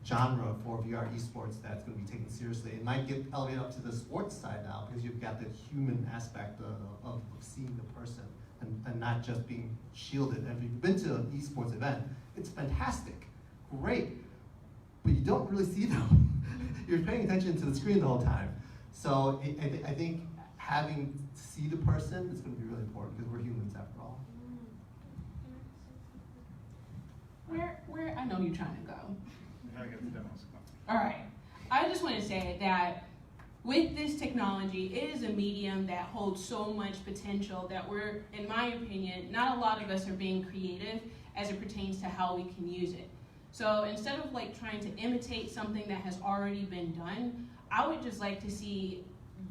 genre for VR esports that's going to be taken seriously. It might get elevated up to the sports side now because you've got the human aspect of seeing the person. And not just being shielded. And if you've been to an esports event, it's fantastic, great, but you don't really see them. You're paying attention to the screen the whole time. So I think having to see the person is going to be really important because we're humans after all. Where I know you're trying to go. We gotta get the demos. All right. I just want to say that with this technology, it is a medium that holds so much potential that we're, in my opinion, not a lot of us are being creative as it pertains to how we can use it. So instead of like trying to imitate something that has already been done, I would just like to see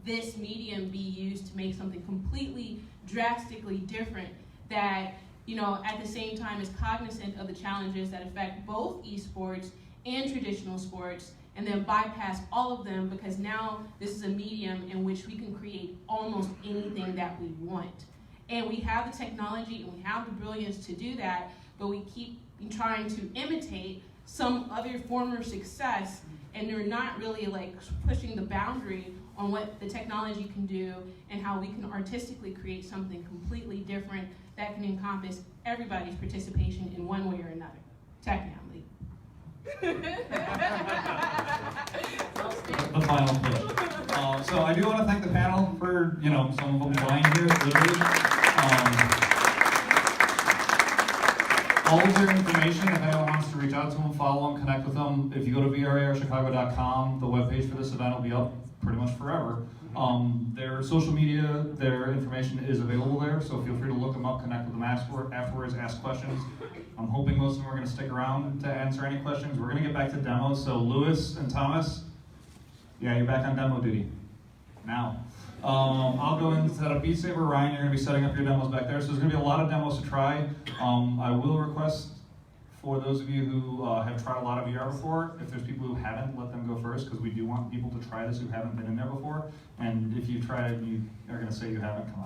this medium be used to make something completely drastically different that, you know, at the same time is cognizant of the challenges that affect both esports and traditional sports, and then bypass all of them because now this is a medium in which we can create almost anything that we want. And we have the technology and we have the brilliance to do that, but we keep trying to imitate some other former success, and they're not really like pushing the boundary on what the technology can do and how we can artistically create something completely different that can encompass everybody's participation in one way or another. Technically. The final pitch. So I do want to thank the panel for, you know, some of them flying here, literally. All of their information, if anyone wants to reach out to them, follow them, connect with them, if you go to VRARchicago.com, the webpage for this event will be up pretty much forever. Their social media, their information is available there, so feel free to look them up, connect with them afterwards, ask questions. I'm hoping most of them are going to stick around to answer any questions. We're going to get back to demos, so Lewis and Thomas, yeah, you're back on demo duty now. I'll go and set up Beat Saber. Ryan, you're going to be setting up your demos back there. So there's going to be a lot of demos to try. I will request for those of you who have tried a lot of VR before, if there's people who haven't, let them go first, because we do want people to try this who haven't been in there before. And if you've tried it and you are going to say you haven't, come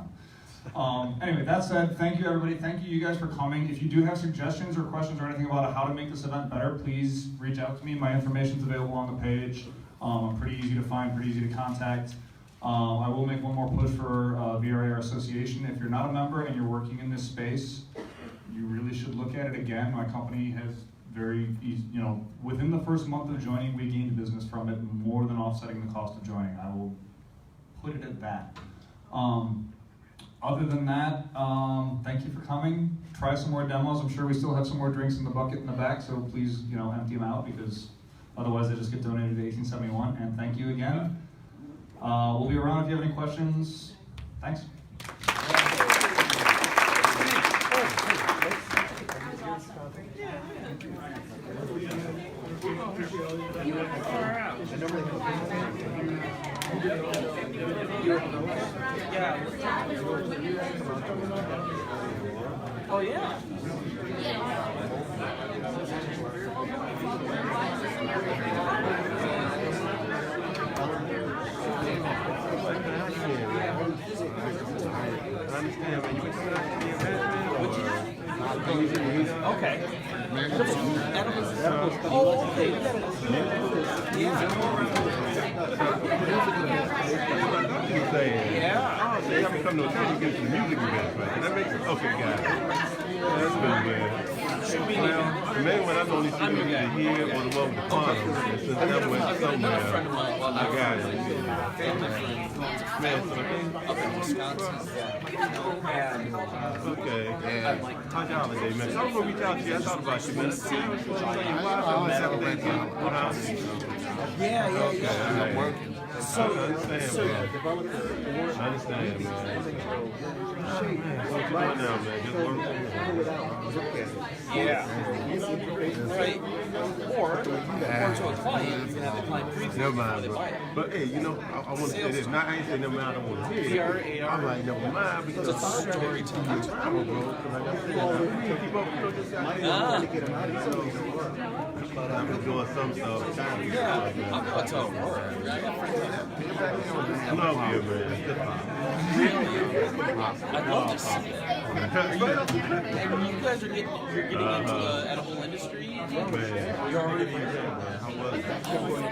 on. Anyway, that said, thank you everybody. Thank you guys for coming. If you do have suggestions or questions or anything about how to make this event better, please reach out to me. My information's available on the page. I'm pretty easy to find, pretty easy to contact. I will make one more push for VRAR Association. If you're not a member and you're working in this space, you really should look at it again. My company has very easy, within the first month of joining, we gained business from it more than offsetting the cost of joining. I will put it at that. Other than that, thank you for coming. Try some more demos. I'm sure we still have some more drinks in the bucket in the back, so please, empty them out, because otherwise they just get donated to 1871. And thank you again. We'll be around if you have any questions. Thanks. Oh yeah. Okay. Oh, okay. Yeah. Oh, so you haven't come to a church, you get to the music event, right? That makes sense. Okay, got it. That's good, man. Well, the main one I only see is the here or the one with the funnel. And since that went somewhere, I got it. Man, Up in Wisconsin. okay. Yeah. How's your holiday, man? I was going to reach out to you. I thought about you, man. Yeah. Okay, all right. So, I understand, man. I understand, man. What you doing now, man? Just working? Yeah. Right. Or to a client, you can have the client preview never before mind, they bro. buy it. But hey, I want to say this. Now, I ain't saying never mind, I don't want to hear it. I'm like, never mind, because It's a storytelling. travel, bro. Keep up, I've been doing some stuff. Yeah, I'm going to tell them more. I love you, man. I'd love to see that. And you guys are getting into the edible industry. Man, You're already how was it?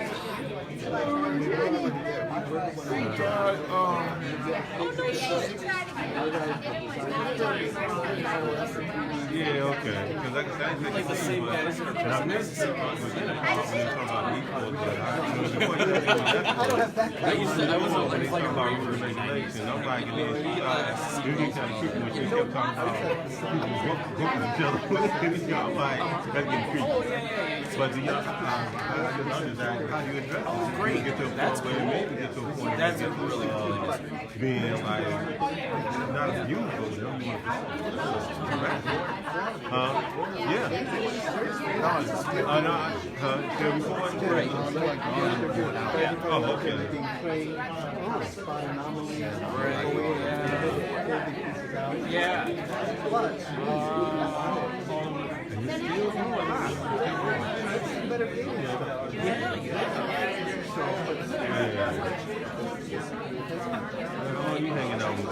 Yeah, okay. Because like the same guys that are and I've never seen I was on like a bar for regulation. I'm like, you need to keep what you kept talking about. I'm like, that's getting creepy. But the young, how do you address it? Great. Get to a That's point cool. where maybe get to a point That's where a really cool industry. being like not a beautiful, they don't want to yeah. Oh, okay. Yeah. Oh, you hanging out with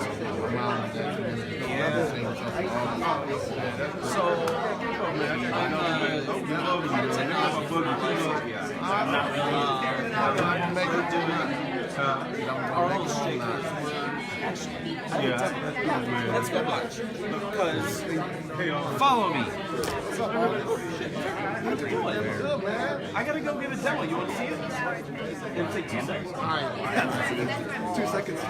Let's go watch. Because follow me. I gotta go get a demo. You want to see it? It'll take 2 seconds. All right. 2 seconds.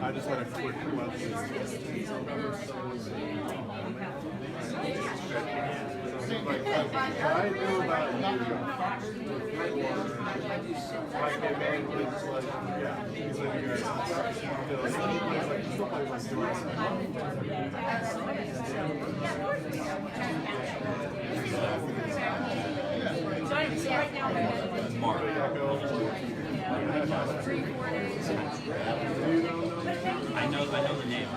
I just had a quick question. Like, I knew about you. Like, they made things like, yeah, things like you I know the name.